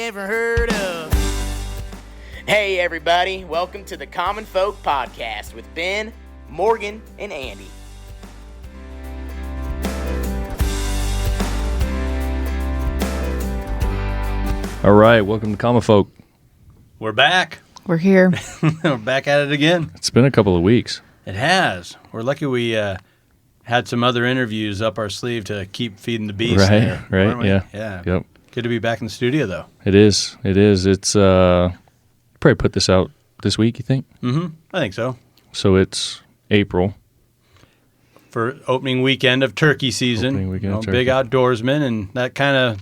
never heard of. Hey everybody, welcome to the Common Folk Podcast with Ben, Morgan, and Andy. All right, welcome to Common Folk. We're back. We're here. We're back at it again. It's been a couple of weeks. It has. We're lucky we had some other interviews up our sleeve to keep feeding the beast. Right, there, right, weren't we? yeah. Yeah. Yep. Good to be back in the studio, though. It is. It's probably put this out this week, you think? Mm-hmm. I think so. So it's April. For opening weekend of turkey season. Opening weekend of turkey. Big outdoorsman, and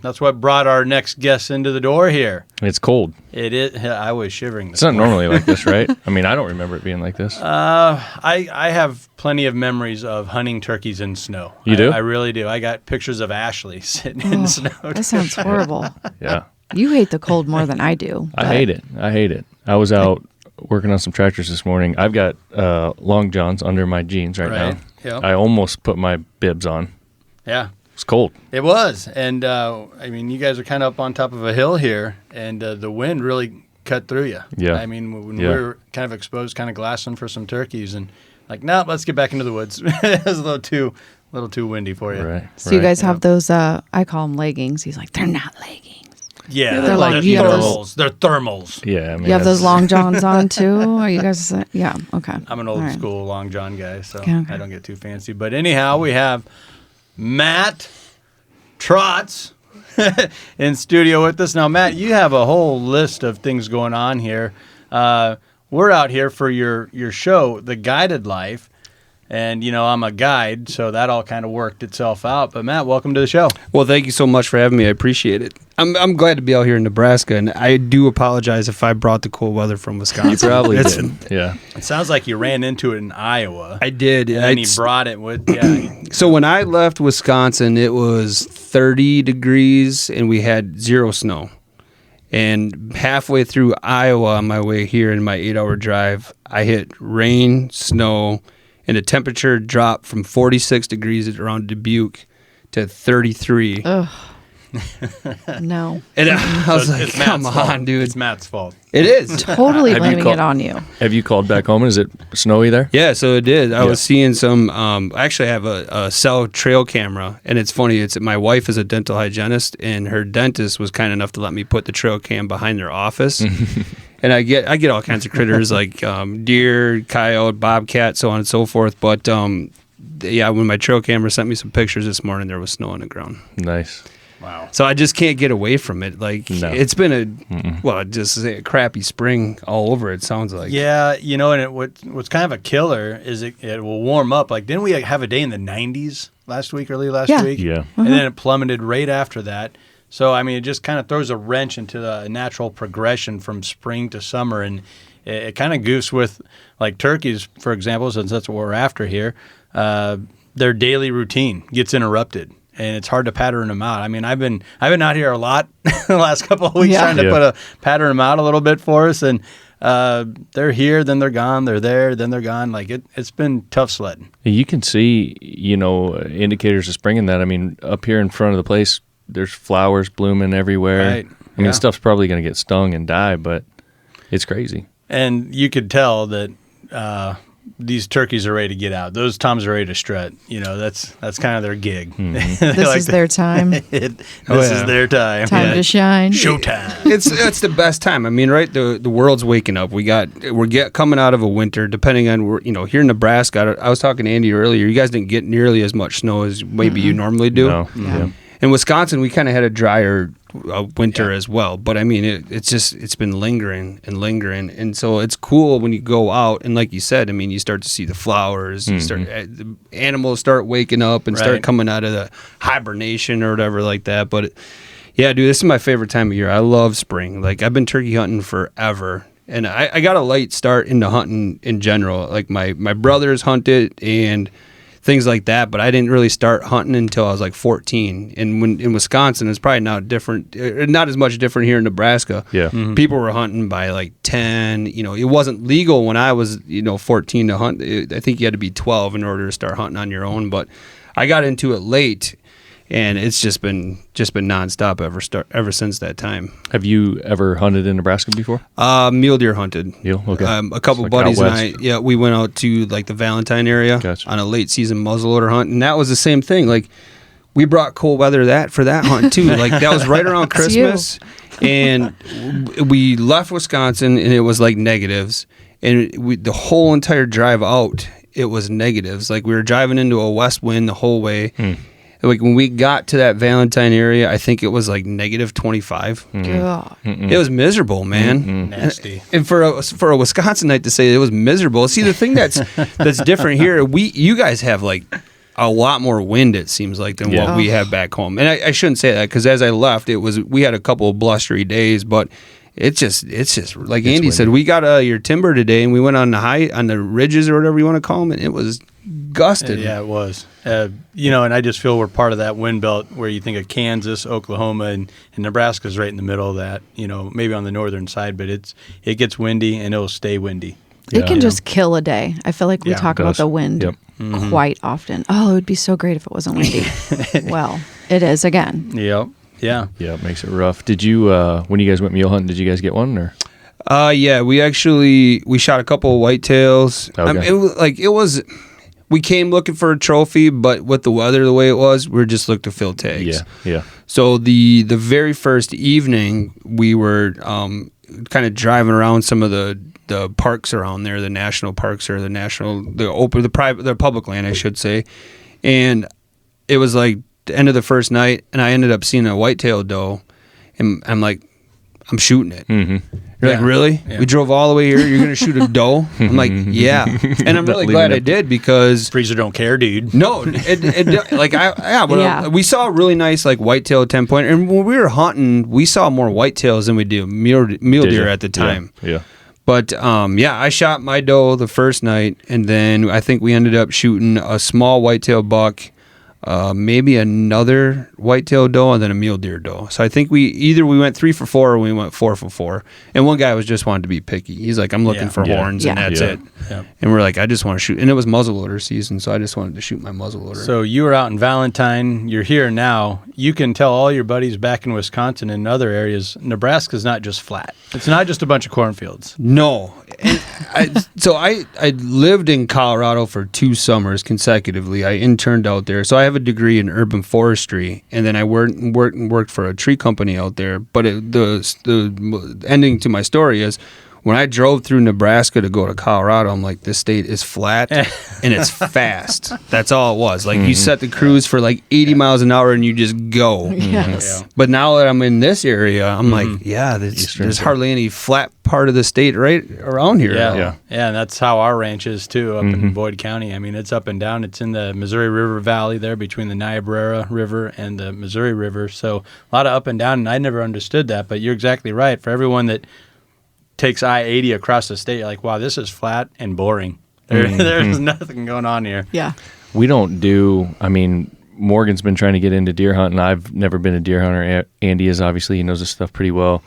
that's what brought our next guest into the door here. It's cold. It is. I was shivering. It's not normally like this, right? I mean, I don't remember it being like this. I have plenty of memories of hunting turkeys in snow. You do? I really do. I got pictures of Ashley sitting in snow. That sounds horrible. Yeah. You hate the cold more than I do. I hate it. I was out working on some tractors this morning. I've got long johns under my jeans right now. Yep. I almost put my bibs on. Yeah. It's cold. It was. And, I mean, you guys are kind of up on top of a hill here, and the wind really cut through you. Yeah. I mean, when we were kind of exposed, kind of glassing for some turkeys, and like, nope, let's get back into the woods. It was a little too windy for you. Right. So you guys have those, I call them leggings. He's like, they're not leggings. Yeah. They're like thermals. They're thermals. Yeah. I mean, You have those long johns on too? Are you guys, yeah, okay. I'm an All right. school long john guy, so Okay. I don't get too fancy. But anyhow, we have Matt Tratz in studio with us. Now, Matt, you have a whole list of things going on here. We're out here for your show, The Guided Life. And, you know, I'm a guide, so that all kind of worked itself out. But, Matt, welcome to the show. Well, thank you so much for having me. I appreciate it. I'm glad to be out here in Nebraska, and I do apologize if I brought the cold weather from Wisconsin. You probably did. Yeah. It sounds like you ran into it in Iowa. I did. And he brought it with, yeah. So when I left Wisconsin, it was 30 degrees, and we had 0 snow. And halfway through Iowa on my way here in my 8-hour drive, I hit rain, snow, and the temperature dropped from 46 degrees around Dubuque to 33. Ugh. No. And I was like, It's Matt's come fault. on, dude. It's Matt's fault. It is. Totally Have you blaming called- it on you. Have you called back home? Is it snowy there? Yeah, so it did. I Yeah. was seeing some. I actually have a cell trail camera, and it's funny. It's my wife is a dental hygienist, and her dentist was kind enough to let me put the trail cam behind their office. And I get all kinds of critters like deer, coyote, bobcat, so on and so forth. But yeah, when my trail camera sent me some pictures this morning, there was snow on the ground. Nice. Wow. So I just can't get away from it. Like No. it's been just a crappy spring all over. It sounds like. Yeah, you know, and what's kind of a killer is it will warm up. Like, didn't we have a day in the 90s early last Yeah. week? Yeah. And then it plummeted right after that. So, I mean, it just kind of throws a wrench into the natural progression from spring to summer. And it kind of goofs with, like, turkeys, for example, since that's what we're after here. Their daily routine gets interrupted. And it's hard to pattern them out. I mean, I've been out here a lot the last couple of weeks trying to pattern them out a little bit for us. And they're here, then they're gone. They're there, then they're gone. Like it's been tough sledding. You can see, indicators of spring in that. I mean, up here in front of the place, there's flowers blooming everywhere. Right. I mean, Yeah. stuff's probably going to get stung and die, but it's crazy. And you could tell that these turkeys are ready to get out. Those toms are ready to strut. You know, that's kind of their gig. This is their time. This is their time. Time to shine. Showtime. It's the best time. I mean, right? The world's waking up. We're coming out of a winter. Depending on here in Nebraska, I was talking to Andy earlier. You guys didn't get nearly as much snow as maybe you normally do. No. Yeah. In Wisconsin, we kind of had a drier winter as well. But I mean, it's been lingering, and so it's cool when you go out and like you said, I mean, you start to see the flowers. You start the animals start waking up and start coming out of the hibernation or whatever like that. But yeah, dude, this is my favorite time of year. I love spring. Like I've been turkey hunting forever. And I got a late start into hunting in general. Like my brothers hunted and things like that, but I didn't really start hunting until I was like 14. And when in Wisconsin, it's probably not as much different here in Nebraska. Yeah. People were hunting by like 10. It wasn't legal when I was 14 to hunt. I think you had to be 12 in order to start hunting on your own. But I got into it late. and it's just been nonstop ever since that time. Have you ever hunted in Nebraska before? Mule deer hunted. Okay. A couple Like buddies out and west. we went out to like the Valentine area Gotcha. on a late season muzzleloader hunt, and that was the same thing. Like we brought cold weather for that hunt too. Like that was right around It's you. Christmas, and we left Wisconsin, and it was like negatives, and the whole entire drive out, it was negatives. Like we were driving into a west wind the whole way. Like when we got to that Valentine area, I think it was like negative 25. God. It was miserable, man. Nasty. And for a Wisconsinite to say it was miserable. See, the thing that's different here, you guys have like a lot more wind, it seems like, than what we have back home. And I shouldn't say that, because as I left, we had a couple of blustery days, but it's just like Andy said, we got your timber today, and we went on the ridges or whatever you want to call them, and it was gusted. Yeah, it was. And I just feel we're part of that wind belt where you think of Kansas, Oklahoma, and Nebraska's right in the middle of that, maybe on the northern side, but it gets windy and it'll stay windy. It can just kill a day. I feel like we talk about the wind quite often. Oh, it would be so great if it wasn't windy. Well, it is again. Yep. Yeah. Yeah, it makes it rough. Did you, when you guys went mule hunting, did you guys get one or? Yeah, we shot a couple of whitetails. Okay. We came looking for a trophy, but with the weather the way it was, we were just looking to fill tags. Yeah. So the very first evening, we were kind of driving around some of the parks around there, the national parks or the public land, I should say. And it was like the end of the first night, and I ended up seeing a whitetail doe, and I'm like, I'm shooting it. Mm-hmm. You're like, really? Yeah. We drove all the way here. You're going to shoot a doe? I'm like, yeah. And I'm really glad I did, because Freezer don't care, dude. no, we saw a really nice like whitetail 10-point, and when we were hunting, we saw more whitetails than we do mule deer at the time. Yeah. But I shot my doe the first night, and then I think we ended up shooting a small whitetail buck, maybe another whitetail doe, and then a mule deer doe. So I think we went 3 for 4 or we went 4 for 4. And one guy just wanted to be picky. He's like, I'm looking for horns, and that's it. Yeah. And we're like, I just want to shoot. And it was muzzleloader season, so I just wanted to shoot my muzzleloader. So you were out in Valentine. You're here now. You can tell all your buddies back in Wisconsin and other areas, Nebraska's not just flat. It's not just a bunch of cornfields. No. And I lived in Colorado for 2 summers consecutively. I interned out there. So I have a degree in urban forestry, and then I worked for a tree company out there. But the ending to my story is, when I drove through Nebraska to go to Colorado, I'm like, this state is flat and it's fast. That's all it was. Like, you set the cruise for like 80 miles an hour and you just go. Yes. Yeah. But now that I'm in this area, I'm like, there's hardly any flat part of the state right around here. Yeah, and that's how our ranch is too, up in Boyd County. I mean, it's up and down. It's in the Missouri River Valley there, between the Niobrara River and the Missouri River. So a lot of up and down, and I never understood that. But you're exactly right. For everyone that takes I-80 across the state, you're like, wow, this is flat and boring. There's nothing going on here. Yeah. We don't Morgan's been trying to get into deer hunting. I've never been a deer hunter. Andy is, obviously. He knows this stuff pretty well.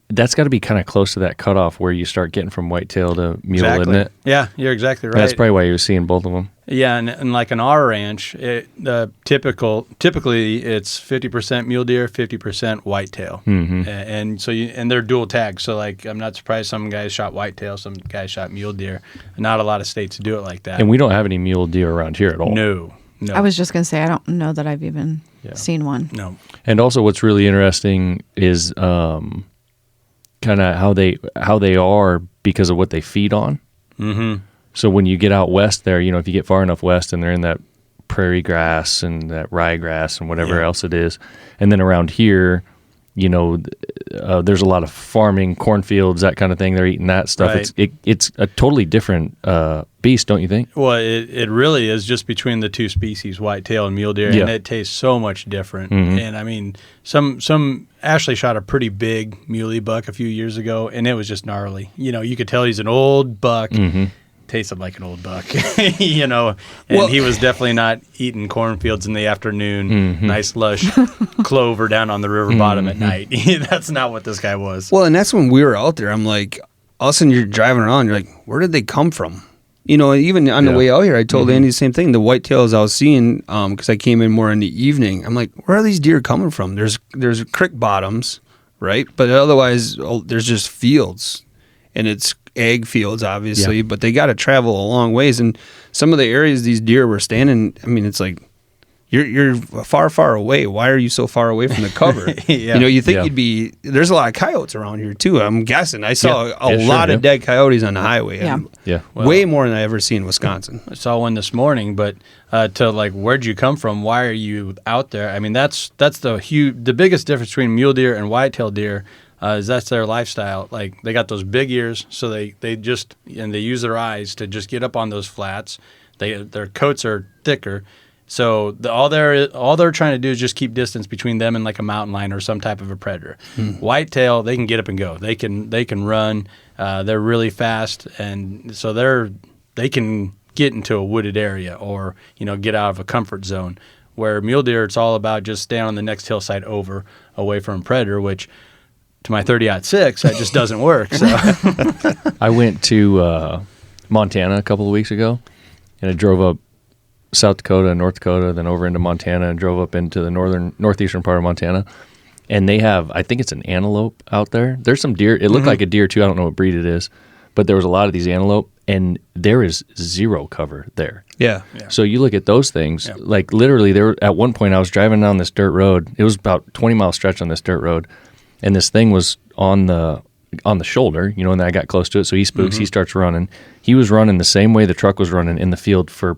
That's got to be kind of close to that cutoff where you start getting from whitetail to mule, Exactly. isn't it? Yeah, you're exactly right. That's probably why you were seeing both of them. Yeah, and like in our ranch, typically it's 50% mule deer, 50% whitetail, and so and they're dual tags. So like, I'm not surprised some guys shot whitetail, some guys shot mule deer. Not a lot of states do it like that. And we don't have any mule deer around here at all. No. I was just going to say, I don't know that I've even seen one. No. And also, what's really interesting is kind of how they are because of what they feed on. Mm-hmm. So when you get out west there, if you get far enough west and they're in that prairie grass and that ryegrass and whatever else it is, and then around here, there's a lot of farming, cornfields, that kind of thing. They're eating that stuff. Right. It's a totally different beast, don't you think? Well, it really is just between the two species, whitetail and mule deer, and it tastes so much different. And I mean, some Ashley shot a pretty big muley buck a few years ago, and it was just gnarly. You could tell he's an old buck. Tasted like an old buck, and he was definitely not eating cornfields in the afternoon, nice lush clover down on the river bottom at night. That's not what this guy was. Well, and that's when we were out there. I'm like, all of a sudden you're driving around, you're like, where did they come from? You know, even on the way out here, I told Andy the same thing. The whitetails I was seeing, because I came in more in the evening, I'm like, where are these deer coming from? There's creek bottoms, right? But otherwise, there's just fields, and it's ag fields, obviously, but they got to travel a long ways. And some of the areas these deer were standing, I mean, it's like, you're far, far away. Why are you so far away from the cover? You know, you think you'd be, there's a lot of coyotes around here too. I'm guessing. I saw a lot of dead coyotes on the highway. Well, way more than I ever seen in Wisconsin. I saw one this morning, but to like, where'd you come from? Why are you out there? I mean, that's the biggest difference between mule deer and whitetail deer is that's their lifestyle. Like, they got those big ears, so they use their eyes to just get up on those flats. Their coats are thicker. So all they're trying to do is just keep distance between them and like a mountain lion or some type of a predator. Whitetail, they can get up and go. They can run. They're really fast, and so they can get into a wooded area or get out of a comfort zone. Where mule deer, it's all about just staying on the next hillside away from a predator, which to my 30-06 that just doesn't work. So I went to Montana a couple of weeks ago, and I drove up South Dakota and North Dakota, then over into Montana, and drove up into the northeastern part of Montana. And they have, I think it's an antelope out there. There's some deer. It looked like a deer too. I don't know what breed it is, but there was a lot of these antelope, and there is zero cover there. Yeah. So you look at those things, like literally at one point I was driving down this dirt road. It was about 20-mile stretch on this dirt road, and this thing was on the shoulder, and then I got close to it. So he spooks, he starts running. He was running the same way the truck was running in the field for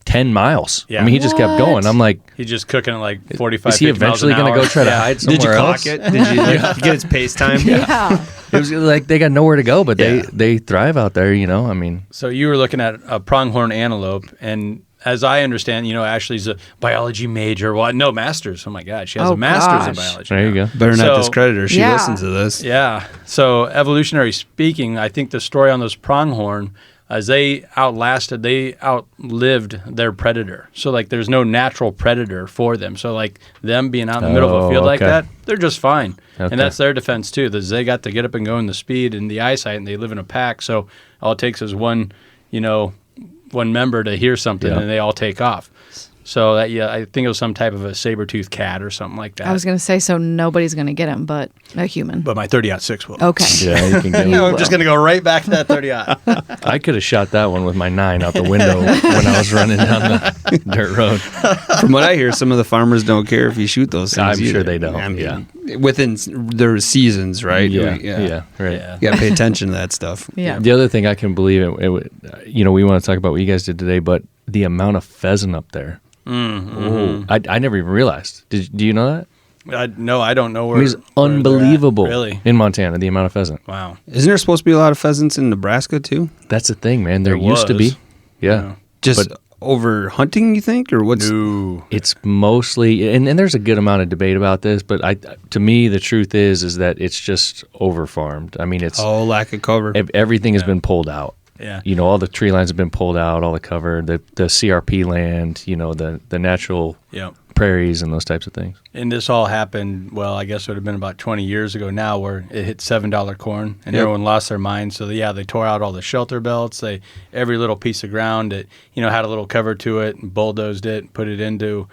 10 miles. Yeah. I mean, he just kept going. I'm like, he's just cooking at like 45. Is he eventually going to go try to hide somewhere Did you else? clock it? Did you get its pace time? Yeah. It was like they got nowhere to go, but they thrive out there. I mean. So you were looking at a pronghorn antelope, and as I understand, Ashley's a biology major. Well, no, master's. Oh my God, she has a master's in biology. There you go. Better not discredit her. She listens to this. Yeah. So evolutionary speaking, I think the story on those pronghorn, as they outlived their predator. So like there's no natural predator for them. So like them being out in the middle of a field like that, they're just fine. Okay. And that's their defense too. They got to get up and go in the speed and the eyesight, and they live in a pack. So all it takes is one member to hear something and they all take off. So that I think it was some type of a saber-toothed cat or something like that. I was going to say, so nobody's going to get him, but a human. But my 30-06 will. Okay. Yeah, you can get him. I'm just going to go right back to that 30-aught. I could have shot that one with my 9 out the window when I was running down the dirt road. From what I hear, some of the farmers don't care if you shoot those things. I'm sure they don't. I mean, within their seasons, right? Yeah, right. Yeah. You got to pay attention to that stuff. Yeah. The other thing I can believe, we want to talk about what you guys did today, but the amount of pheasant up there. I never even realized. Do you know that? No, I don't know where. It's unbelievable. Really? In Montana, the amount of pheasant. Wow. Isn't there supposed to be a lot of pheasants in Nebraska too? That's the thing, man. There used to be. Yeah. Just over hunting, you think, or what's? No. It's mostly, and there's a good amount of debate about this, but to me, the truth is that it's just over farmed. I mean, it's lack of cover. Everything has been pulled out. Yeah. All the tree lines have been pulled out, all the cover, the CRP land, the natural prairies and those types of things. And this all happened, well, I guess it would have been about 20 years ago now, where it hit $7 corn and everyone lost their mind. So they tore out all the shelter belts. Every little piece of ground that, had a little cover to it, and bulldozed it, put it into,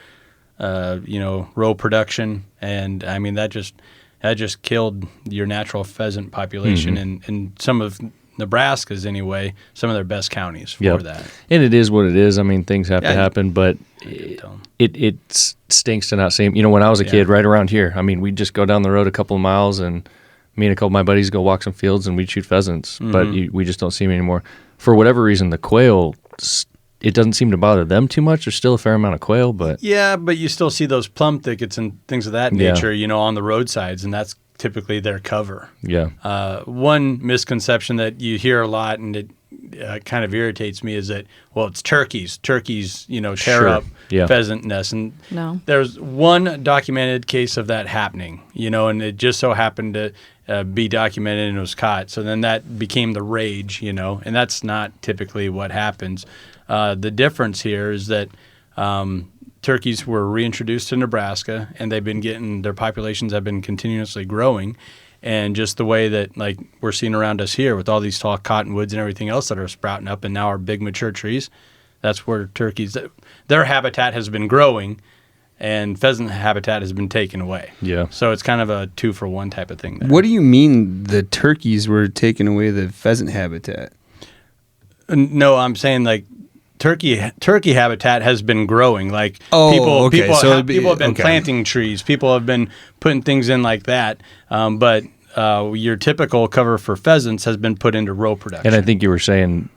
row production. And I mean, that just killed your natural pheasant population and some of Nebraska's anyway, some of their best counties for that. And it is what it is. I mean, things have to happen, but it stinks to not see them. When I was a kid, right around here, I mean, we'd just go down the road a couple of miles, and me and a couple of my buddies go walk some fields, and we'd shoot pheasants, but we just don't see them anymore. For whatever reason, the quail, it doesn't seem to bother them too much. There's still a fair amount of quail, but... Yeah, but you still see those plum thickets and things of that nature, on the roadsides, and that's typically their cover. Yeah. One misconception that you hear a lot, and it kind of irritates me, is that, well, it's turkeys. Turkeys, tear up pheasant nests. And there's one documented case of that happening, and it just so happened to be documented and it was caught. So then that became the rage, and that's not typically what happens. The difference here is that turkeys were reintroduced to Nebraska, and their populations have been continuously growing. And just the way that, like, we're seeing around us here with all these tall cottonwoods and everything else that are sprouting up and now are big mature trees, that's where turkeys, their habitat has been growing and pheasant habitat has been taken away. Yeah. So it's kind of a 2-for-1 type of thing there. What do you mean the turkeys were taking away the pheasant habitat? No, I'm saying like turkey habitat has been growing. Like people have been planting trees. People have been putting things in like that. But your typical cover for pheasants has been put into row production. And I think you were saying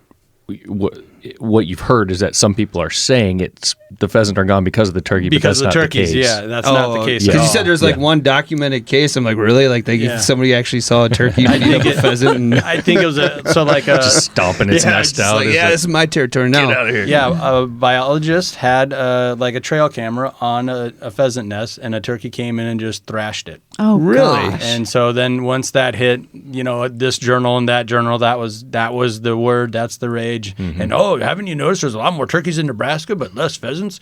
what you've heard is that some people are saying it's the pheasant are gone because of the turkey, because but that's of the not turkeys. the case. Yeah, that's not the case. Because you said there's like one documented case. I'm like, really? Like somebody actually saw a turkey beat up a pheasant? And I think it was just stomping its nest out. Like, this is my territory now. Get out of here. Yeah, a biologist had like a trail camera on a pheasant nest, and a turkey came in and just thrashed it. Oh, really? Gosh. And so then once that hit, this journal and that journal, that was the word, that's the rage. Mm-hmm. And haven't you noticed there's a lot more turkeys in Nebraska, but less pheasants?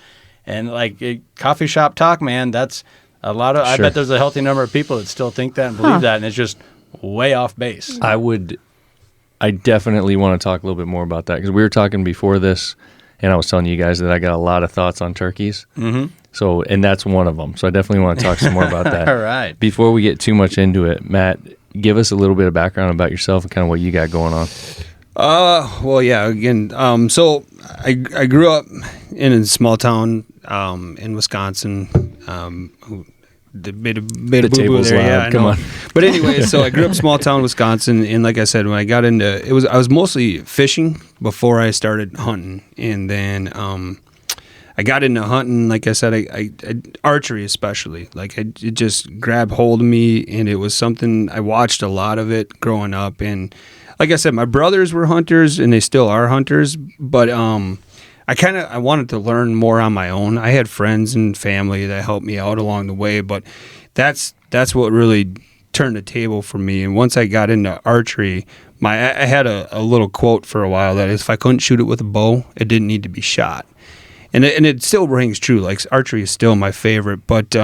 And like coffee shop talk, man, that's a lot of. Sure. I bet there's a healthy number of people that still think that and believe that, and it's just way off base. I definitely want to talk a little bit more about that because we were talking before this, and I was telling you guys that I got a lot of thoughts on turkeys. Mm-hmm. So, and that's one of them. So I definitely want to talk some more about that. All right. Before we get too much into it, Matt, give us a little bit of background about yourself and kind of what you got going on. Well, yeah. Again, so I grew up in a small town in Wisconsin. Made a boo-boo there. Yeah, come on. But anyway, so I grew up small town Wisconsin, and like I said, when I got into I was mostly fishing before I started hunting, and then I got into hunting. Like I said, I archery especially. Like it just grabbed hold of me, and it was something I watched a lot of it growing up. And like I said, my brothers were hunters, and they still are hunters. But I wanted to learn more on my own. I had friends and family that helped me out along the way, but that's what really turned the table for me. And once I got into archery, I had a little quote for a while that if I couldn't shoot it with a bow, it didn't need to be shot. And it still rings true. Like archery is still my favorite, but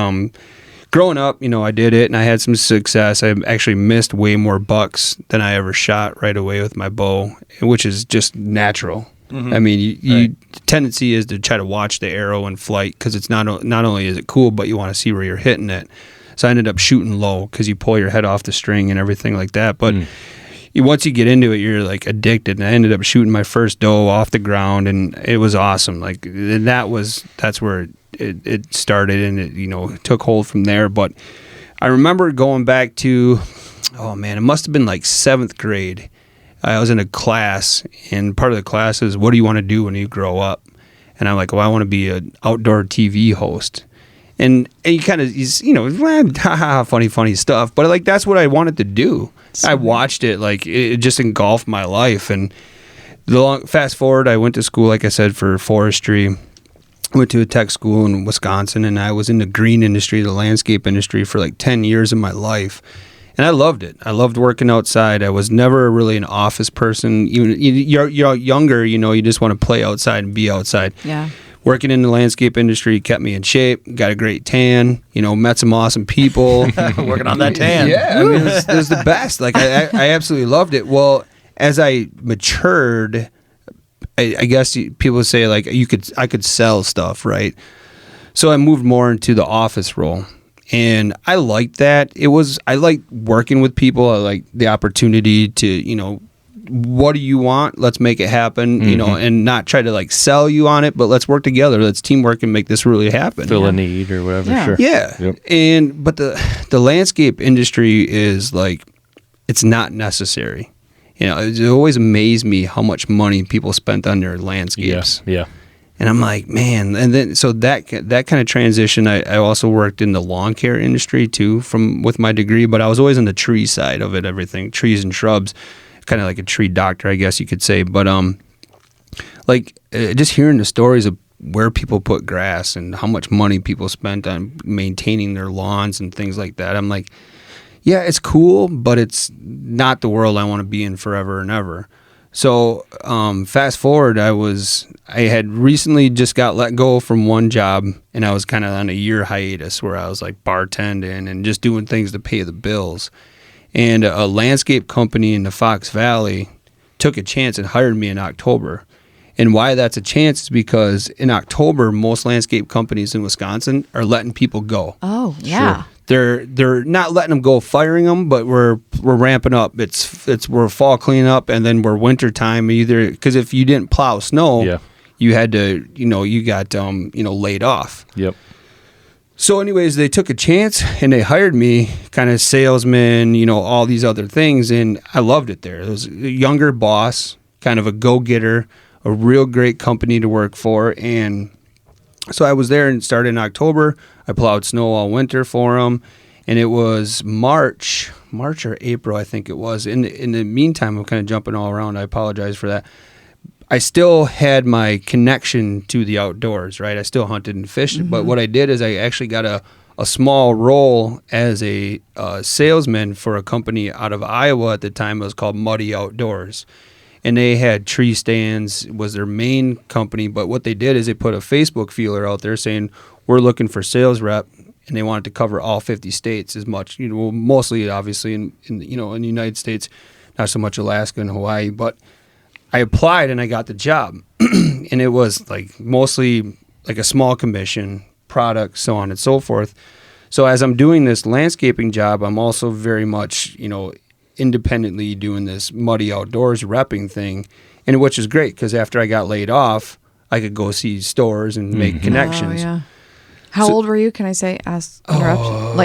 growing up, I did it and I had some success. I actually missed way more bucks than I ever shot right away with my bow, which is just natural. Mm-hmm. I mean, tendency is to try to watch the arrow in flight because it's not only is it cool, but you want to see where you're hitting it. So I ended up shooting low because you pull your head off the string and everything like that. But once you get into it, you're like addicted. And I ended up shooting my first doe off the ground, and it was awesome. Like that's where it started, and it took hold from there. But I remember going back to, it must have been like 7th grade. I was in a class, and part of the class is, what do you want to do when you grow up? And I'm like, well, I want to be an outdoor TV host. And you kind of, funny stuff. But like, that's what I wanted to do. I watched it, like, it just engulfed my life. And fast forward, I went to school, like I said, for forestry. Went to a tech school in Wisconsin, and I was in the green industry, the landscape industry, for like 10 years of my life. And I loved it. I loved working outside. I was never really an office person. Even you're younger, you just want to play outside and be outside. Yeah. Working in the landscape industry kept me in shape. Got a great tan. Met some awesome people. Working on that tan. Yeah, I mean, it was the best. Like I absolutely loved it. Well, as I matured, I guess people would say like I could sell stuff, right? So I moved more into the office role. And I liked that. I like working with people. I like the opportunity to, what do you want? Let's make it happen, and not try to like sell you on it, but let's work together. Let's teamwork and make this really happen. Fill a need or whatever. Yeah. Sure. Yeah. Yep. But the landscape industry is like, it's not necessary. It always amazed me how much money people spent on their landscapes. Yeah. And I'm like, man, and then so that kind of transition. I also worked in the lawn care industry too, with my degree, but I was always on the tree side of it, everything, trees and shrubs, kind of like a tree doctor, I guess you could say. But just hearing the stories of where people put grass and how much money people spent on maintaining their lawns and things like that, I'm like, yeah, it's cool, but it's not the world I want to be in forever and ever. So fast forward, I had recently just got let go from one job, and I was kind of on a year hiatus where I was like bartending and just doing things to pay the bills. And a landscape company in the Fox Valley took a chance and hired me in October. And why that's a chance is because in October, most landscape companies in Wisconsin are letting people go. Oh, yeah. Sure. They're not letting them go, firing them, but we're ramping up. We're fall cleanup, and then we're winter time. Either because if you didn't plow snow, you had to, you got laid off. Yep. So, anyways, they took a chance and they hired me, kind of salesman, all these other things, and I loved it there. It was a younger boss, kind of a go-getter, a real great company to work for, and so I was there and started in October. I plowed snow all winter for them, and it was March or April, I think it was. In the meantime, I'm kind of jumping all around. I apologize for that. I still had my connection to the outdoors, right? I still hunted and fished, but what I did is I actually got a small role as a salesman for a company out of Iowa at the time. It was called Muddy Outdoors. And they had tree stands, was their main company. But what they did is they put a Facebook feeler out there saying, we're looking for sales rep. And they wanted to cover all 50 states as much, mostly obviously in the United States, not so much Alaska and Hawaii. But I applied and I got the job. And it was like mostly like a small commission, product, so on and so forth. So as I'm doing this landscaping job, I'm also very much, independently doing this Muddy Outdoors repping thing, and which is great because after I got laid off, I could go see stores and make connections. Oh, yeah. How old were you? Can I say? Just around.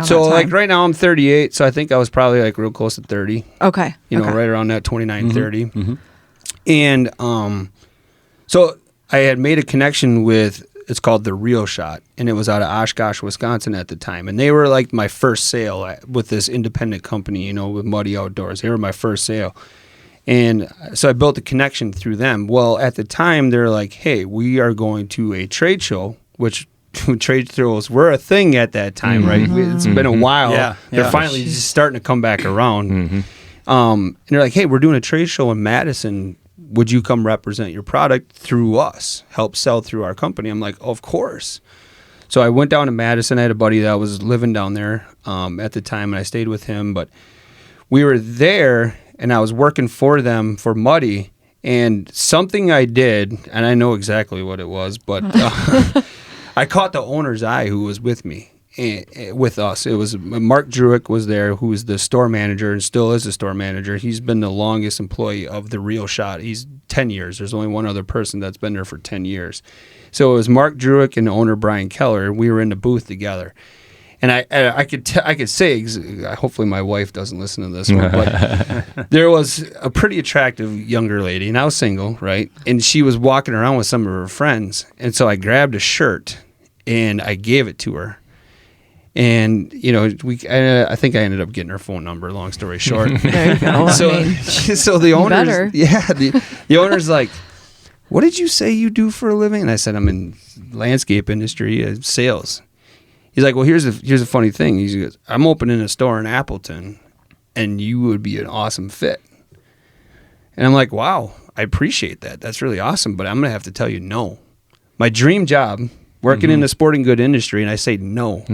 So that time? like right now I'm 38, so I think I was probably like real close to 30. Okay. Right around that 29, 30. And so I had made a connection with. It's called The Real Shot, and it was out of Oshkosh, Wisconsin at the time. And they were like my first sale with this independent company, with Muddy Outdoors. They were my first sale. And so I built a connection through them. Well, at the time, they're like, hey, we are going to a trade show, which trade shows were a thing at that time, right? It's been a while. Yeah. They're finally just starting to come back around. And they're like, hey, we're doing a trade show in Madison. Would you come represent your product through us, help sell through our company? I'm like, of course. So I went down to Madison. I had a buddy that was living down there at the time, and I stayed with him. But we were there, and I was working for them for Muddy, and something I did, and I know exactly what it was, but I caught the owner's eye who was with me. With us, it was Mark Druick was there, who was the store manager and still is the store manager. He's been the longest employee of The Real Shot. He's 10 years. There's only one other person that's been there for 10 years. So it was Mark Druick and the owner Brian Keller. We were in the booth together, and I could say, hopefully my wife doesn't listen to this one, but there was a pretty attractive younger lady, and I was single, right? And she was walking around with some of her friends, and so I grabbed a shirt and I gave it to her. And, I think I ended up getting her phone number, long story short. There you go. So the owner's, the owner's like, what did you say you do for a living? And I said, I'm in landscape industry, sales. He's like, well, here's a funny thing. He goes, I'm opening a store in Appleton, and you would be an awesome fit. And I'm like, wow, I appreciate that. That's really awesome, but I'm going to have to tell you no. My dream job, working in the sporting good industry, and I say no.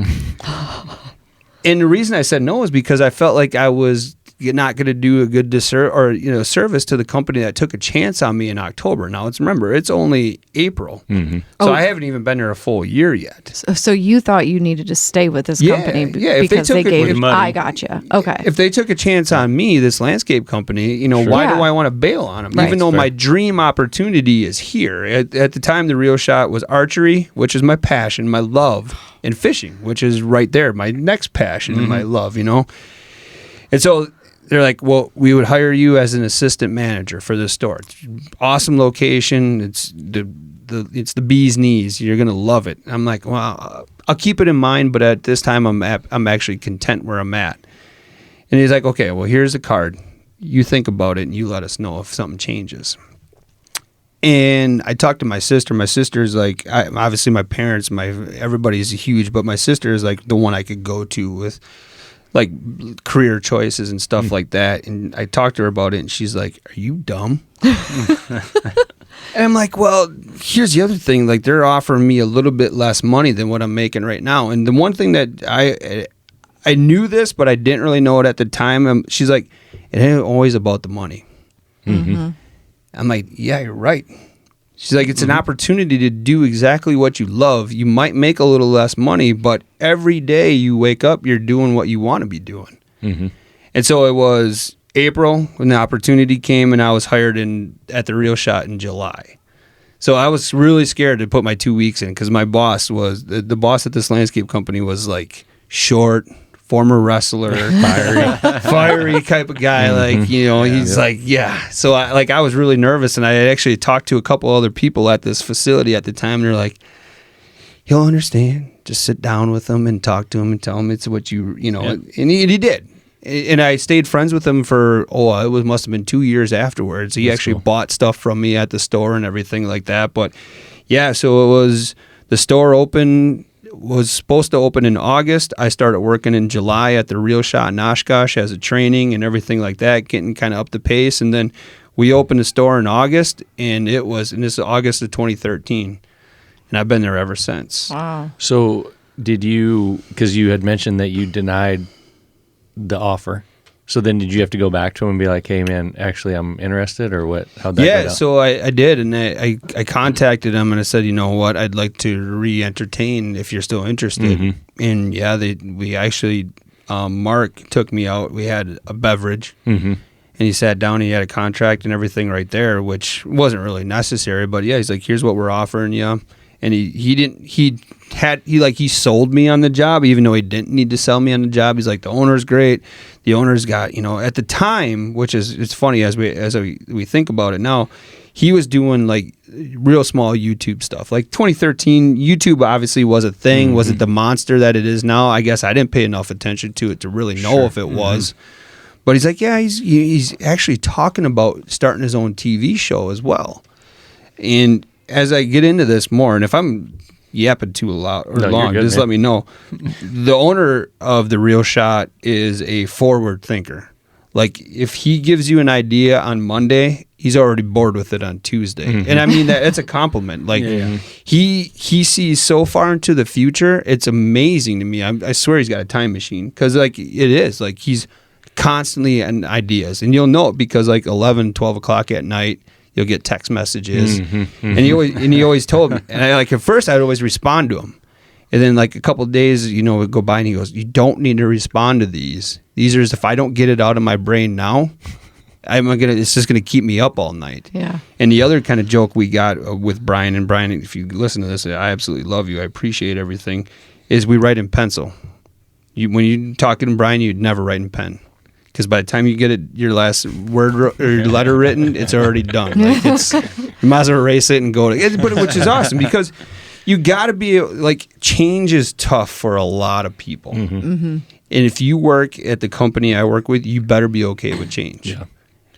And the reason I said no is because I felt like I was not going to do a good service to the company that took a chance on me in October. Now, remember, it's only April. So I haven't even been there a full year yet. So you thought you needed to stay with this company because they gave you, I gotcha. Okay. If they took a chance on me, this landscape company, why do I want to bail on them? Right. Even though my dream opportunity is here. At the time, The Real Shot was archery, which is my passion, my love, and fishing, which is right there, my next passion and my love, And so they're like, well, we would hire you as an assistant manager for this store. It's awesome location. It's the bee's knees. You're gonna love it. I'm like, well, I'll keep it in mind, but at this time, I'm actually content where I'm at. And he's like, okay, well, here's a card. You think about it, and you let us know if something changes. And I talked to my sister. My sister's like, obviously my parents, everybody's huge, but my sister is like the one I could go to with like career choices and stuff like that. And I talked to her about it, and she's like, are you dumb? And I'm like, well, here's the other thing. Like, they're offering me a little bit less money than what I'm making right now. And the one thing that I knew this, but I didn't really know it at the time. She's like, it ain't always about the money. Mm-hmm. I'm like, yeah, you're right. She's like, it's an opportunity to do exactly what you love. You might make a little less money, but every day you wake up, you're doing what you want to be doing. Mm-hmm. And so it was April when the opportunity came, and I was hired at the Real Shot in July. So I was really scared to put my 2 weeks in because my boss was, the boss at this landscape company was like short, former wrestler, fiery type of guy. Like, he's like, yeah. So I was really nervous, and I had actually talked to a couple other people at this facility at the time, and they're like, he'll understand. Just sit down with him and talk to him and tell him it's what and he did. And I stayed friends with him for, it must have been 2 years afterwards. He actually bought stuff from me at the store and everything like that. But yeah, so it was, the store was supposed to open in August. I started working in July at the Real Shot in Oshkosh as a training and everything like that, getting kind of up the pace. And then we opened the store in August, and this is August of 2013. And I've been there ever since. Wow. So because you had mentioned that you denied the offer. So then did you have to go back to him and be like, hey, man, actually, I'm interested, or what? How'd that go down? So I did, and I contacted him, and I said, you know what, I'd like to re-entertain if you're still interested. Mm-hmm. And yeah, we actually, Mark took me out. We had a beverage, mm-hmm. and he sat down, and he had a contract and everything right there, which wasn't really necessary. But yeah, he's like, here's what we're offering you. And he sold me on the job, even though he didn't need to sell me on the job. He's like, the owner's great. The owner's got, at the time, which is, it's funny as we think about it now, he was doing like real small YouTube stuff. Like 2013, YouTube obviously was a thing. Mm-hmm. Was it the monster that it is now? I guess I didn't pay enough attention to it to really know if it was. But he's like, yeah, he's actually talking about starting his own TV show as well. And as I get into this more, and if I'm yapping too loud or long, just let me know. The owner of the Real Shot is a forward thinker. Like, if he gives you an idea on Monday, he's already bored with it on Tuesday. Mm-hmm. And I mean, it's a compliment. Like, he sees so far into the future. It's amazing to me. I swear he's got a time machine, because like it is like he's constantly in ideas, and you'll know it because like 11, 12 o'clock at night, you'll get text messages, and he always told me. And I, like, at first I'd always respond to him, and then like a couple of days, would go by, and he goes, "You don't need to respond to these. These are just, if I don't get it out of my brain now, it's just gonna keep me up all night." Yeah. And the other kind of joke we got with Brian, and Brian, if you listen to this, I absolutely love you. I appreciate everything. Is we write in pencil. When you're talking to Brian, you'd never write in pen. Because by the time you get your last word or your letter written, it's already done. Like, you might as well erase it and go which is awesome, because you got to be like, change is tough for a lot of people. Mm-hmm. Mm-hmm. And if you work at the company I work with, you better be okay with change. Yeah.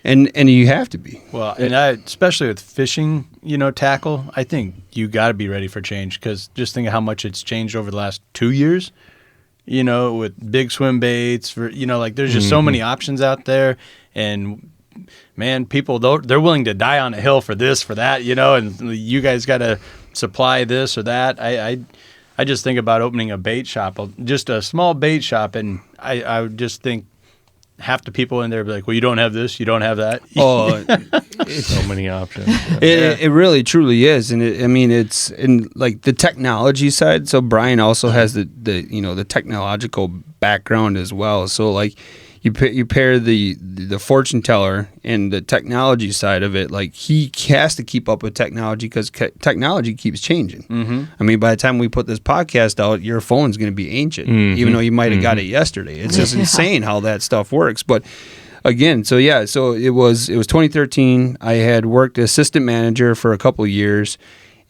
And you have to be. Well, and especially with fishing, tackle, I think you got to be ready for change, because just think of how much it's changed over the last 2 years. With big swim baits, there's just so many options out there, and man, people, they're willing to die on a hill for this, for that, and you guys got to supply this or that. I just think about opening a bait shop, just a small bait shop, and I would just think half the people in there would be like, well, you don't have this, you don't have that. Oh, it's so many options. It really truly is. And it's in like the technology side. So Brian also has the technological background as well. So like you pair the fortune teller and the technology side of it. Like, he has to keep up with technology, because technology keeps changing. Mm-hmm. I mean, by the time we put this podcast out, your phone's going to be ancient, even though you might have got it yesterday. It's just insane how that stuff works. But again, so it was 2013. I had worked assistant manager for a couple of years,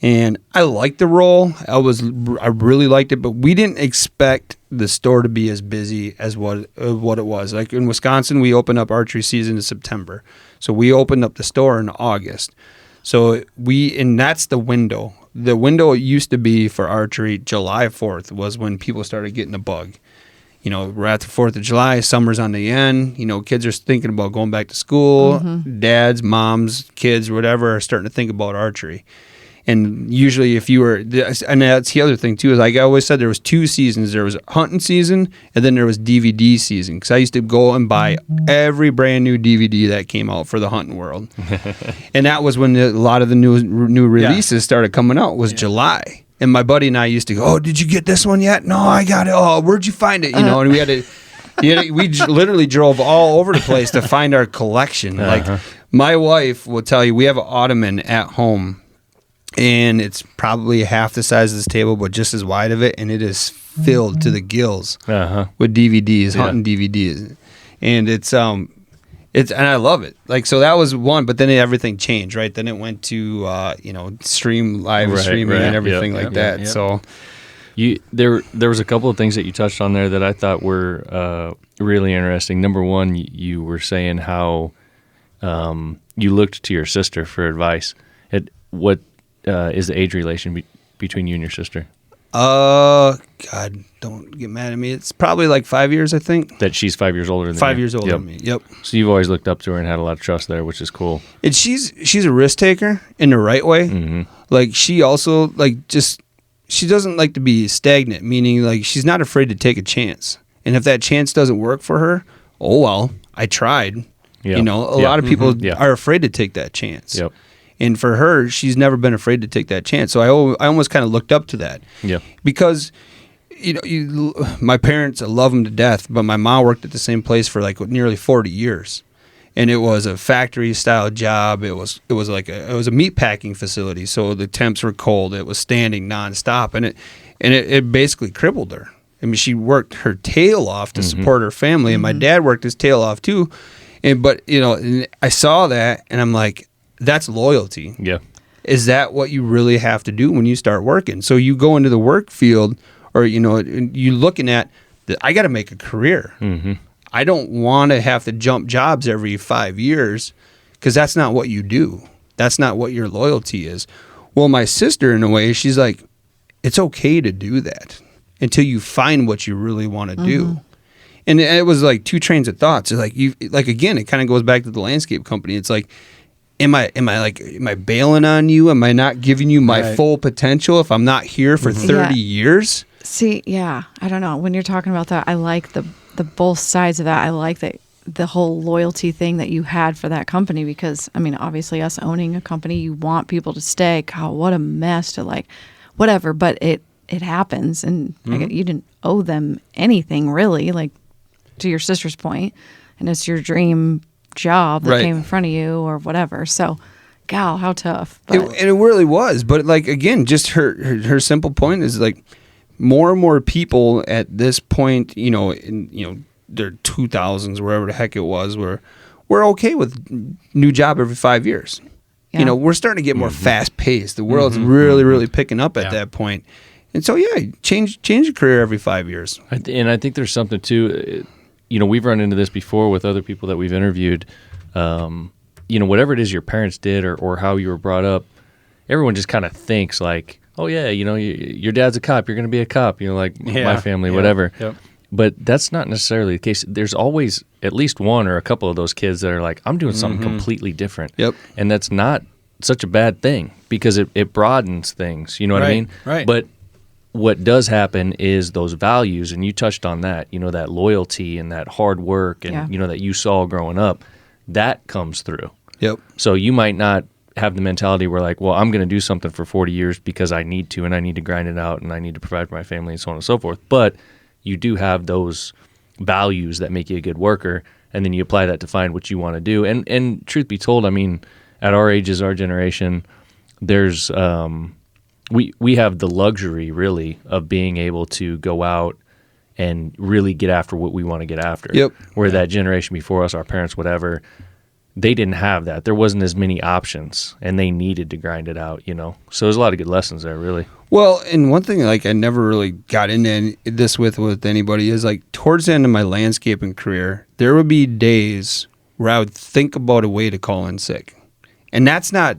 and I liked the role. I really liked it, but we didn't expect the store to be as busy as what it was. Like in Wisconsin, we opened up archery season in September, so we opened up the store in August. So and that's the window. The window it used to be for archery, July 4th was when people started getting a bug. We're at the 4th of July, summer's on the end, kids are thinking about going back to school, dads, moms, kids, whatever, are starting to think about archery. And usually if you were, and that's the other thing too, is like I always said, there was 2 seasons. There was hunting season and then there was DVD season. Because I used to go and buy every brand new DVD that came out for the hunting world. And that was when a lot of the new releases started coming out, was July. And my buddy and I used to go, oh, did you get this one yet? No, I got it. Oh, where'd you find it? You know, and we had to, we literally drove all over the place to find our collection. Like my wife will tell you, we have an ottoman at home. And it's probably half the size of this table, but just as wide of it, and it is filled to the gills with DVDs, hunting DVDs, and it's and I love it. Like, so that was one, but then everything changed, right? Then it went to live streaming and everything like that. Yep. So there was a couple of things that you touched on there that I thought were really interesting. Number one, you were saying how you looked to your sister for advice. What is the age relation between you and your sister? God, don't get mad at me. It's probably like 5 years, I think. That she's 5 years older than 5 years older than me. Yep. So you've always looked up to her and had a lot of trust there, which is cool. And she's a risk taker in the right way. Mm-hmm. Like she also she doesn't like to be stagnant, meaning like she's not afraid to take a chance. And if that chance doesn't work for her, oh well, I tried. Yep. You know, a lot of people are afraid to take that chance. Yep. And for her, she's never been afraid to take that chance. So I almost kind of looked up to that. Yeah. Because, my parents, I love them to death, but my mom worked at the same place for like nearly 40 years. And it was a factory style job. It was a meat packing facility. So the temps were cold. It was standing nonstop. And it basically crippled her. I mean, she worked her tail off to support her family. And my dad worked his tail off too. But I saw that and I'm like, that's loyalty. Yeah. Is that what you really have to do when you start working? So you go into the work field or, you're looking at, I got to make a career. Mm-hmm. I don't want to have to jump jobs every 5 years because that's not what you do. That's not what your loyalty is. Well, my sister, in a way, she's like, it's okay to do that until you find what you really want to do. And it was like 2 trains of thoughts. It's like, again, it kind of goes back to the landscape company. It's like, Am I bailing on you? Am I not giving you my full potential if I'm not here for 30 years? See, yeah, I don't know. When you're talking about that, I like the both sides of that. I like the whole loyalty thing that you had for that company because, I mean, obviously us owning a company, you want people to stay. God, what a mess to like, whatever. But it happens, and you didn't owe them anything really, like to your sister's point, and it's your dream job that came in front of you or whatever. So, gal, how tough. But. And it really was. But like again, just her simple point is like more and more people at this point, in their 2000s, wherever the heck it was, we're okay with new job every 5 years. Yeah. We're starting to get more fast paced. The world's really, really picking up at that point. And so change your career every 5 years. And I think there's something too. We've run into this before with other people that we've interviewed. Whatever it is your parents did or how you were brought up, everyone just kind of thinks like, oh yeah, your dad's a cop, you're going to be a cop, my family, whatever. Yep. But that's not necessarily the case. There's always at least one or a couple of those kids that are like, I'm doing something completely different. Yep. And that's not such a bad thing because it broadens things. You know what I mean? Right. But what does happen is those values, and you touched on that, that loyalty and that hard work and, that you saw growing up, that comes through. Yep. So you might not have the mentality where like, well, I'm going to do something for 40 years because I need to, and I need to grind it out and I need to provide for my family and so on and so forth. But you do have those values that make you a good worker, and then you apply that to find what you want to do. And truth be told, I mean, at our ages, our generation, there's we have the luxury really of being able to go out and really get after what we want to get after. Yep. Where that generation before us, our parents, whatever, they didn't have that. There wasn't as many options, and they needed to grind it out, So there's a lot of good lessons there, really. Well, and one thing like I never really got into this with anybody is like towards the end of my landscaping career, there would be days where I would think about a way to call in sick, and that's not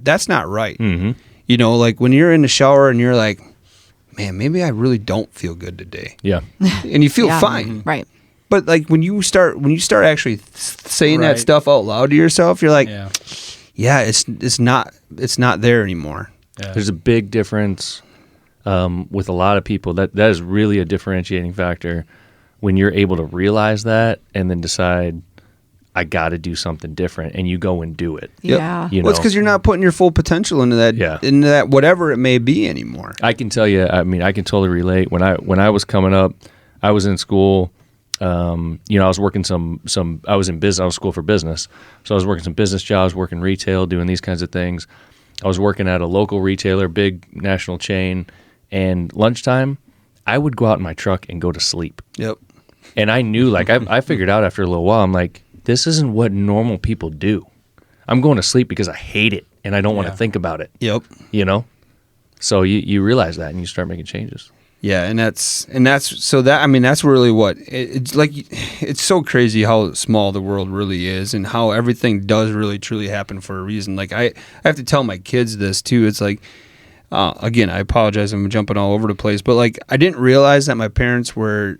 right. Mm-hmm. Like when you're in the shower and you're like, man, maybe I really don't feel good today. Yeah. And you feel fine. Right. But like when you start actually saying that stuff out loud to yourself, you're like, yeah, it's not there anymore. Yeah. There's a big difference with a lot of people. That is really a differentiating factor when you're able to realize that and then decide, I got to do something different, and you go and do it. Yep. Yeah. You Well, it's know? because you're not putting your full potential into that, Yeah. into that whatever it may be anymore. I can tell you, I mean, I can totally relate. When I was coming up, I was in school. I was working I was in business. I was school for business, so I was working some business jobs, working retail, doing these kinds of things. I was working at a local retailer, big national chain, and lunchtime, I would go out in my truck and go to sleep. Yep. And I knew, like, I figured out after a little while, I'm like, this isn't what normal people do. I'm going to sleep because I hate it and I don't want to think about it. Yep. You know? So you realize that and you start making changes. Yeah, and that's really what it's like. It's so crazy how small the world really is, and how everything does really truly happen for a reason. Like I have to tell my kids this too. It's like, again, I apologize, I'm jumping all over the place, but like I didn't realize that my parents were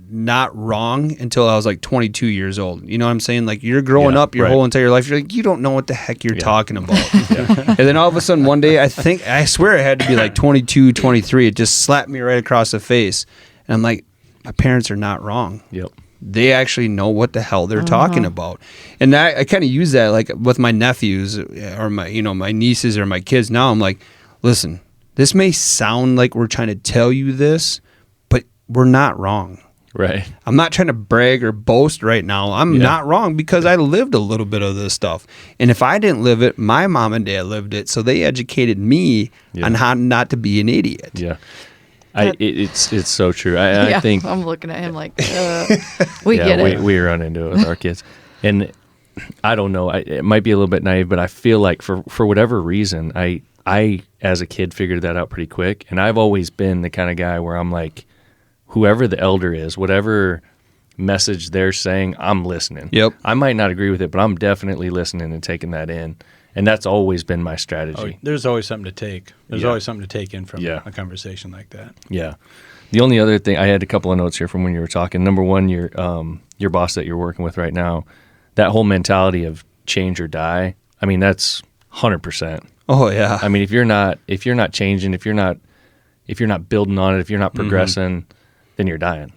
not wrong until I was like 22 years old. You know what I'm saying? Like you're growing up your whole entire life. You're like, you don't know what the heck you're talking about. And then all of a sudden one day, I swear it had to be like 22, 23. It just slapped me right across the face. And I'm like, my parents are not wrong. Yep. They actually know what the hell they're talking about. And I kind of use that like with my nephews or my nieces or my kids. Now I'm like, listen, this may sound like we're trying to tell you this, but we're not wrong. Right. I'm not trying to brag or boast right now. I'm not wrong because I lived a little bit of this stuff. And if I didn't live it, my mom and dad lived it. So they educated me on how not to be an idiot. Yeah. It's so true. I think I'm looking at him like, we get it. We run into it with our kids. And I don't know, it might be a little bit naive, but I feel like for whatever reason, I as a kid figured that out pretty quick. And I've always been the kind of guy where I'm like, whoever the elder is, whatever message they're saying, I'm listening. Yep. I might not agree with it, but I'm definitely listening and taking that in. And that's always been my Oh, strategy. there's always something to take. There's Yeah. always something to take in from Yeah. a conversation like that. Yeah. The only other thing, I had a couple of notes here from when you were talking. Number one, your boss that you're working with right now, that whole mentality of change or die. I mean, that's 100%. Oh yeah. I mean, if you're not changing, if you're not building on it, if you're not progressing, then you're dying.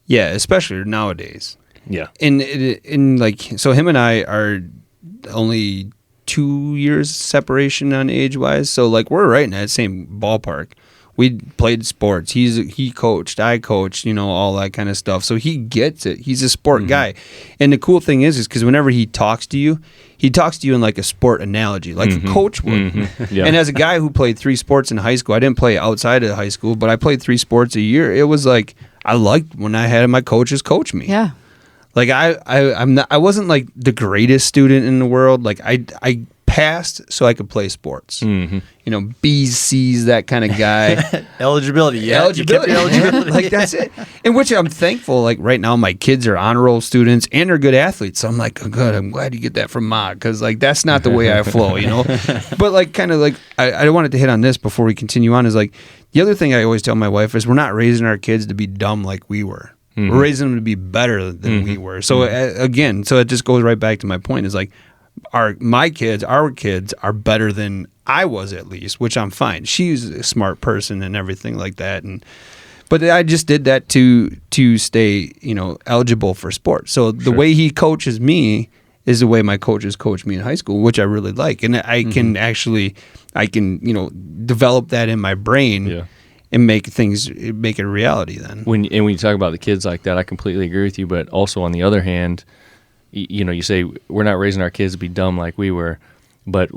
Yeah, especially nowadays. Yeah. In like, so him and I are only 2 years separation on age wise. So like we're right in that same ballpark. We played sports. He coached, I coached, all that kind of stuff. So he gets it. He's a sport guy. And the cool thing is because whenever he talks to you in like a sport analogy, like a coach would. Yeah. And as a guy who played 3 sports in high school, I didn't play outside of high school, but I played 3 sports a year. It was like I liked when I had my coaches coach me. Yeah. Like I wasn't like the greatest student in the world. Like I passed so I could play sports. B's, C's, that kind of guy. Eligibility, yeah. Eligibility. You kept your eligibility. Like that's it. In which I'm thankful. Like right now, my kids are honor roll students and they're good athletes. So I'm like, oh, good. I'm glad you get that from Ma, because like that's not the way I flow, But like kind of like I wanted to hit on this before we continue on. Is like the other thing I always tell my wife is we're not raising our kids to be dumb like we were. We're raising them to be better than we were. So again, so it just goes right back to my point. Is like our kids are better than I was, at least, which I'm fine. She's a smart person and everything like that, but I just did that to stay eligible for sports. So the way he coaches me is the way my coaches coach me in high school, which I really like, and I can develop that in my brain. Yeah. And make it a reality then. When you talk about the kids like that, I completely agree with you. But also on the other hand, you say we're not raising our kids to be dumb like we were, but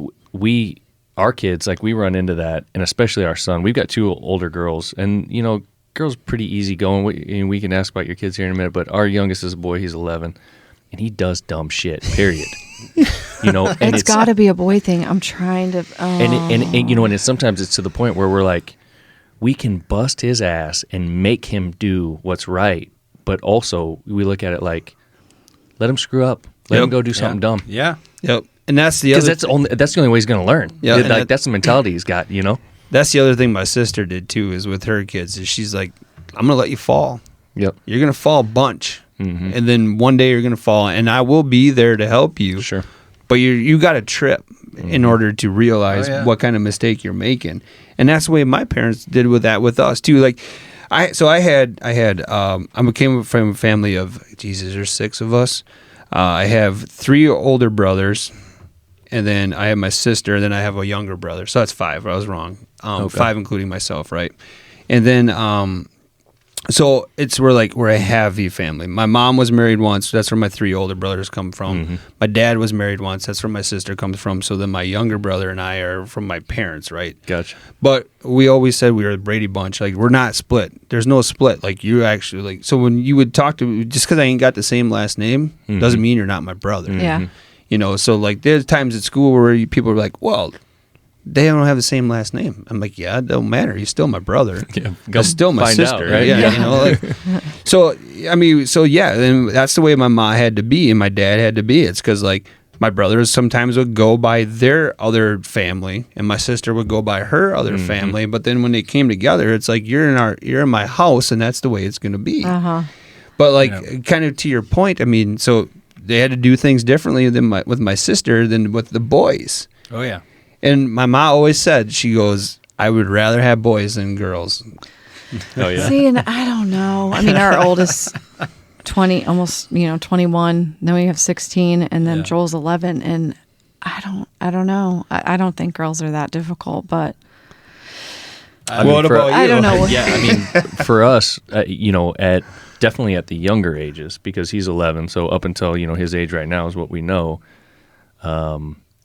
our kids, like we run into that, and especially our son. We've got 2 older girls, and girls pretty easy going. We can ask about your kids here in a minute, but our youngest is a boy. He's 11, and he does dumb shit. Period. And It's got to be a boy thing. I'm trying to. And sometimes it's to the point where we're like, we can bust his ass and make him do what's right, but also we look at it like, let him screw up, let him go do something dumb. Yeah. Yep. And that's the other. Because that's the only way he's going to learn. Yeah, that's the mentality he's got. That's the other thing my sister did too. Is with her kids, is she's like, I'm gonna let you fall. Yep. You're gonna fall a bunch, and then one day you're gonna fall, and I will be there to help you. Sure. but you got to trip in order to realize what kind of mistake you're making. And that's the way my parents did with us too. Like I came from a family of, there's 6 of us. I have 3 older brothers, and then I have my sister, and then I have a younger brother. So that's 5. I was wrong. 5 including myself, right? And then so we're a heavy family. My mom was married once. That's where my 3 older brothers come from. My dad was married once. That's where my sister comes from. So then my younger brother and I are from my parents, right? Gotcha. But we always said we were the Brady Bunch. Like, we're not split. There's no split. Like, you actually, like, so when you would talk to, just because I ain't got the same last name doesn't mean you're not my brother. Yeah. You know, so like there's times at school where people are like, well, they don't have the same last name. I'm like, yeah, it don't matter. He's still my brother. Yeah, That's still my sister. Out, right? Yeah, you know. Like, so then that's the way my mom had to be and my dad had to be. It's because like my brothers sometimes would go by their other family and my sister would go by her other family. But then when they came together, it's like you're in my house and that's the way it's going to be. But like kind of to your point, I mean, so they had to do things differently with my sister than with the boys. Oh yeah. And my mom always said, she goes, I would rather have boys than girls. Oh yeah. See, and I don't know. I mean, our oldest 20, almost 21. Then we have 16, and then Joel's 11. And I don't know. I don't think girls are that difficult, but What about you? I don't know. Yeah, I mean, for us, definitely at the younger ages, because he's 11, so up until his age right now is what we know.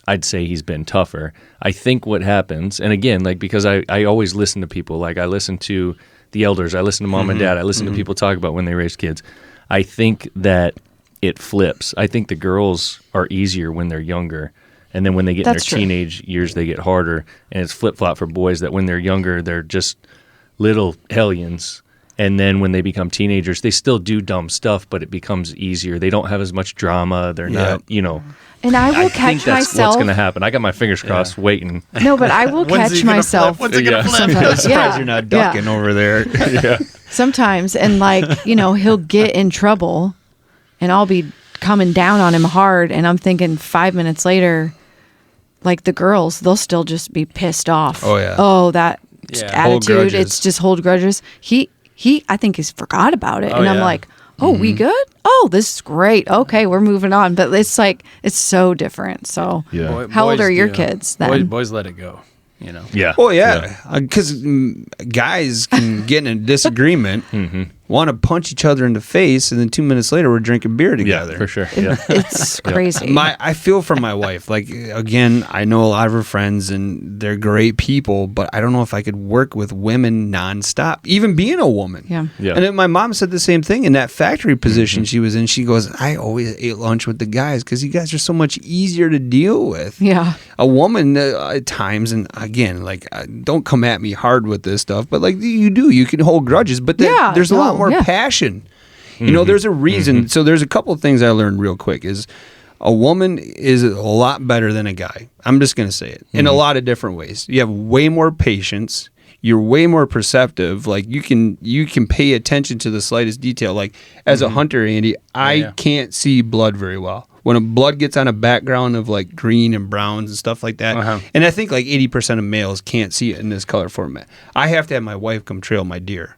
I'd say he's been tougher. I think what happens, and again, like, because I always listen to people, like I listen to the elders, I listen to mom and dad, I listen to people talk about when they raise kids. I think that it flips. I think the girls are easier when they're younger, and then when they get in their teenage years, they get harder, and it's flip-flop for boys that when they're younger, they're just little hellions. And then when they become teenagers, they still do dumb stuff, but it becomes easier. They don't have as much drama. They're not, And I will I catch think that's myself. what's going to happen. I got my fingers crossed waiting. No, but I will catch myself. When's he gonna flip? Sometimes. I'm surprised you're not ducking over there. Sometimes, and like, he'll get in trouble and I'll be coming down on him hard. And I'm thinking 5 minutes later, like the girls, they'll still just be pissed off. Oh, yeah. Oh, that Yeah. Hold attitude. grudges. It's just hold grudges. He, I think he's forgot about it. Oh, And I'm yeah. like, oh, we good? Oh, this is great. Okay, we're moving on. But it's like, it's so different. So Yeah. how old Boys are your do. kids then? Boys let it go. Yeah. Oh, yeah. Because guys can get in a disagreement, want to punch each other in the face, and then 2 minutes later, we're drinking beer together. Yeah, for sure. Yeah. It's crazy. I feel for my wife. Like, again, I know a lot of her friends, and they're great people, but I don't know if I could work with women nonstop, even being a woman. Yeah. Yeah. And then my mom said the same thing in that factory position she was in. She goes, I always ate lunch with the guys because you guys are so much easier to deal with. Yeah. A woman at times, and again, like, don't come at me hard with this stuff, but like you can hold grudges, but there's a lot more passion. There's a reason. So there's a couple of things I learned real quick is a woman is a lot better than a guy. I'm just going to say it in a lot of different ways. You have way more patience. You're way more perceptive. Like you can pay attention to the slightest detail. Like as a hunter, Andy, I can't see blood very well. When a blood gets on a background of like green and browns and stuff like that, and I think like 80% of males can't see it in this color format. I have to have my wife come trail my deer.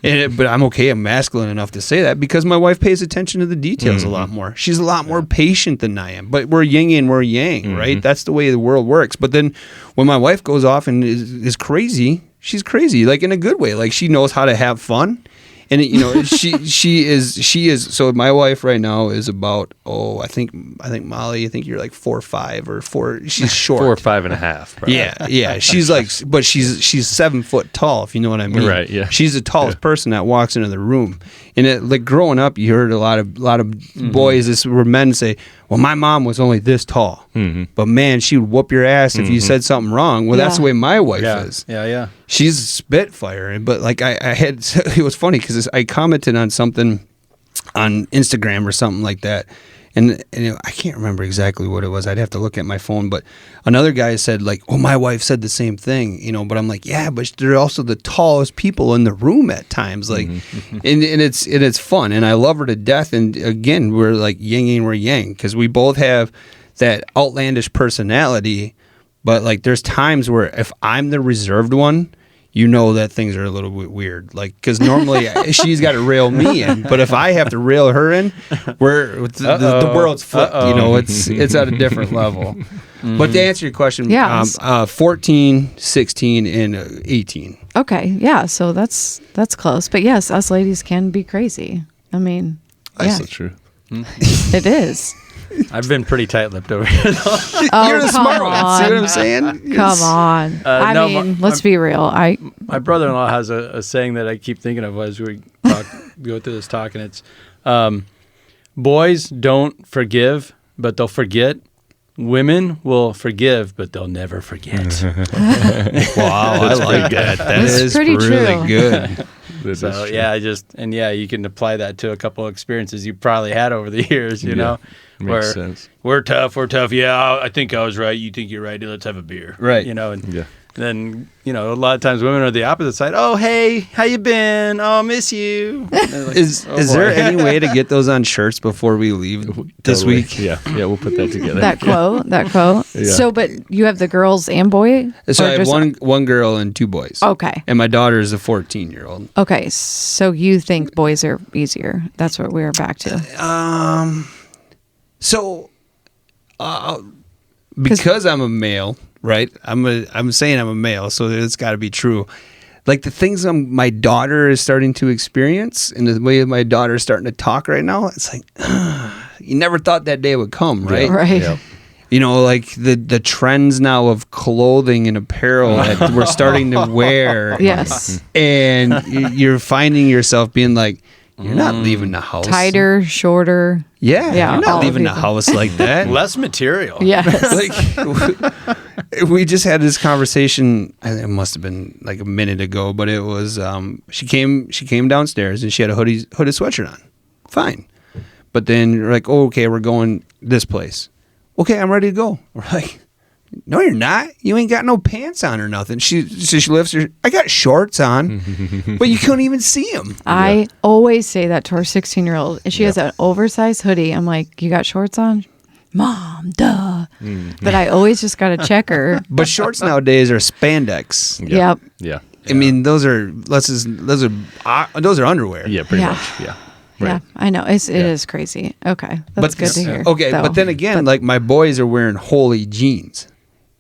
But I'm okay. I'm masculine enough to say that because my wife pays attention to the details a lot more. She's a lot more patient than I am. But we're yin and we're yang, right? That's the way the world works. But then when my wife goes off and is crazy, she's crazy, like in a good way. Like she knows how to have fun. And she is. So my wife right now is about I think Molly. I think you're like 4'5" or 4. She's short. 4 or 5.5. Probably. Yeah. She's like, but she's 7 foot tall. If you know what I mean. Right. Yeah. She's the tallest person that walks into the room. And like growing up, you heard a lot of boys were men say, "Well, my mom was only this tall, but man, she would whoop your ass if you said something wrong." Well, that's the way my wife is. Yeah. She's a spitfire. But like I had, it was funny because I commented on something on Instagram or something like that. And I can't remember exactly what it was. I'd have to look at my phone. But another guy said like, "Oh, my wife said the same thing," But I'm like, yeah, but they're also the tallest people in the room at times. Like, and it's fun, and I love her to death. And again, we're like yin and we're yang because we both have that outlandish personality, but like there's times where if I'm the reserved one, you know that things are a little bit weird. Like, because normally she's got to rail me in, but if I have to rail her in, the world's flipped. You know, it's at a different level. But to answer your question, 14, 16, and 18. Okay, yeah, so that's close. But yes, us ladies can be crazy. I mean, That's the truth. it is. I've been pretty tight-lipped over here. Oh, You're the smart one. See what I'm saying? Come on. no, I mean, let's be real. My brother-in-law has a saying that I keep thinking of as we go through this talk, and it's, boys don't forgive, but they'll forget. Women will forgive, but they'll never forget. Wow, I like that. That That's is pretty really true. good. So yeah, you can apply that to a couple of experiences you probably had over the years. You know, Makes sense. we're tough. Yeah, I think I was right. You think you're right. Let's have a beer. Right. You know, and then a lot of times women are the opposite side. Oh, hey, how you been? Oh, I miss you. Like, Is there any way to get those on shirts before we leave this Totally. week? Yeah, we'll put that together. that quote. Yeah. So, but you have the girls and boy? So Or I have just- one girl and 2 boys. Okay. And my daughter is a 14-year-old. Okay, so you think boys are easier. That's what we're back to. Because I'm a male, right? I'm saying I'm a male, so it's got to be true. Like the things my daughter is starting to experience, and the way my daughter is starting to talk right now, it's like you never thought that day would come, right? Right. Yep. You know, like the trends now of clothing and apparel that we're starting to wear. Yes. And you're finding yourself being like, you're not leaving the house. Tighter, shorter. Yeah. Yeah, You're all not of leaving the these. house like that. less material. Yes. Like, we just had this conversation. It must have been like a minute ago, but it was she came downstairs and she had a hooded sweatshirt on. Fine. But then you're like, oh, okay, we're going this place. Okay, I'm ready to go. We're like, no, you're not. You ain't got no pants on or nothing. She lifts her. I got shorts on, but you couldn't even see them. I always say that to our 16-year-old. And she has an oversized hoodie. I'm like, you got shorts on? Mom, duh. But I always just got to check her. But shorts nowadays are spandex. Yep. Yeah. I mean, those are underwear. Yeah, pretty Yeah. much. Yeah. Yeah, I know. It is crazy. Okay. That's good to hear. Okay, though. but then again, like my boys are wearing holy jeans.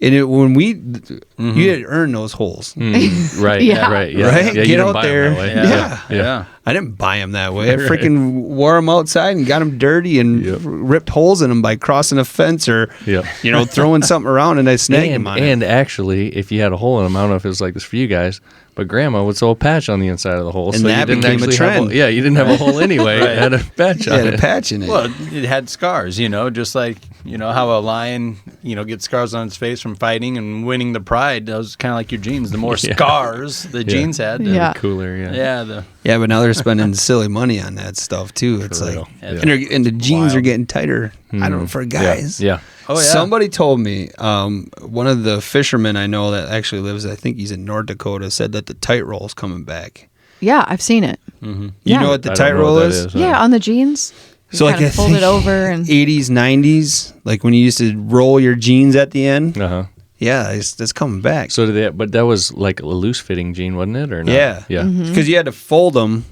And you had to earn those holes. Right. Yeah. Right. Yeah. Right? Yeah, you Get didn't out buy 'em there. that way. Yeah. Yeah. I didn't buy them that way. I freaking wore them outside and got them dirty and ripped holes in them by crossing a fence or, Yep. throwing something around and I snagged them on it. And actually, if you had a hole in them, I don't know if it was like this for you guys, but Grandma would sew a patch on the inside of the hole. And so that you didn't became a actually trend. you didn't have a hole anyway. It had a patch It on had a it. patch in it. Well, it had scars, just like, how a lion, gets scars on its face from fighting and winning the pride. That was kind of like your jeans. The more scars the jeans had, Yeah. Cooler, yeah. yeah, but now they're spending silly money on that stuff too. It's like, real. and the jeans are Wild. getting tighter. I don't know, for guys. Yeah. Oh, yeah. Somebody told me, one of the fishermen I know that actually lives, I think he's in North Dakota, said that the tight roll's coming back. Yeah, I've seen it. You Yeah. know what the I tight don't know roll what is? that Yeah, on the jeans. You So like kinda I fold think it over and 80s, 90s, like when you used to roll your jeans at the end. Uh-huh. Yeah, that's coming back. So did that, but that was like a loose fitting jean, wasn't it? Or not? Yeah. Yeah. Because you had to fold them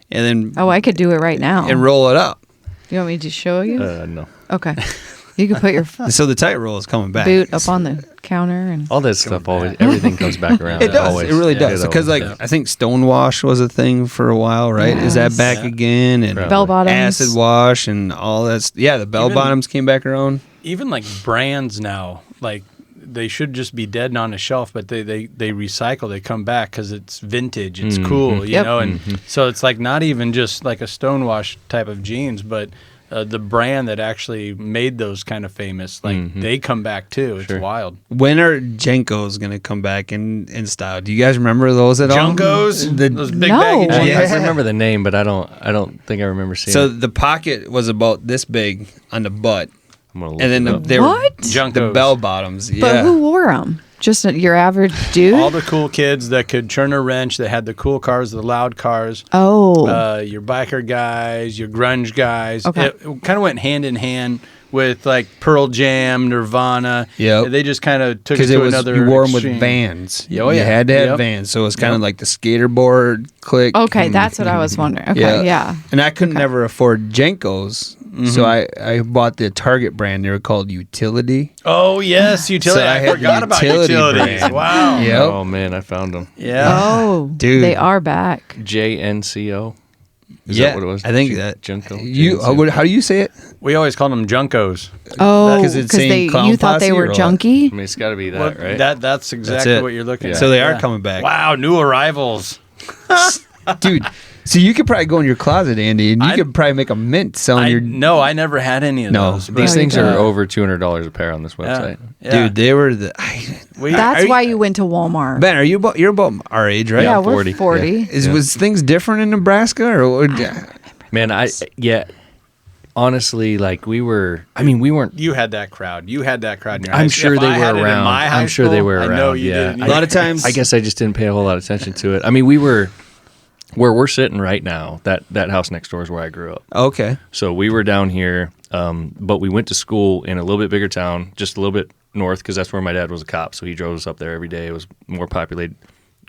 and then oh, I could do it right now. and roll it up. You want me to show you? No. Okay. You can put your So the tight roll is coming back. boot up on the counter and All that stuff always, everything comes back around. It does. Always. It really Yeah, does. it Because always- like I think stonewash was a thing for a while, right? Is that Yes. back again? And Probably. bell bottoms. acid wash and all that. Yeah, the bell bottoms came back around. Even like brands now, like they should just be dead on a shelf, but they recycle, they come back because it's vintage, it's cool, Yep. and so it's like not even just like a stonewash type of jeans, but the brand that actually made those kind of famous, like they come back too. It's wild. When are Jenkos gonna come back in style? Do you guys remember those at all? Junkos, those big No. baggy I, jeans. I remember the name, but I don't think I remember seeing So it. the pocket was about this big on the butt, I'm gonna look and then it up. they were What? the Junkos. bell bottoms. But Yeah. who wore them? Just your average dude? All the cool kids that could turn a wrench, that had the cool cars, the loud cars. Oh. Your biker guys, your grunge guys. Okay. It kind of went hand in hand with like Pearl Jam, Nirvana. Yep. They just kind of took it Because to another you wore them extreme. with Vans. Oh, yeah. You had to have Yep. Vans, so it's kind of Yep. like the skaterboard click. Okay, that's what I was wondering. Okay, yeah. And I couldn't never afford Jenkos, so I bought the Target brand. They were called Utility. Oh yes, utility. So I I had the forgot about utility utilities. brand. Wow. Yep. Oh man, I found them. Yeah. Oh, Dude. they are back. JNCO. Is Yeah, that what it was? I think that. Junko. You, how do you say it? We always called them Junkos. Oh, 'Cause it's saying they Clown you thought they Posse were or what? junky? I mean, it's got to be that, Well, right? That's exactly it. what you're looking Yeah. at. So they are Yeah. coming back. Wow, new arrivals. Dude. So you could probably go in your closet, Andy, and you could probably make a mint selling your. No, I never had any of No. those. These No, you things are don't. over $200 a pair on this Yeah. website. Yeah. Dude, they were the. That's Are why you went to Walmart. Ben, you're about our age, right? yeah, I'm we're 40. 40. Was things different in Nebraska, or Man, honestly, like we weren't. You had that crowd. You had that crowd in your I'm high sure school. they If I were had it in around. my high I'm sure they school, were around. I know you yeah. did. a lot of times? I guess I just didn't pay a whole lot of attention to it. I mean, we were where we're sitting right now. That house next door is where I grew up. Okay. So we were down here, but we went to school in a little bit bigger town, just a little bit north, because that's where my dad was a cop. So he drove us up there every day. It was more populated,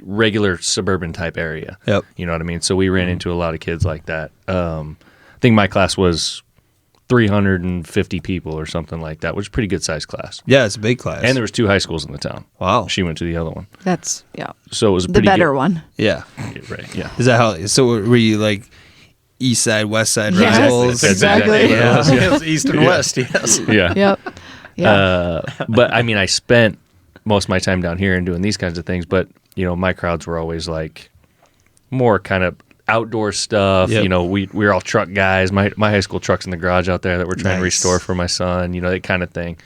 regular suburban type area. Yep. You know what I mean? So we ran into a lot of kids like that. I think my class was 350 people or something like that, which is a pretty good sized class. Yeah, it's a big class. And there was 2 high schools in the town. Wow. She went to the other one. That's yeah. So it was a The pretty better good, one. Yeah. Right. Yeah. Is that how? So were you like East Side, West Side Yes, rivals? That's exactly what it Yeah. was. Yeah. Yes, East and West, yes. Yeah. Yep. Yeah. But I mean, I spent most of my time down here and doing these kinds of things. But you know, my crowds were always like more kind of outdoor stuff. Yep. You know, we were all truck guys. My high school truck's in the garage out there that we're trying to Nice. restore for my son. You know, that kind of thing.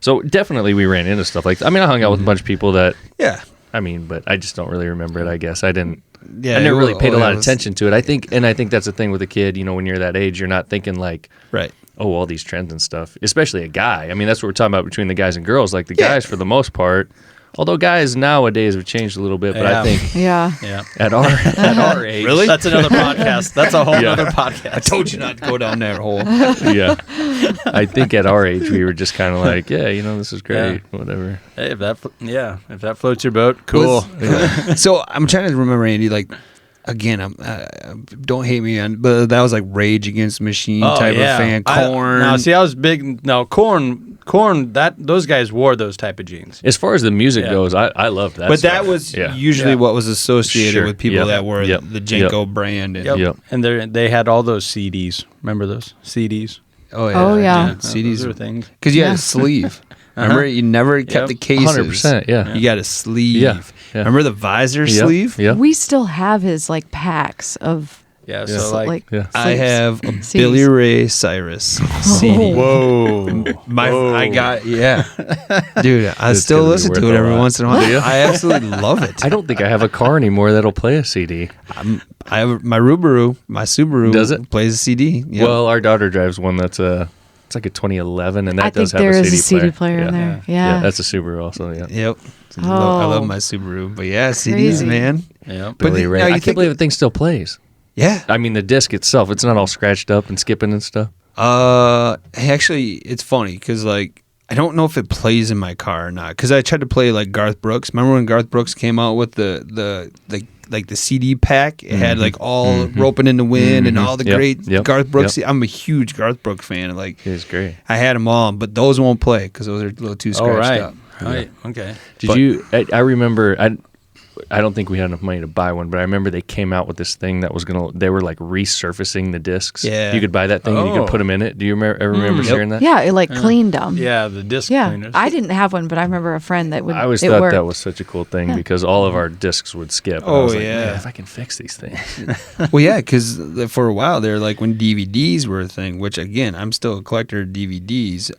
So definitely we ran into stuff like that. I mean, I hung out with a bunch of people that. Yeah. I mean, but I just don't really remember it. I guess I didn't. Yeah. I never really paid a lot it of was- attention to it. I think that's the thing with a kid. You know, when you're that age, you're not thinking like, Right. oh, all these trends and stuff, especially a guy. I mean, that's what we're talking about between the guys and girls. Like the Yeah. guys, for the most part, although guys nowadays have changed a little bit, but Yeah. I think yeah. Yeah. at our age, Really? That's another podcast. That's a whole Yeah. other podcast. I told you not to go down that hole. yeah, I think at our age we were just kind of like, yeah, you know, this is great, whatever. Hey, if that floats your boat, cool. So I'm trying to remember, Andy. Like, again, don't hate me on, but that was like Rage Against the Machine type of fan. Corn. I was big. No, Corn. That those guys wore those type of jeans. As far as the music Yeah. goes, I loved that. but stuff. that was Yeah. usually Yeah. what was associated Sure. with people Yep. that were Yep. the Jenko brand. And, Yep. And they had all those CDs. Remember those CDs? Oh yeah. Oh, yeah. CDs Those are things. because you had Yeah. a sleeve. Remember, you never kept the cases. 100%, yeah. You got a sleeve. Yeah. Remember the visor Yep. sleeve? Yeah, We still have his like packs of Yeah. Yeah. So like. yeah. I sleeves. have a CDs. Billy Ray Cyrus CD. Whoa. I got dude. I It's still gonna be listen worth to it a every lot. once in a while. I absolutely love it. I don't think I have a car anymore that'll play a CD. I have my Subaru. Does it? Plays a CD? Yep. Well, our daughter drives one that's it's like a 2011, and that I does think have there a is CD a CD player in there. Yeah, Yeah. that's a Subaru also. Yeah, Yep. I love Oh. my Subaru. But yeah, CDs, Crazy. man. Yeah. But Billy the- Ray. now you I think- can't believe the thing still plays. Yeah. I mean, the disc itself, it's not all scratched up and skipping and stuff. Actually, it's funny because like I don't know if it plays in my car or not. Because I tried to play like Garth Brooks. Remember when Garth Brooks came out with the CD pack? It had like all Roping in the Wind and all the Yep. great Yep. Garth Brooks. Yep. I'm a huge Garth Brooks fan. Like It's great. I had them all, but those won't play because those are a little too All scratched right. up. Right. Okay. Did you? I remember. I don't think we had enough money to buy one, but I remember they came out with this thing that was they were like resurfacing the discs. Yeah. You could buy that thing and you Oh. could put them in it. Do you ever remember Yep. sharing that? Yeah, it like cleaned them. Yeah. The disc Yeah, cleaners. I didn't have one, but I remember a friend that would. I always it thought worked. that was such a cool thing because all of our discs would skip. And I Oh, was like, yeah. man, if I can fix these things. Well, yeah, because for a while there, like when DVDs were a thing, which again, I'm still a collector of DVDs.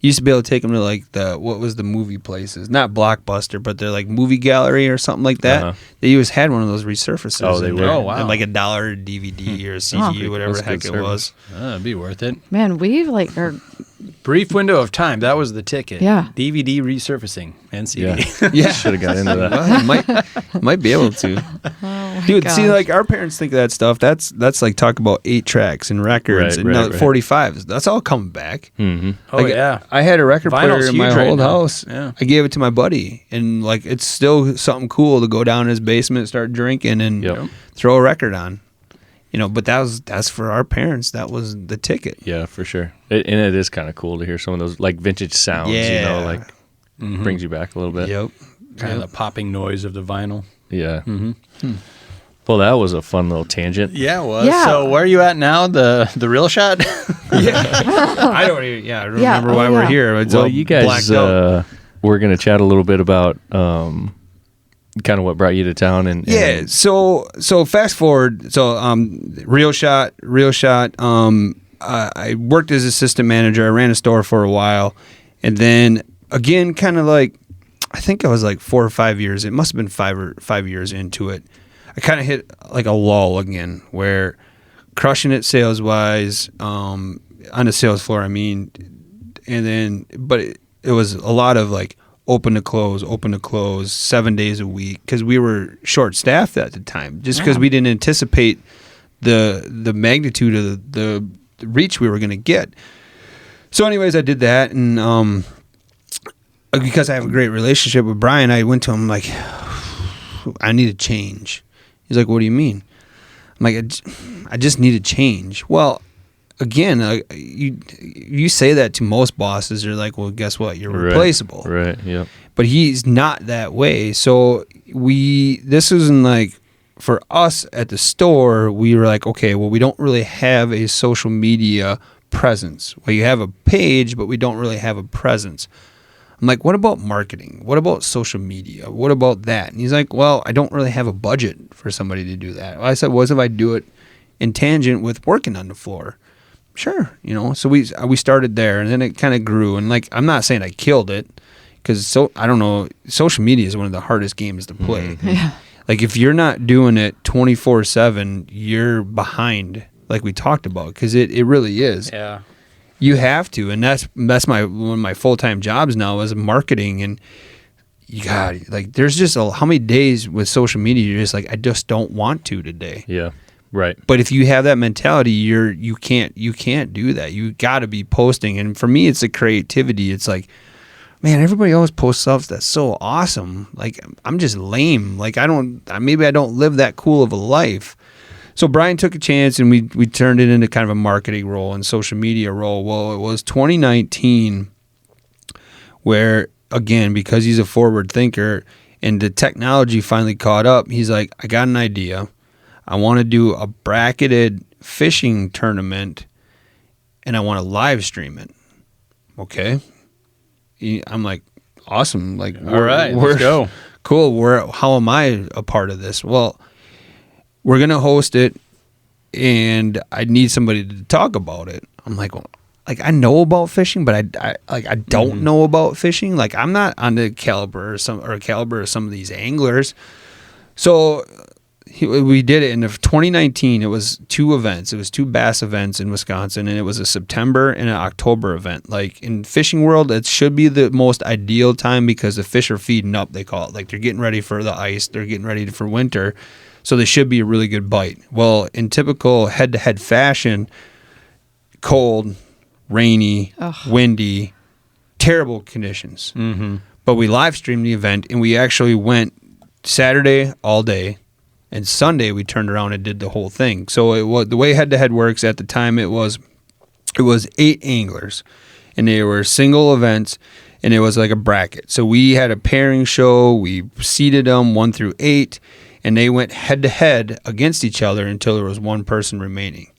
You used to be able to take them to like what was the movie places? Not Blockbuster, but they're like Movie Gallery or something like that. Uh-huh. They always had one of those resurfacers. Oh, they in would. there. Oh, wow. And like $1 DVD or a CD or whatever That's the heck good it was. It'd be worth it. Man, we like are Brief window of time. That was the ticket. Yeah. DVD resurfacing and CD. Yeah. Yeah, Should have got into that. well, you might be able to. Dude, gosh. see, like our parents think of that stuff. That's like talk about 8 tracks and records and 45s. That's all coming back. Mm-hmm. Oh, Like, yeah. I had a record Vinyl's player in my huge right old now. house. Yeah. I gave it to my buddy, and like it's still something cool to go down in his basement, start drinking, and Yep. throw a record on. But that's for our parents. That was the ticket. Yeah, for sure. And it is kind of cool to hear some of those like vintage sounds. Yeah. Like brings you back a little bit. Yep. Kind of the popping noise of the vinyl. Yeah. Well, that was a fun little tangent. Yeah, it was. Yeah. So where are you at now? The real shot? I don't even. Yeah, I don't Yeah, remember why oh, we're yeah. here. It's Well, all you guys, blacked out. we're going to chat a little bit about kind of what brought you to town. And Yeah. So fast forward. So real shot. I worked as assistant manager. I ran a store for a while, and then again, kind of like I think I was like 4 or 5 years. It must have been 5 years into it. I kind of hit like a lull again, where crushing it sales wise on the sales floor. I mean, and then but it was a lot of like open to close 7 days a week because we were short staffed at the time, just because we didn't anticipate the magnitude of the reach we were going to get. So anyways, I did that, and because I have a great relationship with Brian, I went to him like, I need a change. He's like, what do you mean? I'm like, I just need a change. Well, again, you say that to most bosses, they're like, well, guess what? You're replaceable. Right, yeah. But he's not that way. So this isn't like, for us at the store, we were like, okay, well, we don't really have a social media presence. Well, you have a page, but we don't really have a presence. I'm like, what about marketing? What about social media? What about that? And he's like, well, I don't really have a budget for somebody to do that. Well, I said, what if I do it in tangent with working on the floor? Sure. So we started there, and then it kind of grew. And like, I'm not saying I killed it, because I don't know, social media is one of the hardest games to play. Yeah. Like if you're not doing it 24/7, you're behind, like we talked about, because it really is. Yeah. You have to, and that's one of my full-time jobs now is marketing. And you got like, there's just how many days with social media you're just like, I just don't want to today. Yeah, right. But if you have that mentality, you can't do that. You got to be posting. And for me, it's the creativity. It's like, man, everybody always posts stuff that's so awesome. Like I'm just lame. Like maybe I don't live that cool of a life. So Brian took a chance, and we turned it into kind of a marketing role and social media role. Well, it was 2019 where, again, because he's a forward thinker and the technology finally caught up, he's like, I got an idea. I want to do a bracketed fishing tournament, and I want to live stream it. Okay. I'm like, awesome. Like, All right, let's go. Cool. How am I a part of this? Well, we're going to host it, and I need somebody to talk about it. I'm like, well, like I know about fishing, but I don't know about fishing. Like I'm not on the caliber of some of these anglers. So we did it in 2019. It was 2 events. It was 2 bass events in Wisconsin, and it was a September and an October event. Like in fishing world, it should be the most ideal time because the fish are feeding up, they call it. Like they're getting ready for the ice. They're getting ready for winter. So they should be a really good bite. Well, in typical head-to-head fashion, cold, rainy, windy, terrible conditions. Mm-hmm. But we live streamed the event, and we actually went Saturday all day, and Sunday we turned around and did the whole thing. So it was, the way head-to-head works at the time, it was 8 anglers, and they were single events, and it was like a bracket. So we had a pairing show. We seeded them 1 through 8. And they went head-to-head against each other until there was 1 person remaining.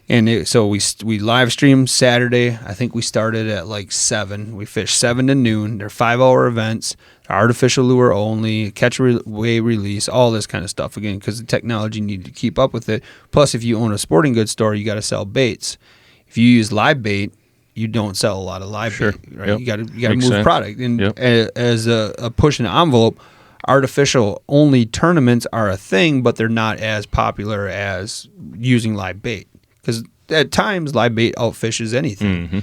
And so we live streamed Saturday. I think we started at like 7. We fished 7 to noon. They're 5-hour events, artificial lure only, catch-away release, all this kind of stuff. Again, because the technology needed to keep up with it. Plus, if you own a sporting goods store, you got to sell baits. If you use live bait, you don't sell a lot of live bait. Right? Yep. You got to Makes move sense. product. And Yep. as a push in the envelope, artificial only tournaments are a thing, but they're not as popular as using live bait, because at times live bait outfishes anything. Mm-hmm.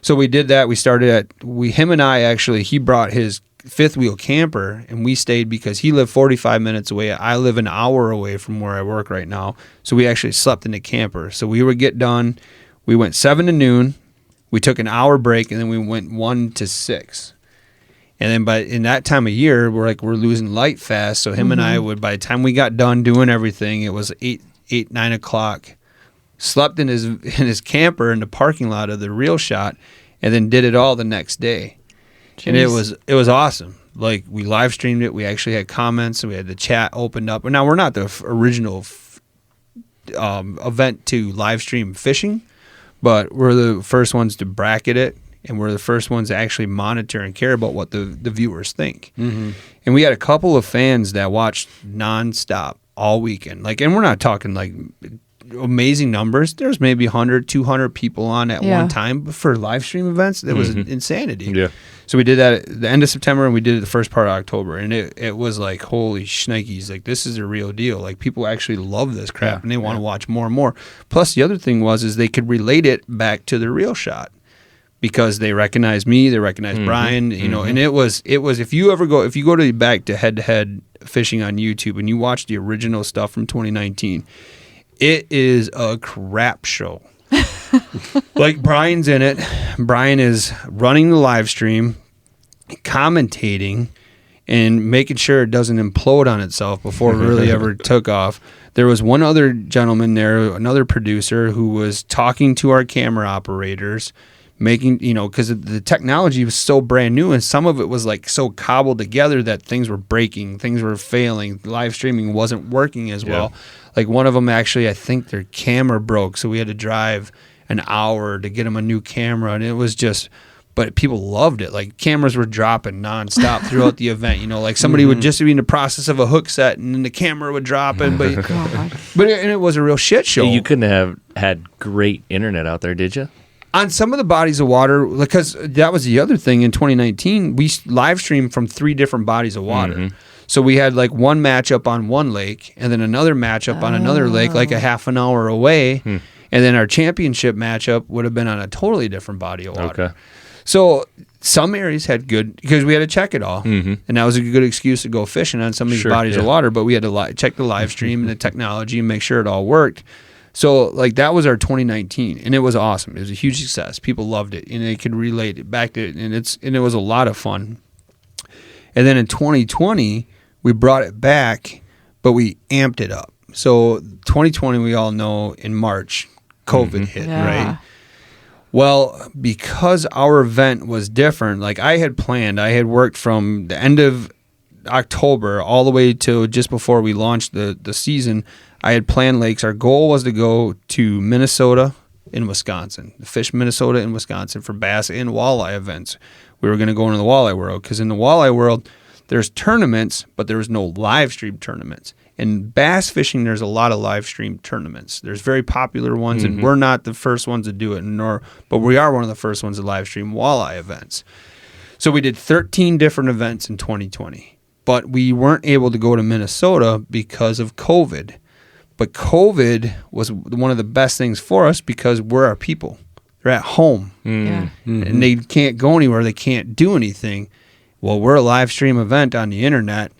So we did that. We started him and I actually, he brought his fifth wheel camper, and we stayed because he lived 45 minutes away. I live an hour away from where I work right now. So we actually slept in the camper. So we would get done. We went 7 to noon. We took an hour break, and then we went 1 to 6. And then in that time of year, we're losing light fast. So him and I would, by the time we got done doing everything, it was 9 o'clock. Slept in his camper in the parking lot of the Real Shot, and then did it all the next day. Jeez. And it was awesome. Like, we live streamed it. We actually had comments, and we had the chat opened up. And now we're not the original event to live stream fishing, but we're the first ones to bracket it. And we're the first ones to actually monitor and care about what the viewers think. Mm-hmm. And we had a couple of fans that watched nonstop all weekend. And we're not talking amazing numbers. There's maybe 100, 200 people on at one time. But for live stream events, it was insanity. Yeah. So we did that at the end of September, and we did it the first part of October. And it was like, holy shnikes, this is a real deal. People actually love this crap, and they want to watch more and more. Plus, the other thing is they could relate it back to the Real Shot. Because they recognize me, they recognize Brian, and it was if you go back to head fishing on YouTube and you watch the original stuff from 2019, it is a crap show. Brian's in it. Brian is running the live stream, commentating, and making sure it doesn't implode on itself before it really ever took off. There was one other gentleman there, another producer, who was talking to our camera operators, making, because the technology was so brand new, and some of it was so cobbled together that things were breaking, things were failing, live streaming wasn't working as well. One of them actually, I think their camera broke, so we had to drive an hour to get them a new camera, and it was just, but people loved it. Cameras were dropping nonstop throughout the event. Somebody would just be in the process of a hook set, and then the camera would drop in, but it was a real shit show. You couldn't have had great internet out there, did you? On some of the bodies of water, because that was the other thing in 2019, we live streamed from 3 different bodies of water. Mm-hmm. So we had one matchup on one lake, and then another matchup on another lake, a half an hour away. And then our championship matchup would have been on a totally different body of water. Okay. So some areas had good, because we had to check it all. Mm-hmm. And that was a good excuse to go fishing on some of these bodies of water, but we had to check the live stream and the technology and make sure it all worked. So, that was our 2019, and it was awesome. It was a huge success. People loved it, and they could relate it back to it, and it was a lot of fun. And then in 2020, we brought it back, but we amped it up. So 2020, we all know, in March, COVID hit, right? Well, because our event was different, I had worked from the end of October all the way to just before we launched the season. I had planned lakes. Our goal was to go to Minnesota and Wisconsin, fish Minnesota and Wisconsin for bass and walleye events. We were going to go into the walleye world, because in the walleye world, there's tournaments, but there's no live stream tournaments. In bass fishing, there's a lot of live stream tournaments. There's very popular ones, and we're not the first ones to do it, but we are one of the first ones to live stream walleye events. So we did 13 different events in 2020, but we weren't able to go to Minnesota because of COVID. But COVID was one of the best things for us, because we're our people. They're at home, and they can't go anywhere. They can't do anything. Well, we're a live stream event on the internet,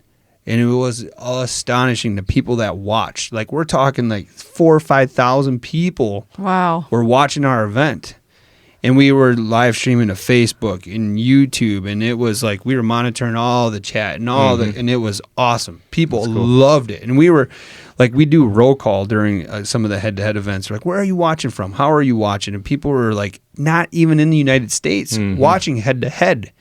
and it was astonishing, the people that watched. We're talking 4,000 or 5,000 people. Wow. Were watching our event. And we were live streaming to Facebook and YouTube, and it was we were monitoring all the chat and and it was awesome. People loved it. And we were we do roll call during some of the head-to-head events. We're where are you watching from? How are you watching? And people were not even in the United States watching head-to-head.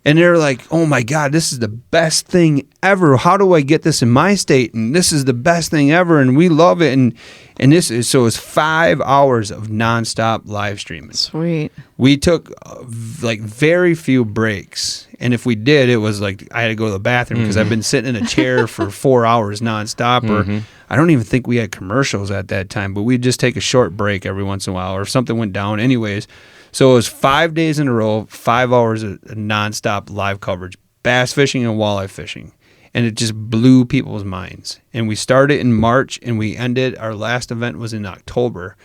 And they're oh my God, this is the best thing ever. How do I get this in my state? And this is the best thing ever, and we love it. And this is, so it's 5 hours of nonstop live streaming. Sweet. We took very few breaks. And if we did, it was I had to go to the bathroom, because I've been sitting in a chair for 4 hours nonstop. Or I don't even think we had commercials at that time, but we'd just take a short break every once in a while, or if something went down anyways. So it was 5 days in a row, 5 hours of nonstop live coverage, bass fishing and walleye fishing. And it just blew people's minds. And we started in March, and we ended, our last event was in October.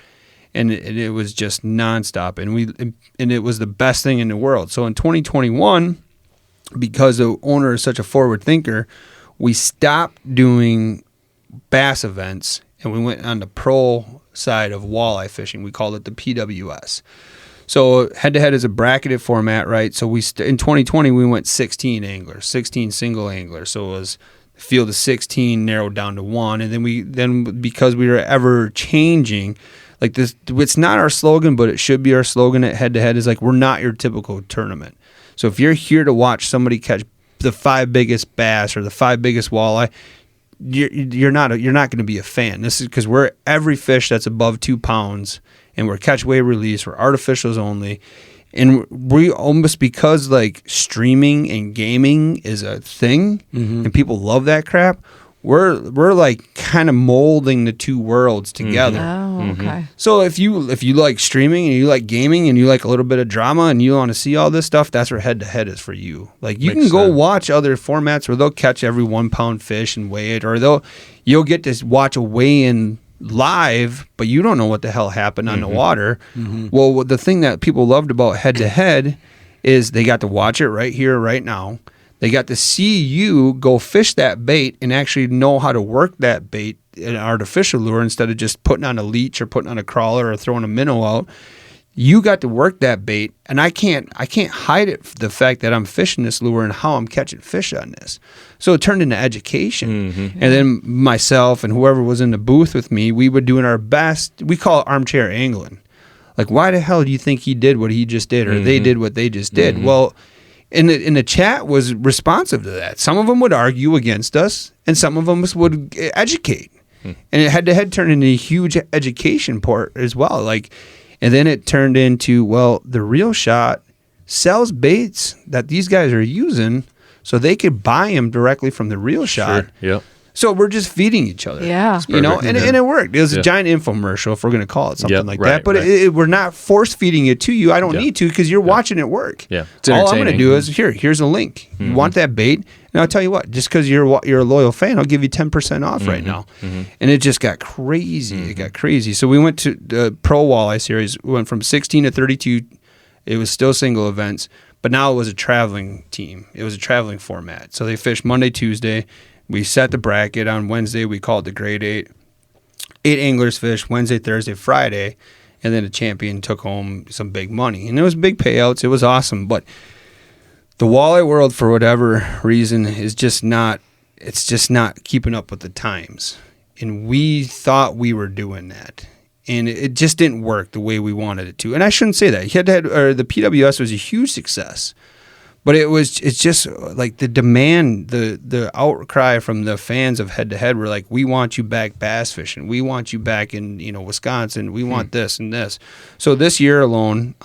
And it was just nonstop. And it was the best thing in the world. So in 2021, because the owner is such a forward thinker, we stopped doing bass events and we went on the pro side of walleye fishing. We called it the PWS. So head-to-head is a bracketed format, right? So in 2020, we went 16 anglers, 16 single anglers. So it was field of 16 narrowed down to 1. And then because we were ever changing, like this, it's not our slogan, but it should be our slogan at head-to-head is like, we're not your typical tournament. So if you're here to watch somebody catch the 5 biggest bass or the 5 biggest walleye, you're not going to be a fan. This is because we're every fish that's above 2 pounds, and we're catch, weigh, release. We're artificials only, and we almost, because like streaming and gaming is a thing, and people love that crap. We're like kind of molding the two worlds together. Oh, okay. So if you like streaming and you like gaming and you like a little bit of drama and you want to see all this stuff, that's where head-to-head is for you. Like you can go watch other formats where they'll catch every 1 pound fish and weigh it, or you'll get to watch a weigh-in live, but you don't know what the hell happened on the water. Well, the thing that people loved about head-to-head is they got to watch it right here, right now. They got to see you go fish that bait and actually know how to work that bait in an artificial lure instead of just putting on a leech or putting on a crawler or throwing a minnow out. You got to work that bait, and I can't hide it, the fact that I'm fishing this lure and how I'm catching fish on this. So it turned into education. And then myself and whoever was in the booth with me, we were doing our best. We call it armchair angling. Like, why the hell do you think he did what he just did, or they did what they just did? Well, in the chat was responsive to that. Some of them would argue against us, and some of them would educate. And it head-to-head turned into a huge education part as well. Like, and then it turned into, well, the Real Shot sells baits that these guys are using, so they could buy them directly from the Real Shot. Yep. So we're just feeding each other. Yeah. You know, and it worked. It was a giant infomercial, if we're going to call it something like that. But we're not force feeding it to you. I don't need to, because you're watching it work. Yeah. All I'm going to do is, here's a link. You want that bait? And I'll tell you what, just because you're a loyal fan, I'll give you 10% off right now. And it just got crazy. It got crazy. So we went to the Pro Walleye Series. We went from 16 to 32. It was still single events, but now it was a traveling team. It was a traveling format. So they fished Monday, Tuesday. We set the bracket on Wednesday. We called the grade 8. 8 anglers fished Wednesday, Thursday, Friday, and then the champion took home some big money. And it was big payouts. It was awesome. But the walleye world, for whatever reason, is just not keeping up with the times. And we thought we were doing that. And it just didn't work the way we wanted it to. And I shouldn't say that. The PWS was a huge success. But it's just like the demand, the outcry from the fans of head-to-head were like, we want you back bass fishing. We want you back in, Wisconsin. We want this and this. So this year alone,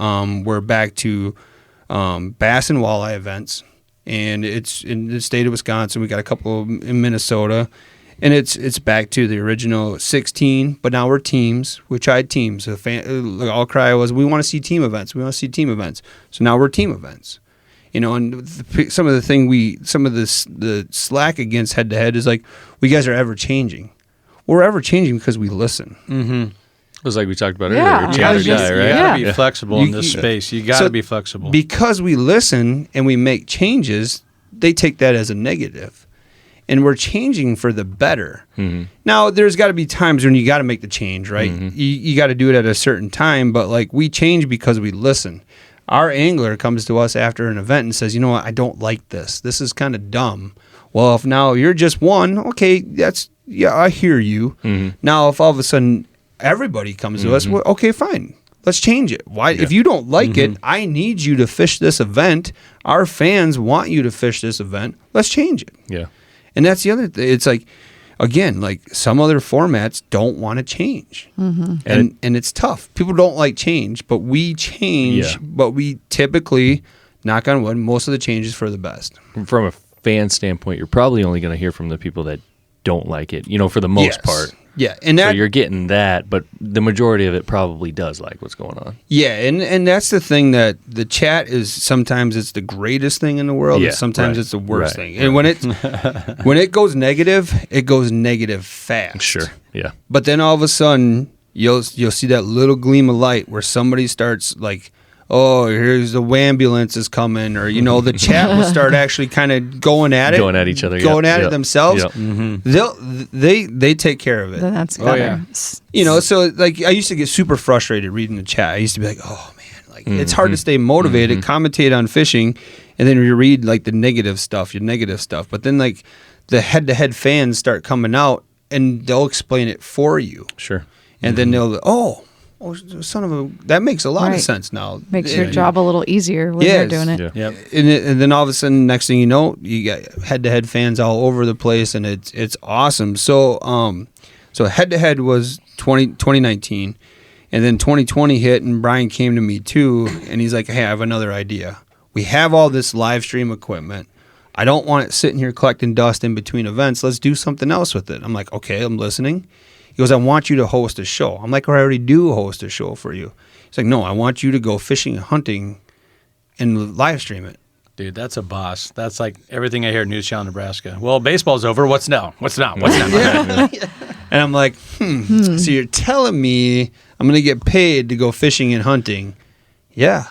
we're back to bass and walleye events. And it's in the state of Wisconsin. We got a couple in Minnesota. And it's back to the original 16, but now we're teams. We tried teams. The outcry was, we want to see team events. We want to see team events. So now we're team events. And some of the slack against head-to-head is like, we guys are ever changing. We're ever changing because we listen. It was like we talked about Yeah. earlier. Change the guy, right? You got to be flexible in this space. You got to be flexible. Because we listen and we make changes, they take that as a negative. And we're changing for the better. Now, there's got to be times when you got to make the change, right? You got to do it at a certain time, but like we change because we listen. Our angler comes to us after an event and says, you know what, I don't like this. This is kind of dumb. Well, if now you're just one, okay, I hear you. Now, if all of a sudden everybody comes to us, well, okay, fine. Let's change it. Why? Yeah. If you don't like it, I need you to fish this event. Our fans want you to fish this event. Let's change it. Yeah. And that's the other thing. It's like, again, like some other formats don't want to change. And it's tough. People don't like change, but we change. Yeah. But we typically, knock on wood, most of the changes for the best. From a fan standpoint, you're probably only going to hear from the people that don't like it, for the most part. Yeah, and so you're getting that, but the majority of it probably does like what's going on. Yeah, and that's the thing, that the chat is sometimes it's the greatest thing in the world, and sometimes it's the worst thing. And when it goes negative fast. Sure. Yeah. But then all of a sudden you'll see that little gleam of light where somebody starts like, oh, here's the ambulance is coming, or the chat will start actually kind of going at each other, going at it themselves. Yep. They take care of it. Then that's better. So like I used to get super frustrated reading the chat. I used to be like, oh man, like it's hard to stay motivated, commentate on fishing, and then you read like the negative stuff, but then like the head-to-head fans start coming out and they'll explain it for you. Sure. And then they'll son of a, that makes a lot of sense now. Makes your job a little easier when they're doing it. Yeah. And then all of a sudden, next thing you know, you got head-to-head fans all over the place, and it's awesome. So head-to-head was 2019, and then 2020 hit, and Brian came to me too, and he's like, hey, I have another idea. We have all this live stream equipment. I don't want it sitting here collecting dust in between events. Let's do something else with it. I'm like, okay, I'm listening. He goes, I want you to host a show. I'm like, I already do host a show for you. He's like, no, I want you to go fishing and hunting and live stream it. Dude, that's a boss. That's like everything I hear at News Channel Nebraska. Well, baseball's over. What's now? What's not? And I'm like, so you're telling me I'm going to get paid to go fishing and hunting? Yeah.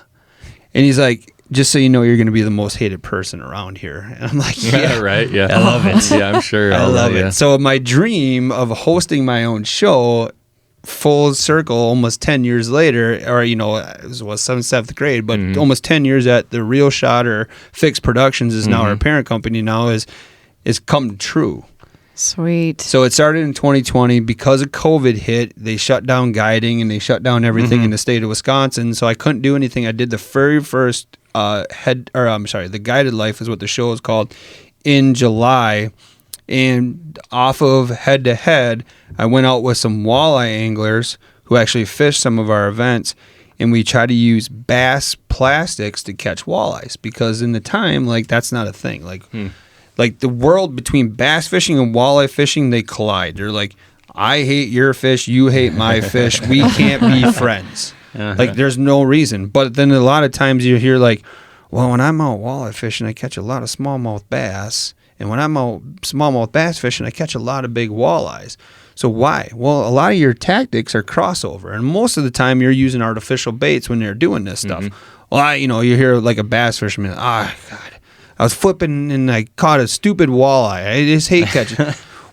And he's like, just so you know, you're going to be the most hated person around here. And I'm like, yeah, right. Yeah. I love it. Yeah, I'm sure. I love it. So my dream of hosting my own show, full circle, almost 10 years later, or, it was 7th grade, but almost 10 years at the Real Shot or Fixed Productions is now our parent company now is come true. Sweet. So it started in 2020 because of COVID hit. They shut down guiding and they shut down everything in the state of Wisconsin. So I couldn't do anything. I did the very first the Guided Life is what the show is called, in July. And off of Head to Head, I went out with some walleye anglers who actually fish some of our events, and we try to use bass plastics to catch walleyes, because in the time, like, that's not a thing. Like the world between bass fishing and walleye fishing, they collide. They're like, I hate your fish, you hate my fish, we can't be friends. Like, there's no reason. But then a lot of times you hear like, well, when I'm out walleye fishing, I catch a lot of smallmouth bass. And when I'm out smallmouth bass fishing, I catch a lot of big walleyes. So why? Well, a lot of your tactics are crossover. And most of the time you're using artificial baits when you're doing this stuff. Well, you hear like a bass fisherman, God, I was flipping and I caught a stupid walleye. I just hate catching.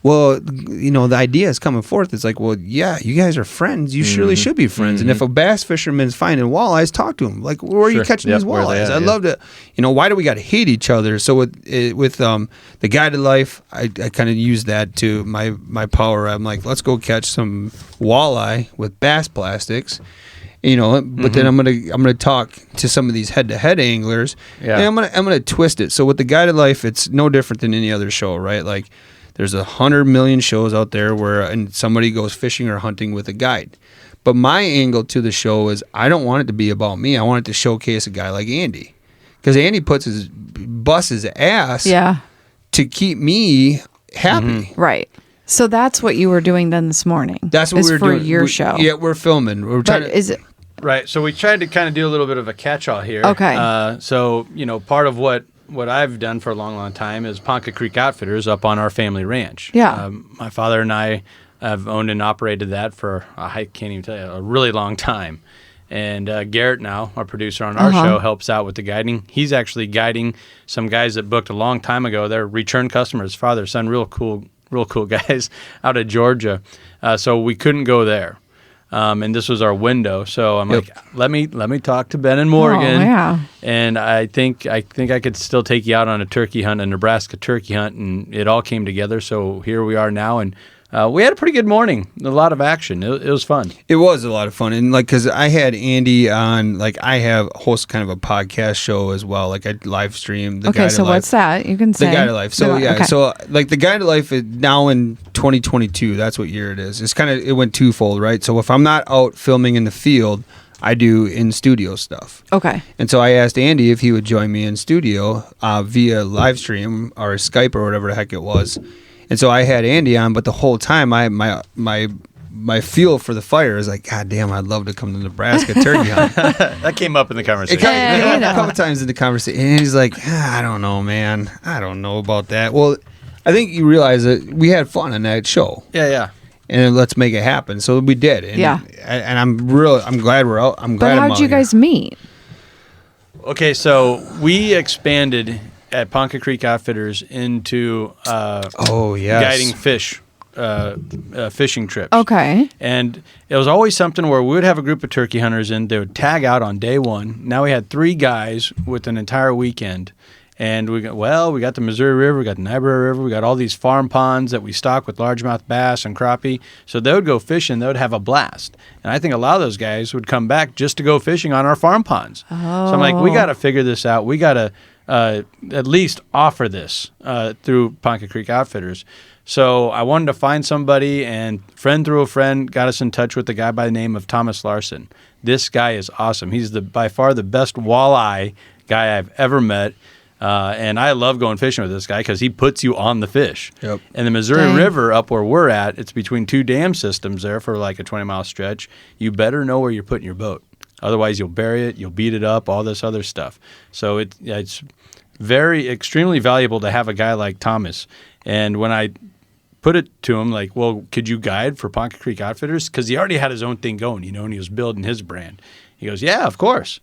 Well, the idea is coming forth. It's like, well, yeah, you guys are friends. You surely should be friends. And if a bass fisherman's finding walleyes, talk to him. Like, where are you catching these walleyes? I love to, why do we got to hate each other? So with the Guided Life, I kind of use that to my power. I'm like, let's go catch some walleye with bass plastics. But then I'm gonna talk to some of these head-to-head anglers, and I'm gonna twist it. So with the Guided Life, it's no different than any other show, right? Like, there's 100 million shows out there and somebody goes fishing or hunting with a guide. But my angle to the show is, I don't want it to be about me. I want it to showcase a guy like Andy, because Andy busts his ass to keep me happy. Right. So that's what you were doing then this morning. That's what we were doing for your show. Yeah, we're filming. We're trying to. Is it? Right. So we tried to kind of do a little bit of a catch-all here. Okay. So, part of what I've done for a long, long time is Ponca Creek Outfitters up on our family ranch. Yeah. My father and I have owned and operated that for, I can't even tell you, a really long time. And Garrett now, our producer on our show, helps out with the guiding. He's actually guiding some guys that booked a long time ago. They're return customers, father, son, real cool guys out of Georgia. So we couldn't go there. And this was our window. So I'm like, let me talk to Ben and Morgan. Oh, yeah. And I think I could still take you out on a turkey hunt, a Nebraska turkey hunt, and it all came together. So here we are now, and we had a pretty good morning. A lot of action. It was fun. It was a lot of fun, and because I had Andy on, I have host kind of a podcast show as well. I live stream the Guided so Life. What's that? You can say the Guided Life. So so the Guided Life is now in 2022. That's what year it is. It's it went twofold, right? So if I'm not out filming in the field, I do in studio stuff. Okay. And so I asked Andy if he would join me in studio via live stream or Skype or whatever the heck it was. And so I had Andy on, but the whole time my fuel for the fire is like, God damn, I'd love to come to Nebraska turkey hunt. That came up in the conversation. It came up a couple times in the conversation, and he's like, I don't know, man. I don't know about that. Well, I think you realize that we had fun on that show. Yeah. And let's make it happen. So we did. And, and I'm glad we're out. I'm glad. But how'd you guys meet? Okay, so we expanded at Ponca Creek Outfitters into guiding fishing trips. Okay. And it was always something where we would have a group of turkey hunters in. They would tag out on day one. Now we had 3 guys with an entire weekend. And we got the Missouri River, we got the Niobrara River, we got all these farm ponds that we stock with largemouth bass and crappie. So they would go fishing, they would have a blast. And I think a lot of those guys would come back just to go fishing on our farm ponds. So I'm like, we got to figure this out. We got to at least offer this through Ponca Creek Outfitters. So I wanted to find somebody, and friend through a friend got us in touch with a guy by the name of Thomas Larson. This guy is awesome. He's by far the best walleye guy I've ever met. And I love going fishing with this guy because he puts you on the fish. Yep. And the Missouri River up where we're at, it's between 2 dam systems there for like a 20-mile stretch. You better know where you're putting your boat. Otherwise, you'll bury it, you'll beat it up, all this other stuff. So it's extremely valuable to have a guy like Thomas. And when I put it to him, like, well, could you guide for Ponca Creek Outfitters? Because he already had his own thing going, and he was building his brand. He goes, yeah, of course.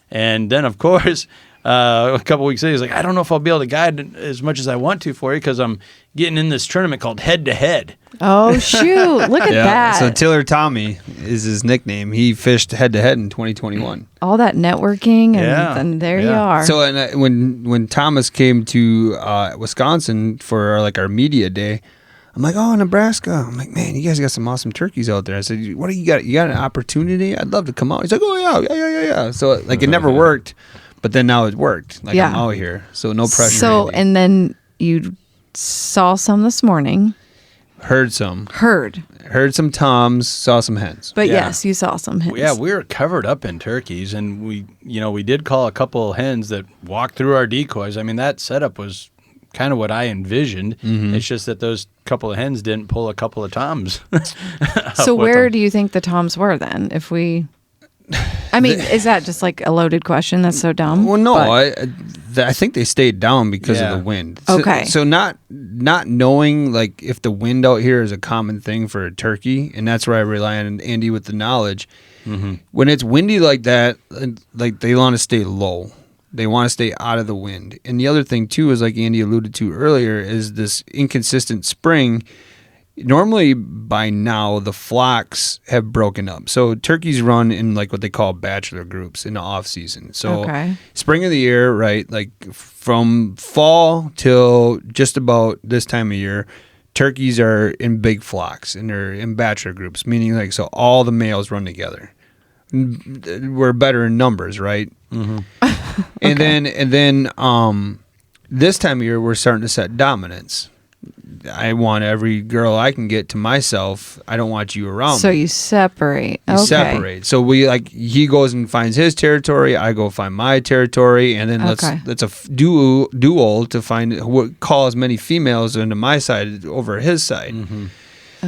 And then, of course, a couple weeks later, he's like, I don't know if I'll be able to guide as much as I want to for you because I'm getting in this tournament called Head to Head. Oh, shoot. Look at that. So Tiller Tommy is his nickname. He fished Head to Head in 2021. All that networking, and there you are. So when Thomas came to Wisconsin for our media day, I'm like, oh, Nebraska. I'm like, man, you guys got some awesome turkeys out there. I said, what do you got? You got an opportunity? I'd love to come out. He's like, oh, yeah. So it never worked, but then now it worked. I'm out here. So no pressure. So, and then you saw some this morning. Heard some. Heard some toms, saw some hens. But yes, you saw some hens. Yeah, we were covered up in turkeys, and we did call a couple of hens that walked through our decoys. I mean, that setup was kind of what I envisioned. Mm-hmm. It's just that those couple of hens didn't pull a couple of toms. So where do you think the toms were then? Is that just like a loaded question? That's so dumb. Well, no, I think they stayed down because of the wind. Okay. So not knowing like if the wind out here is a common thing for a turkey, and that's where I rely on Andy with the knowledge. Mm-hmm. When it's windy like that, like they want to stay low. They want to stay out of the wind. And the other thing, too, is like Andy alluded to earlier, is this inconsistent spring. Normally, by now, the flocks have broken up. So turkeys run in like what they call bachelor groups in the off season. So spring of the year, right, like from fall till just about this time of year, turkeys are in big flocks and they're in bachelor groups, meaning like so all the males run together. We're better in numbers, right? Mm-hmm. And then this time of year we're starting to set dominance. I want every girl I can get to myself. I don't want you around. So you separate. Separate. So he goes and finds his territory. I go find my territory, and then let's a duel to call as many females into my side over his side. Mm-hmm.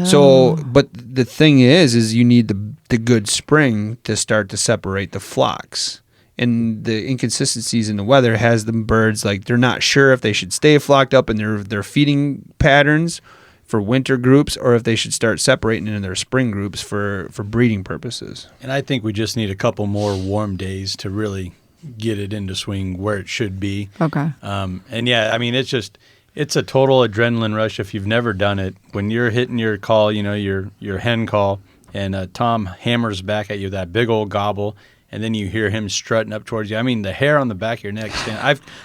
So, but the thing is you need the good spring to start to separate the flocks. And the inconsistencies in the weather has the birds, like they're not sure if they should stay flocked up in their feeding patterns for winter groups or if they should start separating in their spring groups for breeding purposes. And I think we just need a couple more warm days to really get it into swing where it should be. Okay. And yeah, I mean, it's a total adrenaline rush if you've never done it. When you're hitting your call, your hen call, and Tom hammers back at you that big old gobble, and then you hear him strutting up towards you. I mean, the hair on the back of your neck.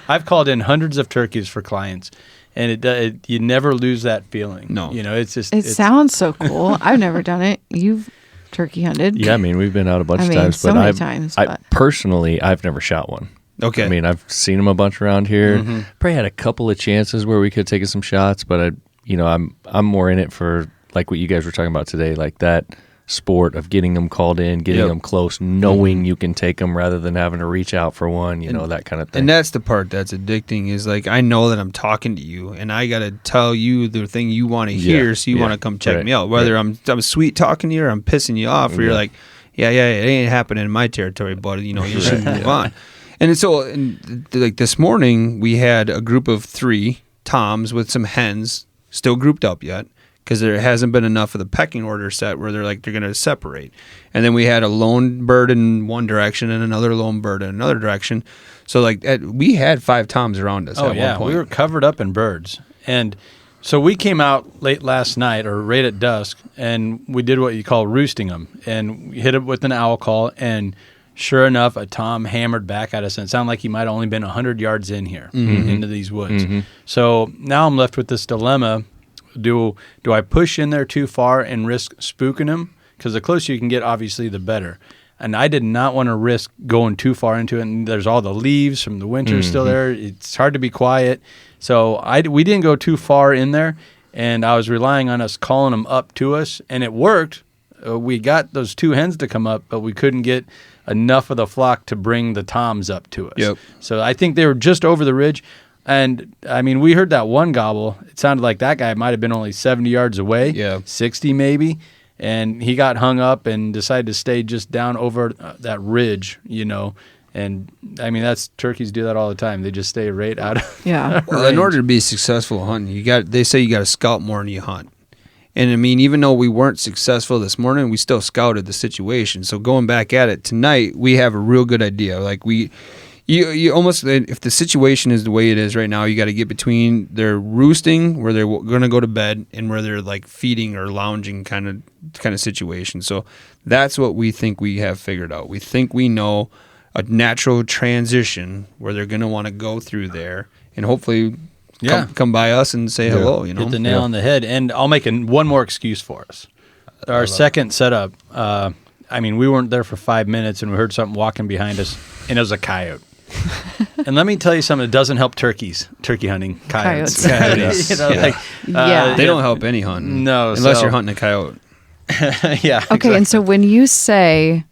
I've called in hundreds of turkeys for clients, and you never lose that feeling. No, it's sounds so cool. I've never done it. You've turkey hunted? Yeah, I mean, we've been out a bunch of times, so many times. I personally, I've never shot one. Okay. I mean, I've seen them a bunch around here. Mm-hmm. Probably had a couple of chances where we could take some shots, but I'm more in it for like what you guys were talking about today, like that sport of getting them called in, getting them close, knowing you can take them rather than having to reach out for one, that kind of thing. And that's the part that's addicting is like, I know that I'm talking to you and I got to tell you the thing you want to hear. So you want to come check me out, whether I'm sweet talking to you or I'm pissing you off or you're like, yeah, it ain't happening in my territory, buddy. You should move on. And so like this morning we had a group of 3 toms with some hens still grouped up yet, because there hasn't been enough of the pecking order set where they're going to separate. And then we had a lone bird in one direction and another lone bird in another direction. So we had 5 toms around us at one point. We were covered up in birds. And so we came out late last night or right at dusk, and we did what you call roosting them. And we hit it with an owl call, and sure enough, a tom hammered back at us, and it sounded like he might have only been 100 yards in here into these woods. So now I'm left with this dilemma. Do I push in there too far and risk spooking him? Because the closer you can get, obviously, the better. And I did not want to risk going too far into it. And there's all the leaves from the winter still there. It's hard to be quiet. So we didn't go too far in there, and I was relying on us calling them up to us, and it worked. We got those 2 hens to come up, but we couldn't get enough of the flock to bring the toms up to us. Yep. So I think they were just over the ridge. And, I mean, we heard that one gobble. It sounded like that guy might have been only 70 yards away, 60 maybe. And he got hung up and decided to stay just down over that ridge, And, I mean, turkeys do that all the time. They just stay right out of Well, in order to be successful hunting, they say you got to scout more than you hunt. And, I mean, even though we weren't successful this morning, we still scouted the situation. So going back at it tonight, we have a real good idea. You almost, if the situation is the way it is right now, you got to get between their roosting, where they're going to go to bed, and where they're feeding or lounging kind of situation. So that's what we think we have figured out. We think we know a natural transition where they're going to want to go through there, and hopefully come by us and say hello. Hit the nail on the head. And I'll make one more excuse for us. Our second setup, we weren't there for 5 minutes, and we heard something walking behind us, and it was a coyote. And let me tell you something that doesn't help turkey hunting. Coyotes. They don't help any hunting. No. Unless you're hunting a coyote. Okay, exactly. And so when you say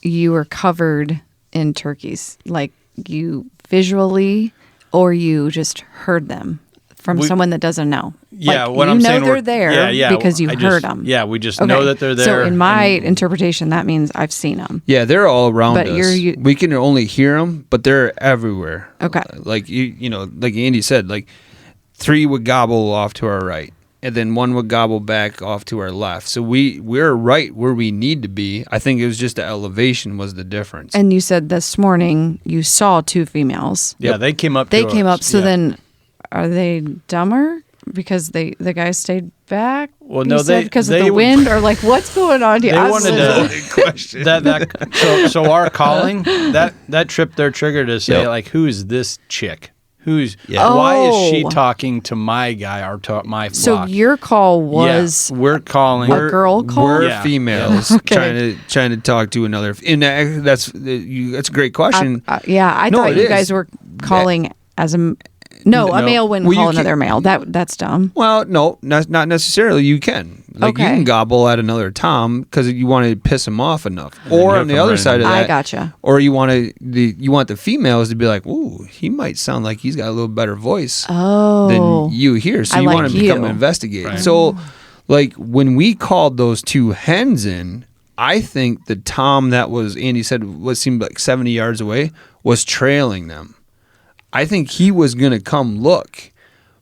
you were covered in turkeys, like you visually or you just heard them from someone that doesn't know? Yeah, like, what I'm saying, they're there because you heard them. Yeah, we just know that they're there. So in my interpretation, that means I've seen them. Yeah, they're all around us. We can only hear them, but they're everywhere. Okay. Like like Andy said, 3 would gobble off to our right, and then 1 would gobble back off to our left. So we're right where we need to be. I think it was just the elevation was the difference. And you said this morning you saw 2 females. Yeah, they came up. They came up. So then, are they dumber because the guys stayed back? Well, no, because of the wind, or what's going on here? They wanted to question. So our calling that tripped their trigger to say who is this chick? Why is she talking to my guy or to my flock? So your call was we're calling a girl call. We're females trying to talk to another. And that's a great question. I thought you guys were calling as a. No, a male wouldn't call another male. That's dumb. Well, no, not necessarily. You can. You can gobble at another tom because you want to piss him off enough. Or on the other side of that, I gotcha. Or you want the females to be like, ooh, he might sound like he's got a little better voice than you hear. So you want to become an investigator. Right. So, when we called those 2 hens in, I think the tom that was, Andy said, seemed like 70 yards away, was trailing them. I think he was going to come look,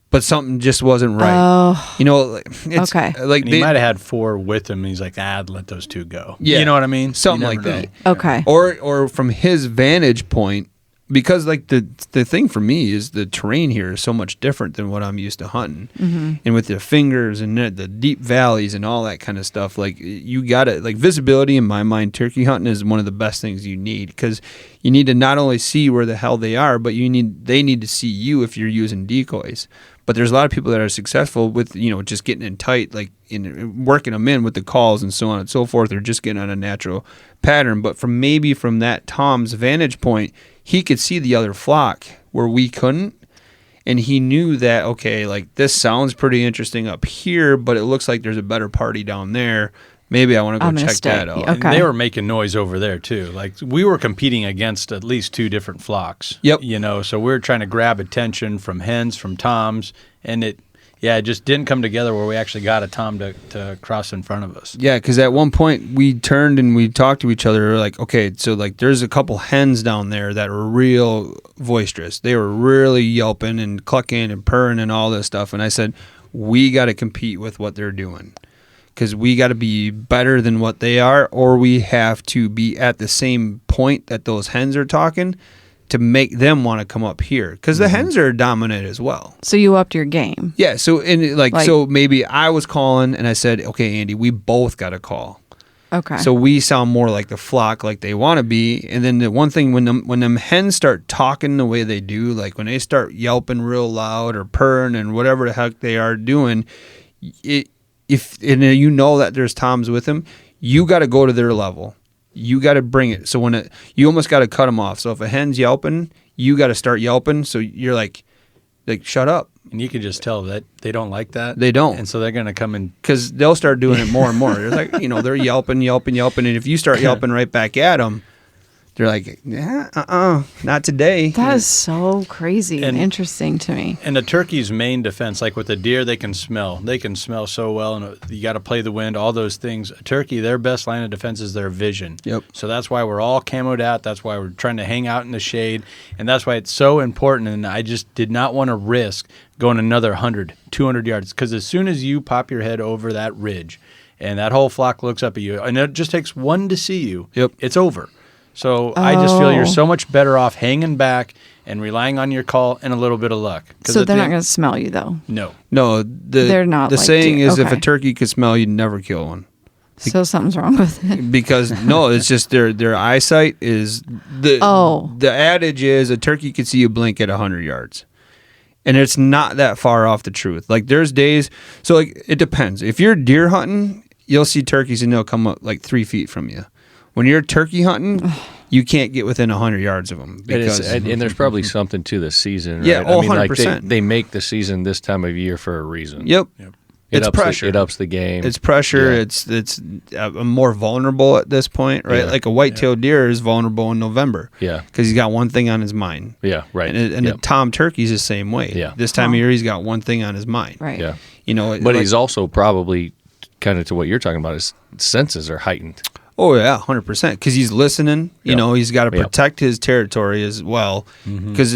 but something just wasn't right. Oh. It's okay. He might have had 4 with him, and he's like, let those 2 go. Yeah. You know what I mean? Something like that. Okay. Or from his vantage point, because the thing for me is the terrain here is so much different than what I'm used to hunting. Mm-hmm. And with the fingers and the deep valleys and all that kind of stuff, you got to, visibility in my mind, turkey hunting is one of the best things you need, because you need to not only see where the hell they are, but they need to see you if you're using decoys. But there's a lot of people that are successful with, just getting in tight, in working them in with the calls and so on and so forth, or just getting on a natural pattern. But from that Tom's vantage point, he could see the other flock where we couldn't. And he knew that, okay, this sounds pretty interesting up here, but it looks like there's a better party down there. Maybe I want to go check that out. Okay. And they were making noise over there too. We were competing against at least 2 different flocks. Yep. So we were trying to grab attention from hens, from toms, and it just didn't come together where we actually got a tom to cross in front of us. Yeah, because at one point we turned and we talked to each other okay, so there's a couple hens down there that were real boisterous. They were really yelping and clucking and purring and all this stuff. And I said, we got to compete with what they're doing. Because we got to be better than what they are, or we have to be at the same point that those hens are talking to make them want to come up here. Because the hens are dominant as well. So you upped your game. Yeah. So so maybe I was calling and I said, okay, Andy, we both got to call. Okay. So we sound more like the flock, like they want to be. And then the one thing, when them hens start talking the way they do, like when they start yelping real loud or purring and whatever the heck they are doing, if you know that there's toms with them, you got to go to their level. You got to bring it. So you almost got to cut them off. So if a hen's yelping, you got to start yelping. So you're like shut up. And you can just tell that they don't like that. They don't. And so they're going to come in. Because they'll start doing it more and more. They're like, they're yelping. And if you start yelping right back at them, they're like, not today. That is so crazy and interesting to me. And the turkey's main defense, like with the deer, they can smell. They can smell so well, and you got to play the wind, all those things. A turkey, their best line of defense is their vision. Yep. So that's why we're all camoed out. That's why we're trying to hang out in the shade. And that's why it's so important. And I just did not want to risk going another 100, 200 yards. Because as soon as you pop your head over that ridge and that whole flock looks up at you, and it just takes one to see you, it's over. So I just feel you're so much better off hanging back and relying on your call and a little bit of luck. So they're not going to smell you, though? No. They're not. The like saying deer. is if Okay. a turkey could smell, you'd never kill one. So something's wrong with it. Because it's just their eyesight is the adage is a turkey could see you blink at 100 yards. And it's not that far off the truth. Like there's days, so like it depends. If you're deer hunting, you'll see turkeys and they'll come up like 3 feet from you. When you're turkey hunting, you can't get within 100 yards of them. Because, and there's probably something to the season, right? Yeah, I mean, 100%. Like they make the season this time of year for a reason. Yep. It's pressure. It ups the game. It's pressure. Yeah. It's more vulnerable at this point, right? Yeah. Like a white-tailed deer is vulnerable in November. Yeah. Because he's got one thing on his mind. Yeah, right. And the tom turkey's the same way. Yeah. This time of year, he's got one thing on his mind. Right. Yeah. But he's also probably kind of to what you're talking about. His senses are heightened. Oh yeah, 100%. Because he's listening. He's got to protect his territory as well. Because,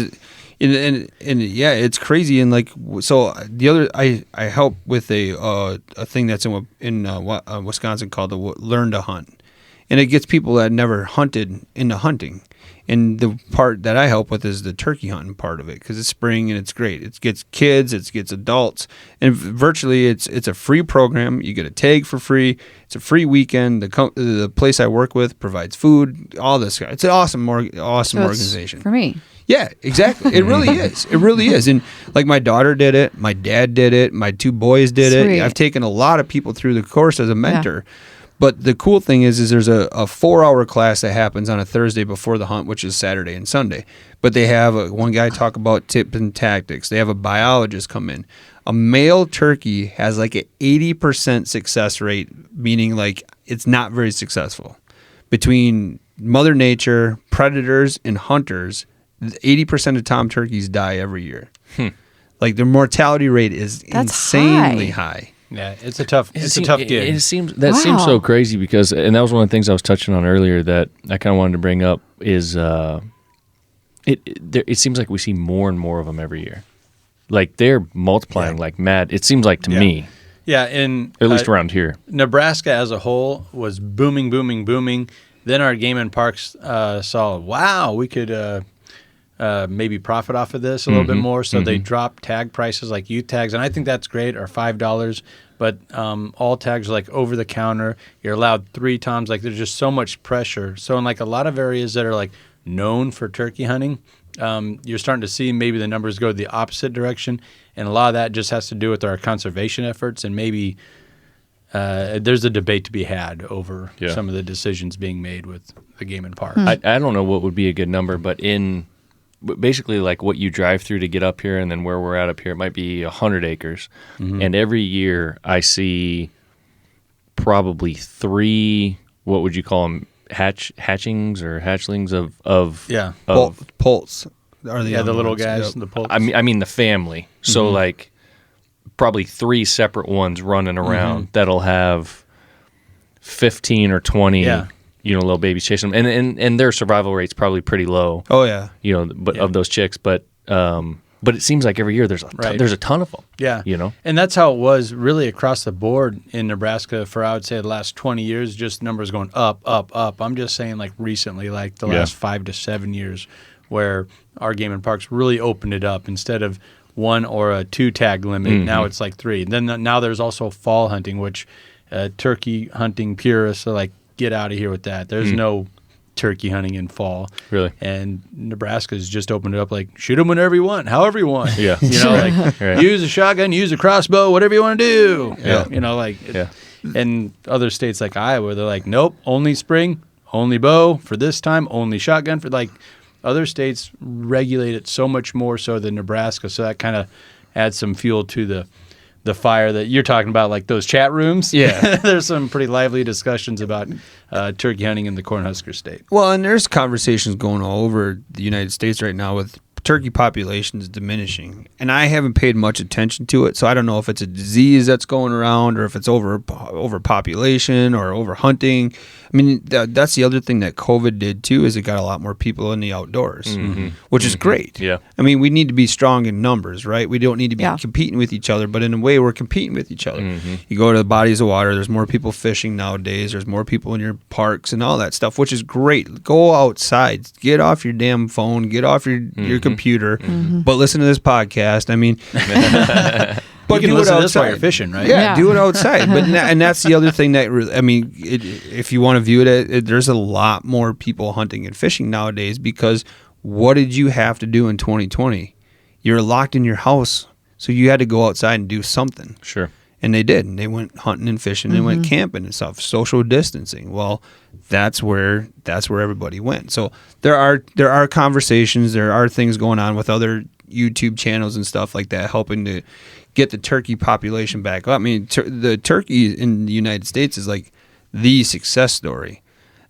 and it's crazy. And like so, the other I help with a thing that's in Wisconsin called the Learn to Hunt, and it gets people that never hunted into hunting. And the part that I help with is the turkey hunting part of it because it's spring and it's great. It gets kids, it gets adults, and virtually it's a free program. You get a tag for free. It's a free weekend. The place I work with provides food. All this. It's an awesome organization For me. Yeah, exactly. It really is. It really is. And like my daughter did it, my dad did it, my 2 boys did Sweet. it. I've taken a lot of people through the course as a mentor. Yeah. But the cool thing is there's a 4-hour class that happens on a Thursday before the hunt, which is Saturday and Sunday. But they have one guy talk about tips and tactics. They have a biologist come in. A male turkey has like an 80% success rate, meaning like it's not very successful. Between Mother Nature, predators, and hunters, 80% of tom turkeys die every year. Like their mortality rate is insanely high. Yeah, it's a tough gig. It seems so crazy because, and that was one of the things I was touching on earlier that I kind of wanted to bring up is it seems like we see more and more of them every year. Like they're multiplying like mad. It seems like to me. Yeah, and at least around here, Nebraska as a whole was booming. Then our game and parks saw, wow, we could maybe profit off of this a little bit more. So they dropped tag prices like youth tags. And I think that's great, or $5. But all tags are like over the counter. You're allowed 3 toms. Like there's just so much pressure. So in like a lot of areas that are like known for turkey hunting, you're starting to see maybe the numbers go the opposite direction. And a lot of that just has to do with our conservation efforts. And maybe there's a debate to be had over some of the decisions being made with the game and parks. I don't know what would be a good number, but basically like what you drive through to get up here and then where we're at up here, it might be 100 acres. And every year I see probably 3, what would you call them, hatchings or hatchlings of Poults. Are the little guys, the poults. I mean the family. So like probably 3 separate ones running around that'll have 15 or 20 little babies chasing them, and their survival rate's probably pretty low. Oh yeah, but of those chicks. But But it seems like every year there's there's a ton of them. Yeah. You know? And that's how it was really across the board in Nebraska for, I would say, the last 20 years, just numbers going up, up, up. I'm just saying like recently, like the last 5 to 7 years, where our game and parks really opened it up instead of 1 or a 2 tag limit. Now it's like 3. And then now there's also fall hunting, which turkey hunting purists are like, get out of here with that. There's no turkey hunting in fall. Really? And Nebraska's just opened it up like, shoot them whenever you want, however you want. Yeah. You know, like use a shotgun, use a crossbow, whatever you want to do. Yeah. You know, like, and other states like Iowa, they're like, nope, only spring, only bow for this time, only shotgun for like, other states regulate it so much more so than Nebraska. So that kind of adds some fuel to the fire that you're talking about, like those chat rooms. Yeah. There's some pretty lively discussions about turkey hunting in the Cornhusker State. Well, and there's conversations going all over the United States right now with turkey populations diminishing. And I haven't paid much attention to it, so I don't know if it's a disease that's going around or if it's overpopulation or overhunting. I mean, that's the other thing that COVID did too, is it got a lot more people in the outdoors, which is great. Yeah. I mean, we need to be strong in numbers, right? We don't need to be competing with each other, but in a way we're competing with each other. You go to the bodies of water, there's more people fishing nowadays, there's more people in your parks and all that stuff, which is great. Go outside, get off your damn phone, get off your computer, but listen to this podcast. I mean, But you can do it listen to this while outside. you're fishing, right? Yeah, do it outside. But and that's the other thing that I mean, if you want to view it, there's a lot more people hunting and fishing nowadays because what did you have to do in 2020? You're locked in your house, so you had to go outside and do something. Sure. And they did. And they went hunting and fishing and went camping and stuff. Social distancing. Well, that's where everybody went. So there are conversations, there are things going on with other YouTube channels and stuff like that helping to get the turkey population back up. I mean, the turkey in the United States is like the success story.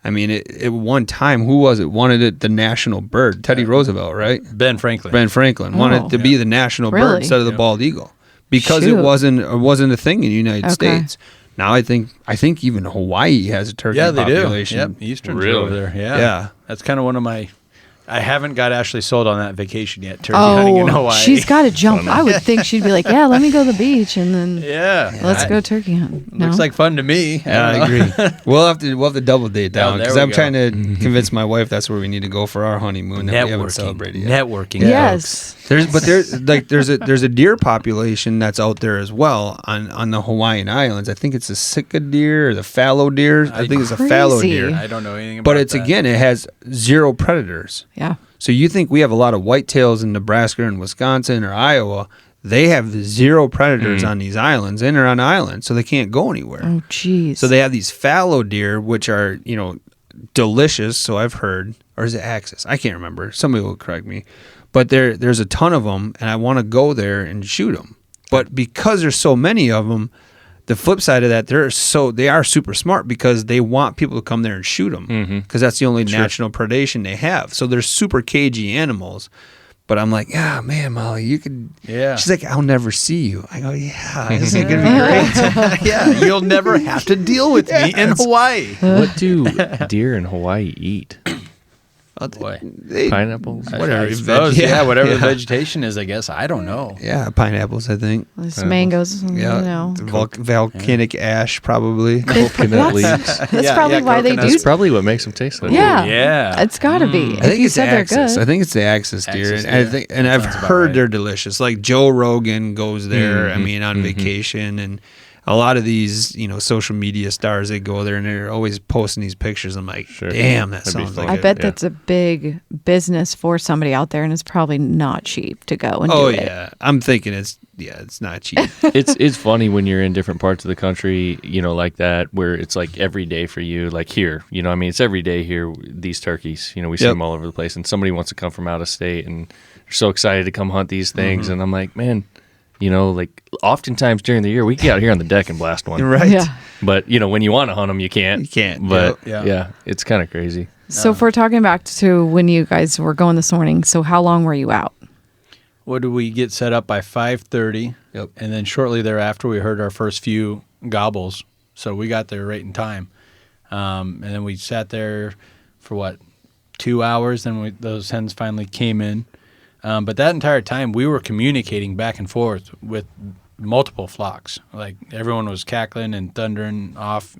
I mean, at one time, who was it? Wanted it the national bird? Teddy Roosevelt, right? Ben Franklin. Ben Franklin wanted to be the national bird Really? instead of the bald eagle because Shoot. it wasn't a thing in the United States. Now I think even Hawaii has a turkey population. Yep, Eastern's Really? over there. Yeah. Yeah. That's kind of one of my... I haven't got Ashley sold on that vacation yet, turkey hunting in Hawaii. She's got to jump. I would think she'd be like, yeah, let me go to the beach and then let's go turkey hunt. No? Looks like fun to me. Yeah, I agree. We'll have to double date that one there because we I'm go. trying to convince my wife that's where we need to go for our honeymoon that we haven't Networking. celebrated yet. Networking. Yes. There's a deer population that's out there as well on the Hawaiian Islands. I think it's the sika deer or the fallow deer. I think it's a fallow Crazy. deer. I don't know anything about But it's that. again, it has zero predators. Yeah. So you think we have a lot of whitetails in Nebraska and Wisconsin or Iowa? They have zero predators on these islands, and they're on islands, so they can't go anywhere. Oh, geez. So they have these fallow deer, which are delicious. So I've heard, or is it axis? I can't remember. Somebody will correct me. But there's a ton of them, and I want to go there and shoot them. But because there's so many of them, the flip side of that, they are super smart because they want people to come there and shoot them because that's the only natural predation they have. So they're super cagey animals. But I'm like, yeah, man, Molly, you could. Yeah. She's like, I'll never see you. I go, yeah, this is gonna be great. Yeah, you'll never have to deal with me in Hawaii. What do deer in Hawaii eat? Boy. Pineapples? I suppose, whatever vegetation is, I guess. I don't know. Yeah, pineapples, I think. There's mangoes, Yeah, volcanic ash, probably. Coconut leaves. That's probably why they do. That's probably what makes them taste so good. Yeah. Yeah. It's got to be. I think If you it's said Axis. they're I good. think it's the Axis deer, Axis, and I've Sounds about heard right. they're delicious. Like Joe Rogan goes there. I mean, on vacation, and a lot of these, social media stars, they go there and they're always posting these pictures. I'm like, damn, that That'd be sounds fun. like I bet that's a big business for somebody out there, and it's probably not cheap to go and Oh do it. yeah, I'm thinking it's not cheap. It's funny when you're in different parts of the country, like that, where it's like every day for you, like here, I mean, it's every day here, these turkeys, we see them all over the place, and somebody wants to come from out of state and they're so excited to come hunt these things. And I'm like, man, like oftentimes during the year we get out here on the deck and blast one. Right. Yeah. But, when you want to hunt them, you can't. You can't. But Yeah. yeah, it's kind of crazy. So if we're talking back to when you guys were going this morning, so how long were you out? What did we get set up by 5:30? Yep. And then shortly thereafter, we heard our first few gobbles. So we got there right in time. And then we sat there for 2 hours. Then those hens finally came in. But that entire time, we were communicating back and forth with multiple flocks. Like everyone was cackling and thundering off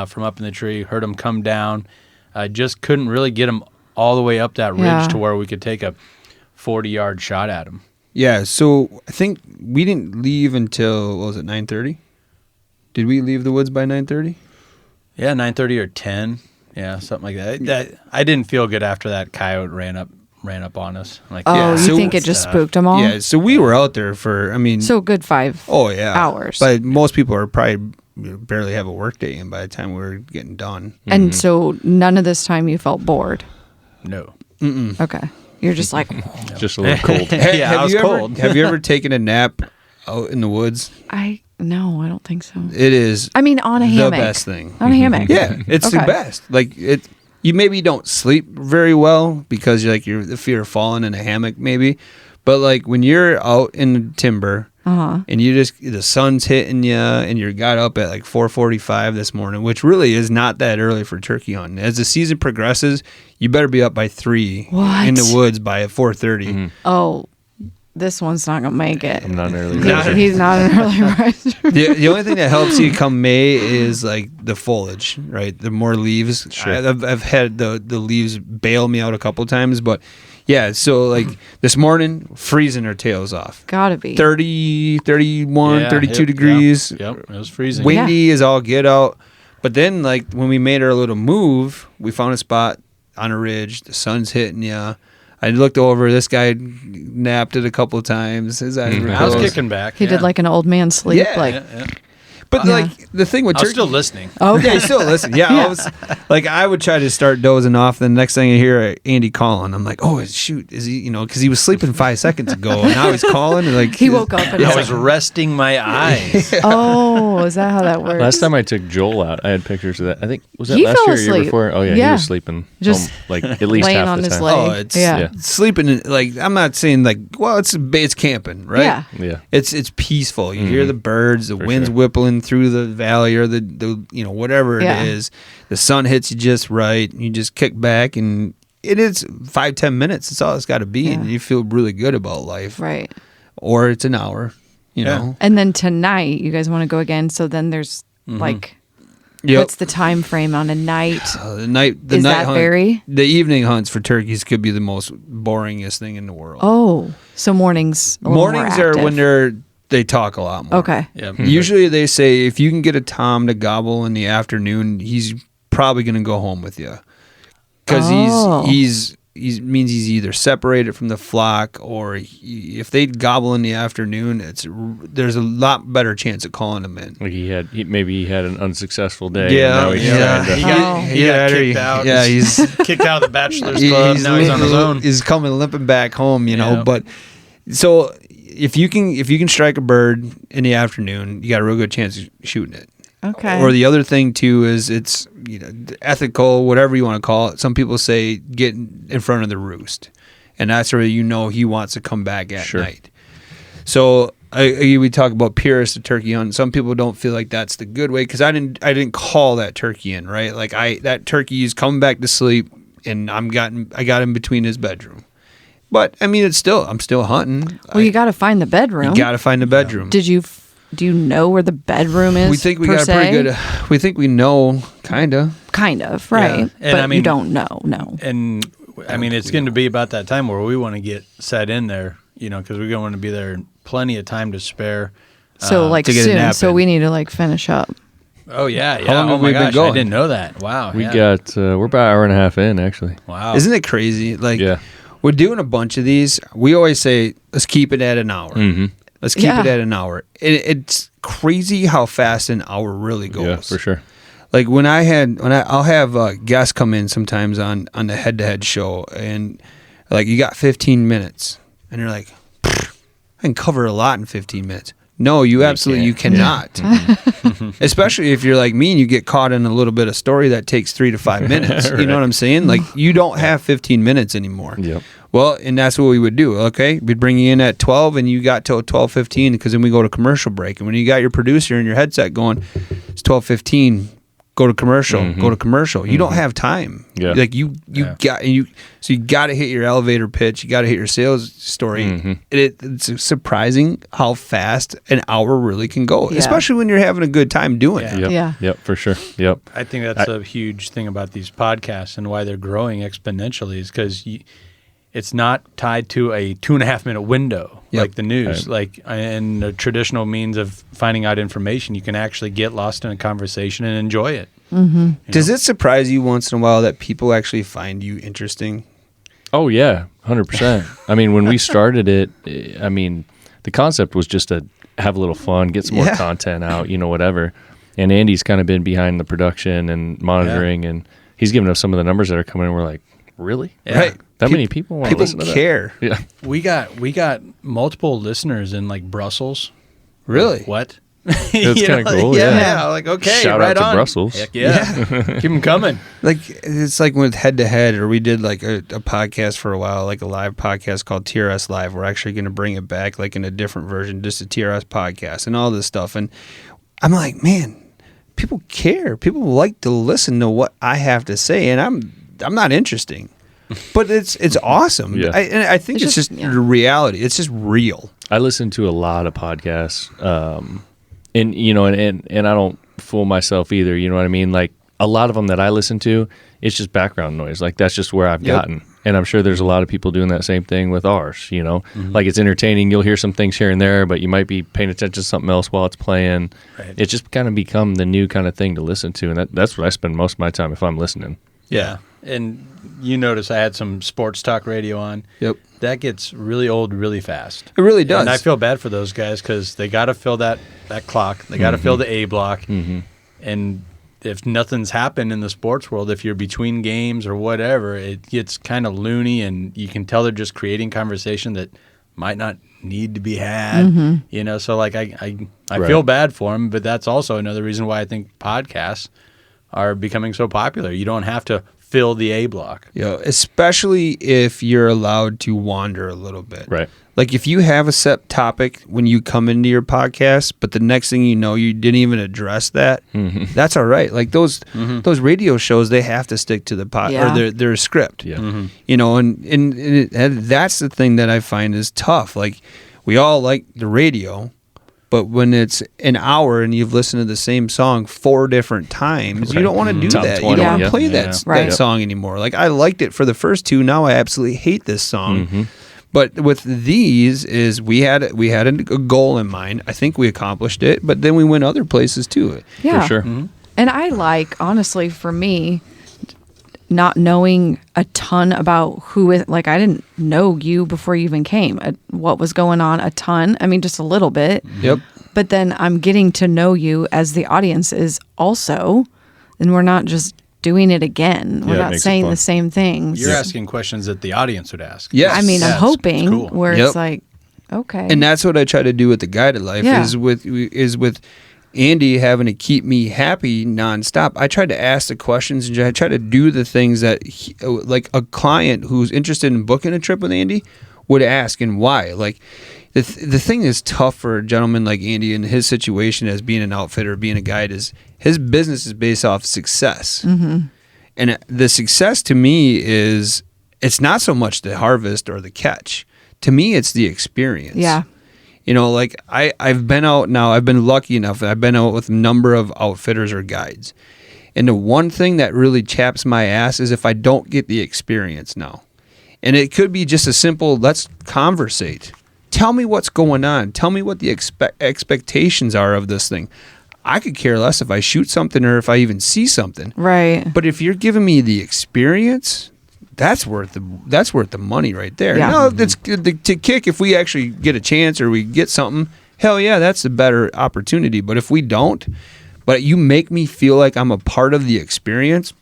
from up in the tree. Heard them come down. I just couldn't really get them all the way up that ridge to where we could take a 40-yard shot at them. Yeah, so I think we didn't leave until, what was it, 9:30? Did we leave the woods by 9:30? Yeah, 9:30 or 10. Yeah, something like that. I didn't feel good after that coyote ran up on us. Like, Oh, you so- think it just spooked them all? Yeah, so we were out there for, So a good 5 hours. But most people are probably barely have a work day in by the time we were getting done. And so none of this time you felt bored? No. Okay. You're just like, Just a little cold. Yeah, I was cold. Have you ever taken a nap out in the woods? no, I don't think so. It is I mean, on a the hammock. best thing. On a hammock. Yeah, it's the Okay. best. Like you maybe don't sleep very well because you're the fear of falling in a hammock, maybe. But like when you're out in the timber and the sun's hitting you, and you got up at like 4:45 this morning, which really is not that early for turkey hunting. As the season progresses, you better be up by 3 What? in the woods by 4:30. Oh, this one's not going to make it. I'm not an early riser. He's not an early riser. The only thing that helps you come May is like the foliage, right? The more leaves. Sure. I've had the leaves bail me out a couple times, but yeah. So like this morning, freezing our tails off. Gotta be. 30, 31, Yeah, 32 yep, degrees. Yep, it was freezing. Windy as all get out. But then like when we made our little move, we found a spot on a ridge. The sun's hitting you. I looked over. This guy napped it a couple of times. His eyes were I was closed. kicking back. He did like an old man sleep. Yeah. Like, Yeah. But like the thing with I was turkey, still listening. oh, yeah, you still listen. Yeah, I was like, I would try to start dozing off. Then the next thing I hear Andy calling, I'm like, oh shoot, is he? Because he was sleeping 5 seconds ago, and now he's calling. And like he woke up and I was resting my eyes. oh, is that how that works? Last time I took Joel out, I had pictures of that. I think, was that He last fell year or year asleep. before? Oh, yeah, Yeah. he was sleeping Just like at least laying half on the his time. leg. Oh, it's Yeah. sleeping. Like I'm not saying like, well, it's camping, right? Yeah. Yeah. It's peaceful. You hear the birds, the wind's sure. whippling through the valley or the whatever Yeah. it is. The sun hits you just right. You just kick back, and it is 5-10 minutes. That's all it's got to be, and Yeah. you feel really good about life. Right. Or it's an hour. You Yeah. know. And then tonight, you guys want to go again. So then there's like, Yep. what's the time frame on a night? The night Is night that hunt, vary? the evening hunts for turkeys could be the most boringest thing in the world. Oh, so mornings. a little more Mornings are active. when they talk a lot more. Okay. Yeah. Usually they say if you can get a tom to gobble in the afternoon, he's probably going to go home with you because Oh. he's means he's either separated from the flock, or if they gobble in the afternoon, there's a lot better chance of calling him in. Like maybe he had an unsuccessful day. Yeah, and now he's yeah. trying to, He got, he got kicked out. Yeah, he's kicked out of the bachelor's club. Now he's on his own. He's coming limping back home, you know. Yeah. But so if you can strike a bird in the afternoon, you got a real good chance of shooting it. Okay. Or the other thing too is it's ethical, whatever you want to call it. Some people say get in front of the roost, and that's where he wants to come back at Sure. night. So we talk about purist of turkey hunting. Some people don't feel like that's the good way because I didn't call that turkey in, right. Like that turkey is coming back to sleep, and I got him between his bedroom. But I mean, I'm still hunting. well, you got to find the bedroom. You got to find the bedroom. Do you know where the bedroom is? We think we per got a pretty se? good. We think we know, kind of. Kind of, right? And But I mean- you don't know. No. And I mean, it's going to be about that time where we want to get set in there, because we're going to be there in plenty of time to spare. So like to get a soon. nap So in. we need to like finish up. Oh yeah, yeah. How long oh have my we been gosh, going? I didn't know that. Wow. we yeah. got, we're about an hour and a half in, actually. Wow. Isn't it crazy? Like, Yeah. we're doing a bunch of these. We always say, let's keep it at an hour. Mm-hmm. Let's keep Yeah. it at an hour. It's crazy how fast an hour really goes. Yeah, for sure. Like I'll have guests come in sometimes on the head-to-head show, and like you got 15 minutes, and you're like, I can cover a lot in 15 minutes. No, you absolutely cannot. Especially if you're like me and you get caught in a little bit of story that takes 3 to 5 minutes. You know what I'm saying? Like you don't have 15 minutes anymore. Yep. Well, and that's what we would do. Okay, we'd bring you in at 12, and you got till 12:15 because then we go to commercial break. And when you got your producer and your headset going, it's 12:15. go to commercial, go to commercial. You don't have time. Yeah. Like you got to hit your elevator pitch. You got to hit your sales story. It's surprising how fast an hour really can go, especially when you're having a good time doing it. Yep, for sure. Yep. I think that's a huge thing about these podcasts and why they're growing exponentially is because it's not tied to a 2.5-minute window like the news. Like in the traditional means of finding out information, you can actually get lost in a conversation and enjoy it. Does it surprise you once in a while that people actually find you interesting? Oh yeah, 100%. I mean, when we started it, I mean, the concept was just to have a little fun, get some more content out, whatever. And Andy's kind of been behind the production and monitoring, and he's given us some of the numbers that are coming in. We're like, really? Yeah. Right. That many people want to listen to that? People care. Yeah. We got multiple listeners in like Brussels. Really? What? It's kind of cool. Yeah. Like, okay, Shout right out to on. Brussels. Heck yeah. Keep them coming. Like it's like with Head to Head, or we did like a podcast for a while, like a live podcast called TRS Live. We're actually going to bring it back, like in a different version, just a TRS podcast and all this stuff. And I'm like, man, people care. People like to listen to what I have to say, and I'm not interesting. But it's awesome. Yeah. I think it's just the reality. It's just real. I listen to a lot of podcasts, and I don't fool myself either. You know what I mean? Like a lot of them that I listen to, it's just background noise. Like that's just where I've gotten. And I'm sure there's a lot of people doing that same thing with ours. Like it's entertaining. You'll hear some things here and there, but you might be paying attention to something else while it's playing. Right. It's just kind of become the new kind of thing to listen to, and that's what I spend most of my time if I'm listening. Yeah. And you notice I had some sports talk radio on. Yep. That gets really old really fast. It really does. And I feel bad for those guys because they got to fill that clock. They got to fill the A block. And if nothing's happened in the sports world, if you're between games or whatever, it gets kind of loony, and you can tell they're just creating conversation that might not need to be had. So like I feel bad for them, but that's also another reason why I think podcasts are becoming so popular. You don't have to fill the A block. Yeah, especially if you're allowed to wander a little bit. Right. Like if you have a set topic when you come into your podcast, but the next thing you know, you didn't even address that, that's all right. Like those radio shows, they have to stick to the or their script. Yeah. And that's the thing that I find is tough. Like we all like the radio, but when it's an hour and you've listened to the same song 4 different times, you don't want to do that. 20, you don't want to play that song anymore. Like I liked it for the first 2. Now I absolutely hate this song. But with these is we had a goal in mind. I think we accomplished it, but then we went other places too. Yeah. For sure. And I like, honestly, for me, not knowing a ton about who is, like, I didn't know you before you even came, what was going on a ton. I mean, just a little bit. Yep. But then I'm getting to know you as the audience is also, and we're not just doing it again. We're not saying the same things. You're asking questions that the audience would ask. Yes. I mean, I'm hoping cool. where it's like, okay. And that's what I try to do with the Guided Life is with Andy having to keep me happy nonstop. I try to ask the questions and I try to do the things that like a client who's interested in booking a trip with Andy would ask, and why. Like the thing is tough for a gentleman like Andy in his situation as being an outfitter, being a guide, is his business is based off success. And the success to me is, it's not so much the harvest or the catch. To me, it's the experience. Yeah. Like I've been out now, I've been lucky enough that I've been out with a number of outfitters or guides. And the one thing that really chaps my ass is if I don't get the experience now. And it could be just a simple, let's conversate. Tell me what's going on. Tell me what the expectations are of this thing. I could care less if I shoot something or if I even see something. Right. But if you're giving me the experience, that's worth the money right there. Yeah. It's to kick if we actually get a chance or we get something. Hell yeah, that's a better opportunity. But if we don't, but you make me feel like I'm a part of the experience,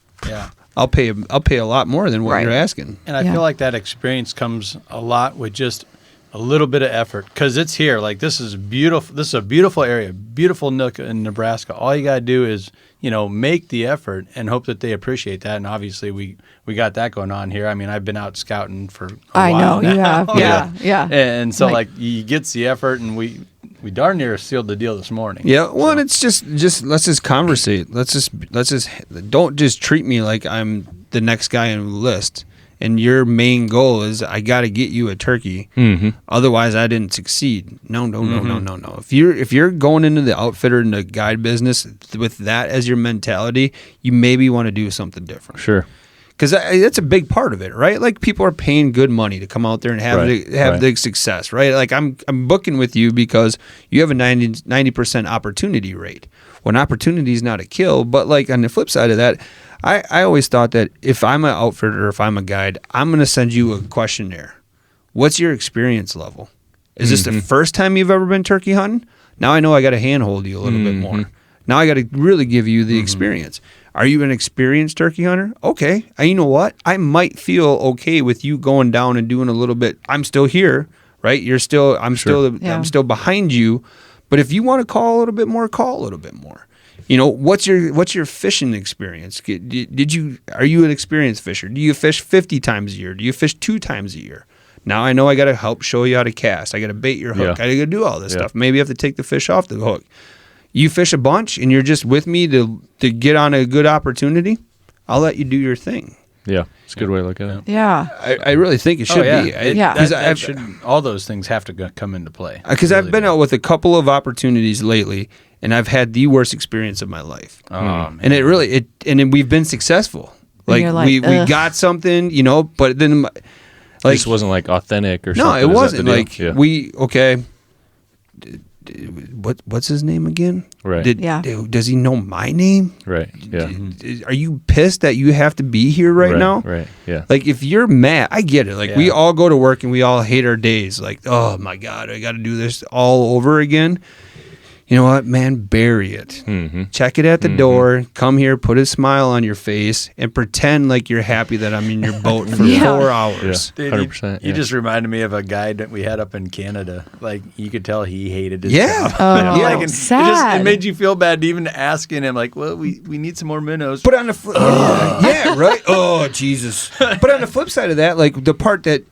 I'll pay a lot more than what you're asking. And I feel like that experience comes a lot with just a little bit of effort, because it's here. Like this is beautiful. This is a beautiful area, beautiful nook in Nebraska. All you got to do is make the effort and hope that they appreciate that. And obviously we got that going on here. I mean, I've been out scouting for a while I know now. you have. Yeah. And so like you get the effort, and We darn near sealed the deal this morning. Yeah, well, and it's just let's just conversate. Let's just don't just treat me like I'm the next guy on the list. And your main goal is I got to get you a turkey. Mm-hmm. Otherwise, I didn't succeed. No. If you're going into the outfitter and the guide business with that as your mentality, you maybe want to do something different. Sure. Because that's a big part of it, right? Like people are paying good money to come out there and have the success, right? Like I'm booking with you because you have a 90% opportunity rate. Well, an opportunity is not a kill, but like on the flip side of that, I always thought that if I'm an outfitter or if I'm a guide, I'm going to send you a questionnaire. What's your experience level? Is this the first time you've ever been turkey hunting? Now I know I got to handhold you a little bit more. Now I got to really give you the experience. Are you an experienced turkey hunter? Okay. You know what? I might feel okay with you going down and doing a little bit. I'm still here, right? I'm still behind you. But if you want to call a little bit more, call a little bit more. You know, what's your fishing experience? Are you an experienced fisher? Do you fish 50 times a year? Do you fish 2 times a year? Now I know I got to help show you how to cast. I got to bait your hook. I got to do all this stuff. Maybe you have to take the fish off the hook. You fish a bunch and you're just with me to get on a good opportunity, I'll let you do your thing. Yeah, it's a good way to look at it. Yeah. I really think it should be. All those things have to come into play. Because I've been out with a couple of opportunities lately, and I've had the worst experience of my life. Man. And then we've been successful. Like we got something, you know, but then like this wasn't like authentic or something. No, it wasn't like what's his name again? Right. Does he know my name? Right. Yeah. Are you pissed that you have to be here right now? Right. Yeah. Like if you're mad, I get it. Like we all go to work and we all hate our days. Like, oh my God, I got to do this all over again. You know what, man? Bury it. Check it at the door. Come here, put a smile on your face, and pretend like you're happy that I'm in your boat for 4 hours. Yeah, 100%. You just reminded me of a guy that we had up in Canada. Like you could tell he hated his job. Oh, like, and sad. It made you feel bad even asking him. Like, well, we need some more minnows. But on the right. Oh Jesus! But on the flip side of that, like the part that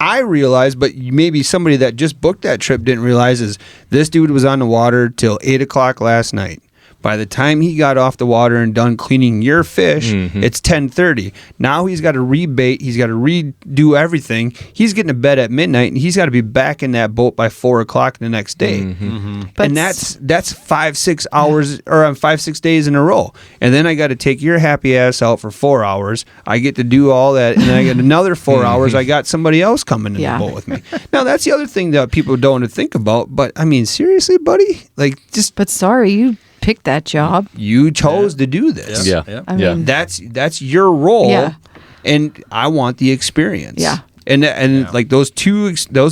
I realized, but maybe somebody that just booked that trip didn't realize is this dude was on the water till 8 o'clock last night. By the time he got off the water and done cleaning your fish, it's 10:30. Now he's got to rebait. He's got to redo everything. He's getting to bed at midnight, and he's got to be back in that boat by 4 o'clock the next day. And that's 5-6 hours or 5-6 days in a row. And then I got to take your happy ass out for 4 hours. I get to do all that, and then I get another 4 hours. I got somebody else coming in the boat with me. Now that's the other thing that people don't think about. But I mean, seriously, buddy, like just. But sorry, you picked that job. You chose to do this. Yeah. I mean, That's your role, and I want the experience. Yeah. And like those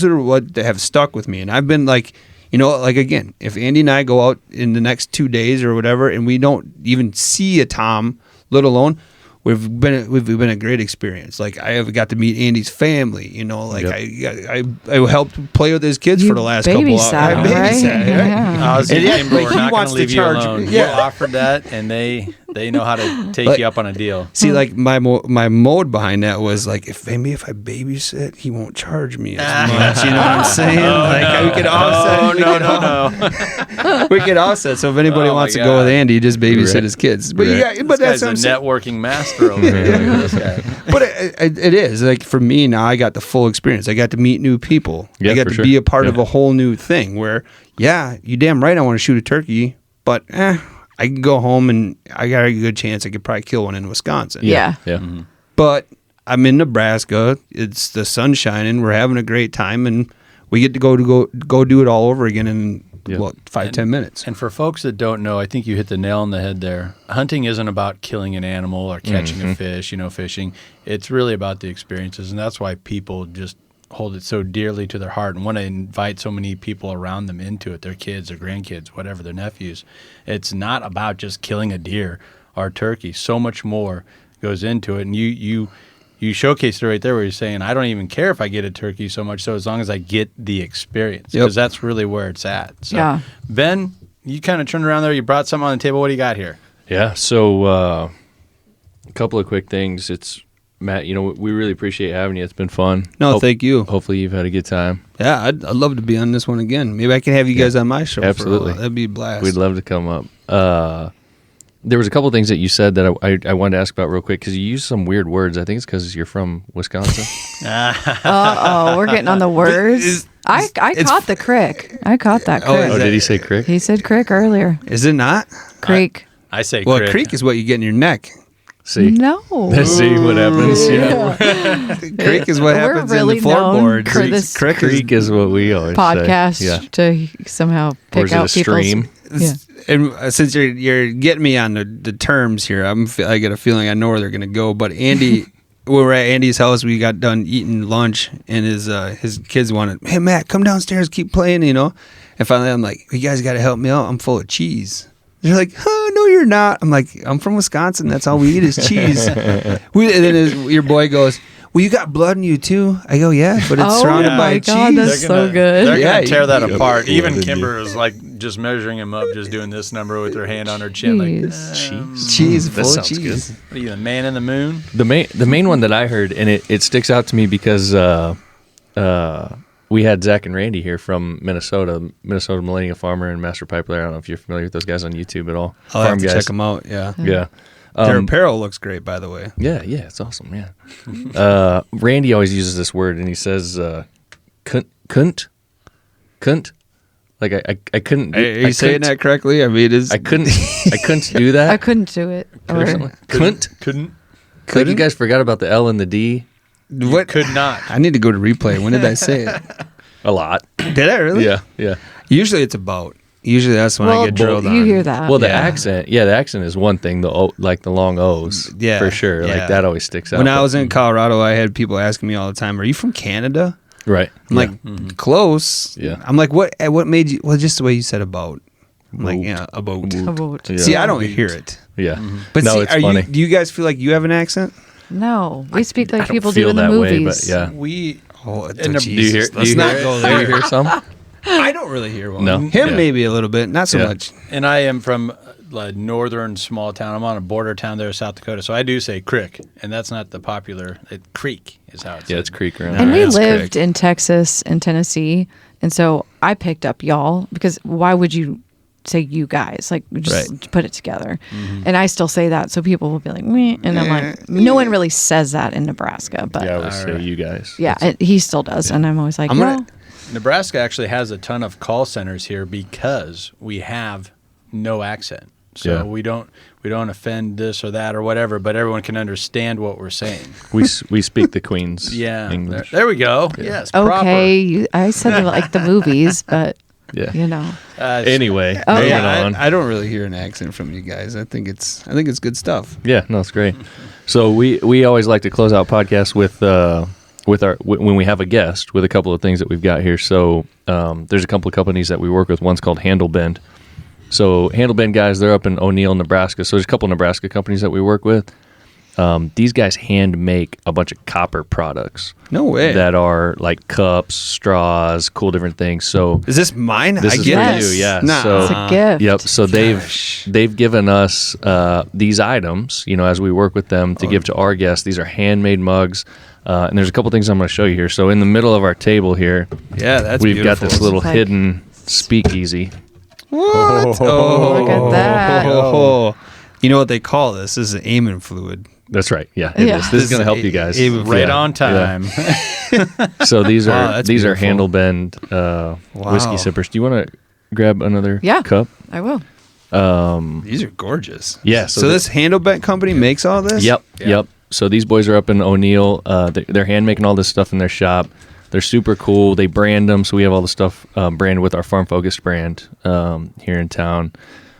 are what have stuck with me. And I've been like, you know, like again, if Andy and I go out in the next 2 days or whatever, and we don't even see a tom, let alone. We've been a great experience. Like I have got to meet Andy's family. You know, like I helped play with his kids for the last couple of hours. I babysat, right? But he wants to charge. You offered that, and they know how to take you up on a deal. See, like my mode behind that was like if I babysit, he won't charge me as much. You know what I'm saying? We could offset. We could offset. So if anybody wants to go with Andy, just babysit his kids. But but that's a networking master over here. But it is like for me now. I got the full experience. I got to meet new people. I got to be a part of a whole new thing. Where you damn right I want to shoot a turkey, but I can go home and I got a good chance I could probably kill one in Wisconsin. Yeah. But I'm in Nebraska. It's the sun shining. We're having a great time, and we get to go do it all over again in 5-10 minutes. And for folks that don't know, I think you hit the nail on the head there. Hunting isn't about killing an animal or catching a fish. Fishing. It's really about the experiences, and that's why people just hold it so dearly to their heart and want to invite so many people around them into it, their kids, their grandkids, whatever, their nephews. It's not about just killing a deer or a turkey. So much more goes into it. And you showcased it right there where you're saying, I don't even care if I get a turkey so much so as long as I get the experience, because that's really where it's at. So, Ben, you kind of turned around there. You brought something on the table. What do you got here? Yeah, so a couple of quick things. It's Matt, we really appreciate having you. It's been fun. No, thank you. Hopefully you've had a good time. Yeah, I'd love to be on this one again. Maybe I can have you guys on my show. Absolutely. That'd be a blast. We'd love to come up. There was a couple of things that you said that I wanted to ask about real quick because you used some weird words. I think it's because you're from Wisconsin. We're getting on the words. I caught the crick. I caught that crick. Did he say crick? He said crick earlier. Is it not? Creek. I say Well, crick. creek is what you get in your neck. See? No. See what happens? Yeah. Creek is what We're happens really in the known floorboards. for this Creek is what we always podcast say. Yeah. to somehow Or pick is it out a stream? people's. Yeah. And since you're getting me on the terms here, I get a feeling I know where they're gonna go. But Andy, we were at Andy's house. We got done eating lunch, and his kids wanted, "Hey Matt, come downstairs, keep playing," And finally, I'm like, "You guys got to help me out. I'm full of cheese." They're like, "Oh no, you're not." I'm like, "I'm from Wisconsin. That's all we eat is cheese." And then your boy goes, "Well, you got blood in you too." I go, "Yeah, but it's surrounded oh by my God, cheese." that's so good. They're Yeah, gonna tear that you- apart. you- Even you- Kimber was like just measuring him up, just doing this number with her hand on her chin, like Cheese, That full of sounds cheese. what are you, the man in the moon? The main one that I heard, and it sticks out to me because we had Zach and Randy here from Minnesota Millennial Farmer and Master Pipe Layer. I don't know if you're familiar with those guys on YouTube at all. I'll have to check them out. Yeah, Yeah. their apparel looks great, by the way. Yeah, it's awesome. Yeah. Randy always uses this word, and he says, "cunt." Like I couldn't. Are you saying that correctly? I mean, I couldn't do that. I couldn't do it. or something. Couldn't. Couldn't. Like you guys forgot about the L and the D What? Could not. I need to go to replay. When did I say it? a lot. Did I really? Yeah. Usually it's about. Usually that's when I get drilled on. you hear that. Well, the Yeah. accent is one thing. Like the long O's, Yeah, for sure. yeah. Like that always sticks out. When I was in Colorado, I had people asking me all the time, "Are you from Canada?" right, I'm like, "Close." Yeah. I'm like, "What? What made you?" Well, just the way you said "about." I'm like, Boat. "Yeah, about." About. Yeah. See, I don't hear it. yeah. But no, see, it's funny. do you guys feel like you have an accent? No, we speak like I don't people do feel in the that way, movies. but yeah. We Oh, In the- Do you hear? Let's do you not hear, go Do there. you hear some? I don't really hear one. No? Him Yeah. maybe a little bit, not so Yeah. much. and I am from a northern small town. I'm on a border town there, South Dakota. So I do say crick, and that's not the popular. Creek is how it's. Yeah, it's creek around. And there. we That's lived correct. in Texas and Tennessee, and so I picked up y'all because why would you say you guys? Like just put it together. And I still say that, so people will be like, meh, and I'm like, no one really says that in Nebraska, but Yeah, I yeah, would say you guys. he still does, and I'm always like, I'm gonna- well, Nebraska actually has a ton of call centers here because we have no accent. So Yeah. we don't offend this or that or whatever, but everyone can understand what we're saying. We speak the Queen's Yeah. English. There we go. Yes. okay, I said like the movies, but Yeah. Proper. Anyway, Oh, moving yeah. on. I don't really hear an accent from you guys. I think it's good stuff. Yeah, no, it's great. So we always like to close out podcasts with when we have a guest with a couple of things that we've got here. So there's a couple of companies that we work with. One's called Handle Bend. So Handle Bend guys, they're up in O'Neill, Nebraska. So there's a couple of Nebraska companies that we work with. These guys hand make a bunch of copper products No way. that are like cups, straws, cool different things. So Is this mine? this I is get for Yes. you, yeah. Nah. So it's a gift. Yep. So Gosh. they've given us these items, as we work with them to give to our guests. These are handmade mugs, and there's a couple things I'm going to show you here. So in the middle of our table here, Yeah, that's we've got beautiful. this little Like- hidden speakeasy. What? Oh, Look at that. Oh. You know what they call this? This is aiming fluid. That's right. Yeah, it Yeah. is. This is going to help you guys. Right Yeah, on time. yeah. So these Wow, are that's these are beautiful. Handle Bend whiskey sippers. Do you want to grab another Yeah. cup? I will. These are gorgeous. Yeah. So this Handle Bent company makes all this? Yep. So these boys are up in O'Neill. They're hand making all this stuff in their shop. They're super cool. They brand them, so we have all the stuff branded with our Farm Focused brand here in town.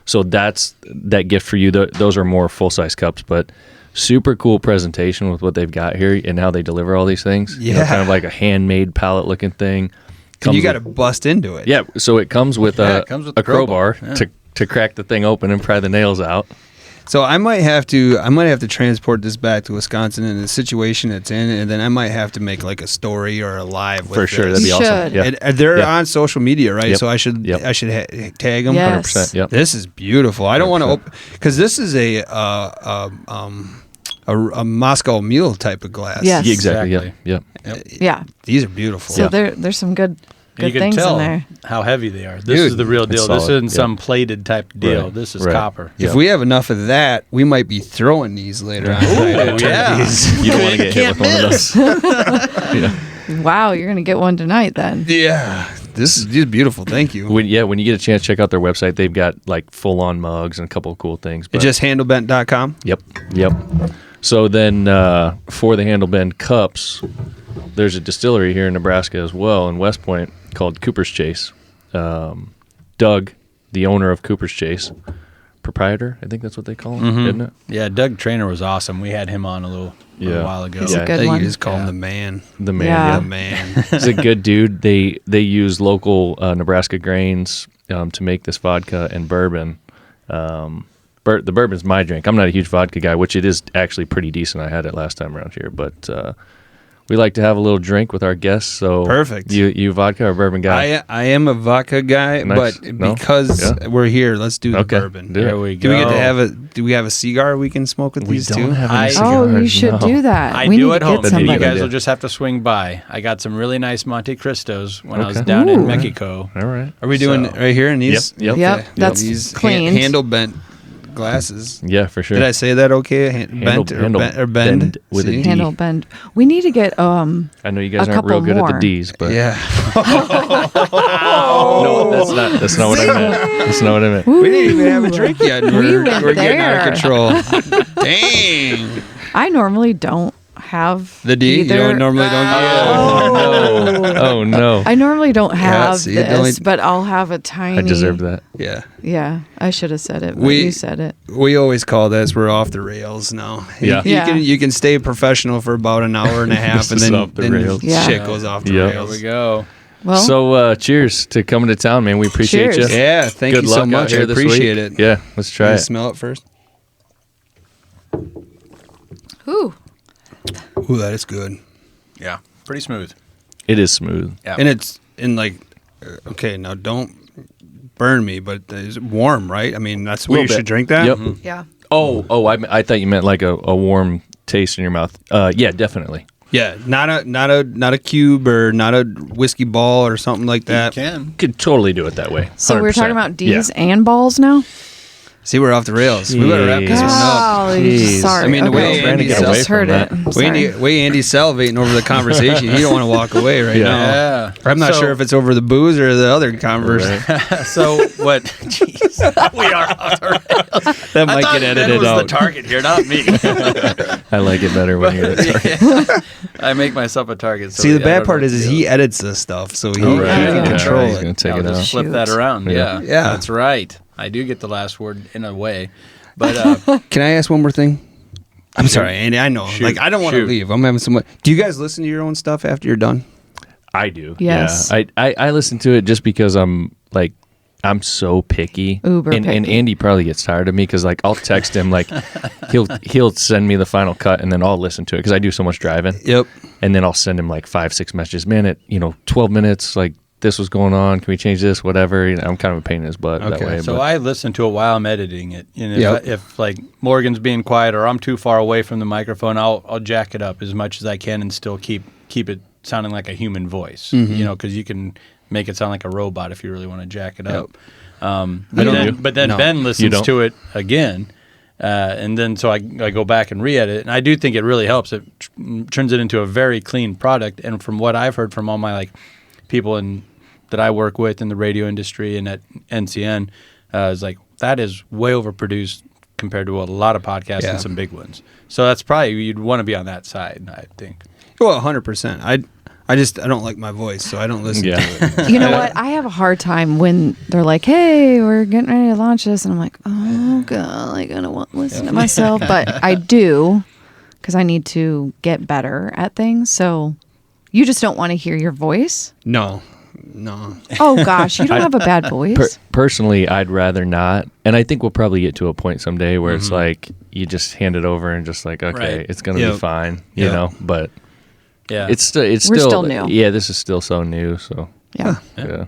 So that's that gift for you. Those are more full size cups, but super cool presentation with what they've got here and how they deliver all these things. Yeah. Kind of like a handmade pallet looking thing. And you Comes got to with- bust into it. Yeah. So it comes with Yeah, a it comes with a the crowbar. crowbar Yeah. to crack the thing open and pry the nails out. So I might have to transport this back to Wisconsin in the situation it's in, and then I might have to make like a story or a live with For sure, this. that'd be You awesome. should. Yeah. And they're Yeah. on social media, right? Yep. So I should Yep. tag them. Yes. 100%. Yep. This is beautiful. I don't want to 100%. open because this is a a Moscow Mule type of glass. Yes. Yeah, exactly. Exactly. Yep. Yeah. These are beautiful. So there's some good And you can things tell in there. how heavy they are. This Dude, is the real deal. This solid, isn't some plated type deal. Right, This is right. copper. If we have enough of that, we might be throwing these later on. Ooh, yeah. You don't want to get hit with one of those. Yeah. Wow, you're gonna get one tonight then. Yeah. This is beautiful. Thank you. When you get a chance, check out their website. They've got like full-on mugs and a couple of cool things. It's just handlebent.com. Yep. So then for the Handle Bend cups, there's a distillery here in Nebraska as well in West Point called Cooper's Chase. Doug, the owner of Cooper's Chase, proprietor, I think that's what they call him, isn't it? Yeah, Doug Trainer was awesome. We had him on a little while ago. He's a Yeah, good I think one. you just call him the man. The man, Yeah. yeah. The man. He's a good dude. They use local Nebraska grains to make this vodka and bourbon. The bourbon's my drink. I'm not a huge vodka guy, which it is actually pretty decent. I had it last time around here, but we like to have a little drink with our guests. So Perfect. You vodka or bourbon guy? I am a vodka guy, Nice. but No? because Yeah. we're here, let's do the Okay. bourbon. Do it. There we Do go. we get to have do we have a cigar we can smoke with We these don't two? have any I- cigars. Oh, you should no. do that. I we do need at to home. get That'd be You a somebody. good guys idea. will just have to swing by. I got some really nice Monte Cristos when I was Okay. down in Ooh. Mexico. All right. Are we doing So- right here in these? Yep. Yep, that's These cleaned. handle bent glasses. Yeah, for sure. Did I say that okay? Bent or bend? bend with a See? D. Handle bend. We need to get I know you guys a aren't real couple good at more. the D's, but Yeah. no, that's not what I meant. That's not what I meant. We didn't even have a drink yet. and We We're went getting out there. of control. Dang. I normally don't have The D? either. You don't normally don't Oh no. I normally don't have see, the this, only- but I'll have a tiny. I deserved that. Yeah. Yeah, I should have said it. But We- you said it. We always call this we're off the rails now. Yeah. Yeah. You can stay professional for about an hour and a half and This is then, off the then rails. Yeah. shit goes off the Yeah. There rails. we go. Well, So cheers to coming to town, man. We appreciate Cheers. you. Yeah, thank Good you luck so out much. I here this appreciate week. it. Yeah, let's try Can you it. smell it first? ooh, Ooh, that is good. Yeah, pretty smooth. It is smooth. Yeah. And it's in like, okay, now don't burn me, but it's warm, right? I mean, that's where Little you bit. should drink that. Yep. yeah. I thought you meant like a warm taste in your mouth. Yeah, definitely. Yeah, not a cube or not a whiskey ball or something like that. Can. Could totally do it that way. So we're 100%. talking about D's Yeah. and balls now. See, we're off the rails. We better wrap this one up. Golly, Jeez. sorry. I mean, the way okay. Andy I gets away just heard from it. that. I'm sorry. Way Andy's salivating over the conversation. You don't want to walk away right Yeah. now. Yeah. I'm not So- sure if it's over the booze or the other converse. Right. So what? Jeez, we are off the rails. That I might thought get Ben edited was out. the target here, not me. I like it better when you're I make myself a target. So See, the yeah, I bad don't part know is what to he do. edits this stuff, so he, Oh, he right. can Yeah. control He's it. gonna take I'll it just out. flip that around. Yeah. Yeah. Yeah. That's right. I do get the last word in a way. But Can I ask one more thing? I'm sorry, Andy. I know. Shoot. Like, I don't want to Shoot. leave. I'm having so much. Do you guys listen to your own stuff after you're done? I do. Yes. Yeah. I listen to it just because I'm so picky. Uber and picky. Andy probably gets tired of me because I'll text him he'll send me the final cut and then I'll listen to it because I do so much driving. Yep. And then I'll send him 5-6 messages. Man, at 12 minutes, this was going on. Can we change this? Whatever. I'm kind of a pain in his butt that Okay. way. so but I listen to it while I'm editing it. And Yep. if Morgan's being quiet or I'm too far away from the microphone, I'll jack it up as much as I can and still keep it sounding like a human voice. Mm-hmm. Because you can make it sound like a robot if you really want to jack it up. don't But then No. Ben You listens don't? to it again. And then so I go back and re-edit it. And I do think it really helps. It turns it into a very clean product. And from what I've heard from all my people that I work with in the radio industry and at NCN, is that is way overproduced compared to a lot of podcasts Yeah. and some big ones. So that's probably, you'd want to be on that side, I think. Well, 100%. I don't like my voice, so I don't listen Yeah. to it. You know what? I have a hard time when they're like, "Hey, we're getting ready to launch this," and I'm like, "Oh God, I gotta listen to myself." But I do because I need to get better at things. So you just don't want to hear your voice. No. Oh gosh, you don't have a bad voice. Personally, I'd rather not. And I think we'll probably get to a point someday where it's you just hand it over and just okay, Right. it's going to be Yep. fine, Yep. But Yeah. it's We're still still new. Yeah, this is still so new. So Yeah. yeah.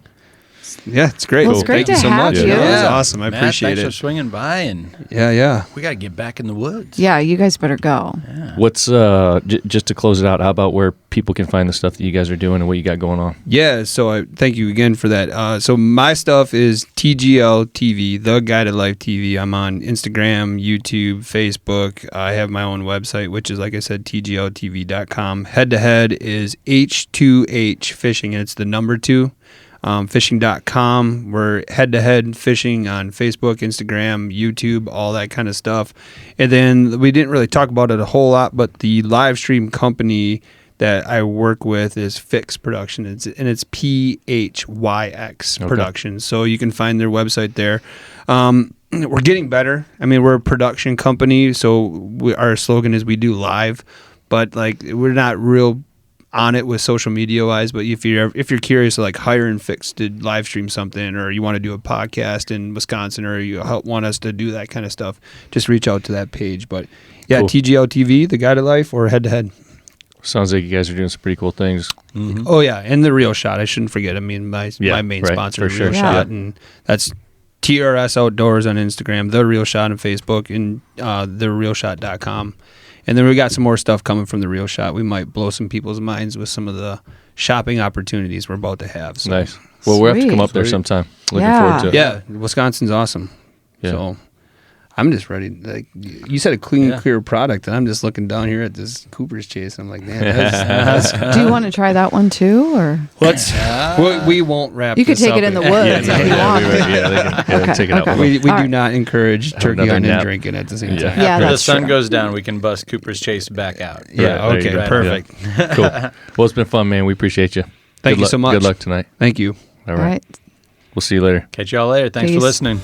Yeah, it's great. Well, it's great Thank you to so have much. you. It was Yeah. awesome. I Matt, appreciate thanks it. for swinging by, and Yeah. we got to get back in the woods. Yeah, you guys better go. What's just to close it out? How about where people can find the stuff that you guys are doing and what you got going on? Yeah, so I thank you again for that. So my stuff is TGL TV, The Guided Life TV. I'm on Instagram, YouTube, Facebook. I have my own website, which is, like I said, tgltv.com. Head to head is H2H Fishing, and it's the number 2. Fishing.com. We're head to head fishing on Facebook, Instagram, YouTube, all that kind of stuff. And then we didn't really talk about it a whole lot, but the live stream company that I work with is Fix Production. It's PHYX Production. So you can find their website there. We're getting better. I mean, we're a production company, so our slogan is we do live, but like we're not real on it with social media wise. But if you're curious to like hire and fix to live stream something, or you want to do a podcast in Wisconsin, or you want us to do that kind of stuff, just reach out to that page. But yeah, Cool. TGL TV, The Guided Life, or Head to Head. Sounds like you guys are doing some pretty cool things. Mm-hmm. Oh yeah, and The Real Shot. I shouldn't forget. I mean, my main right, sponsor, for The sure. Real Yeah. Shot, and that's TRS Outdoors on Instagram, The Real Shot on Facebook, and therealshot.com. And then we got some more stuff coming from The Real Shot. We might blow some people's minds with some of the shopping opportunities we're about to have. So. Nice. Well, we'll have to come up there Sweet. sometime. Looking Yeah. forward to it. Yeah, Wisconsin's awesome. Yeah. So I'm just ready. Like you said, a clean, clear product, and I'm just looking down here at this Cooper's Chase. I'm like, man, that's Do you want to try that one too, or we won't wrap. you could this take up it in the in- woods if you want? they can take it out. Okay. We All do right. not encourage turkey another hunting and nap. drinking at the same Yeah. time. Yeah, After the that's sun true. goes down, we can bust Cooper's Chase back out. Yeah. Right, there Okay. you go. Perfect. Cool. Well, it's been fun, man. We appreciate you. Thank Good you so much. Good luck tonight. Thank you. All All right. right. We'll see you later. Catch y'all later. Thanks for Peace. listening.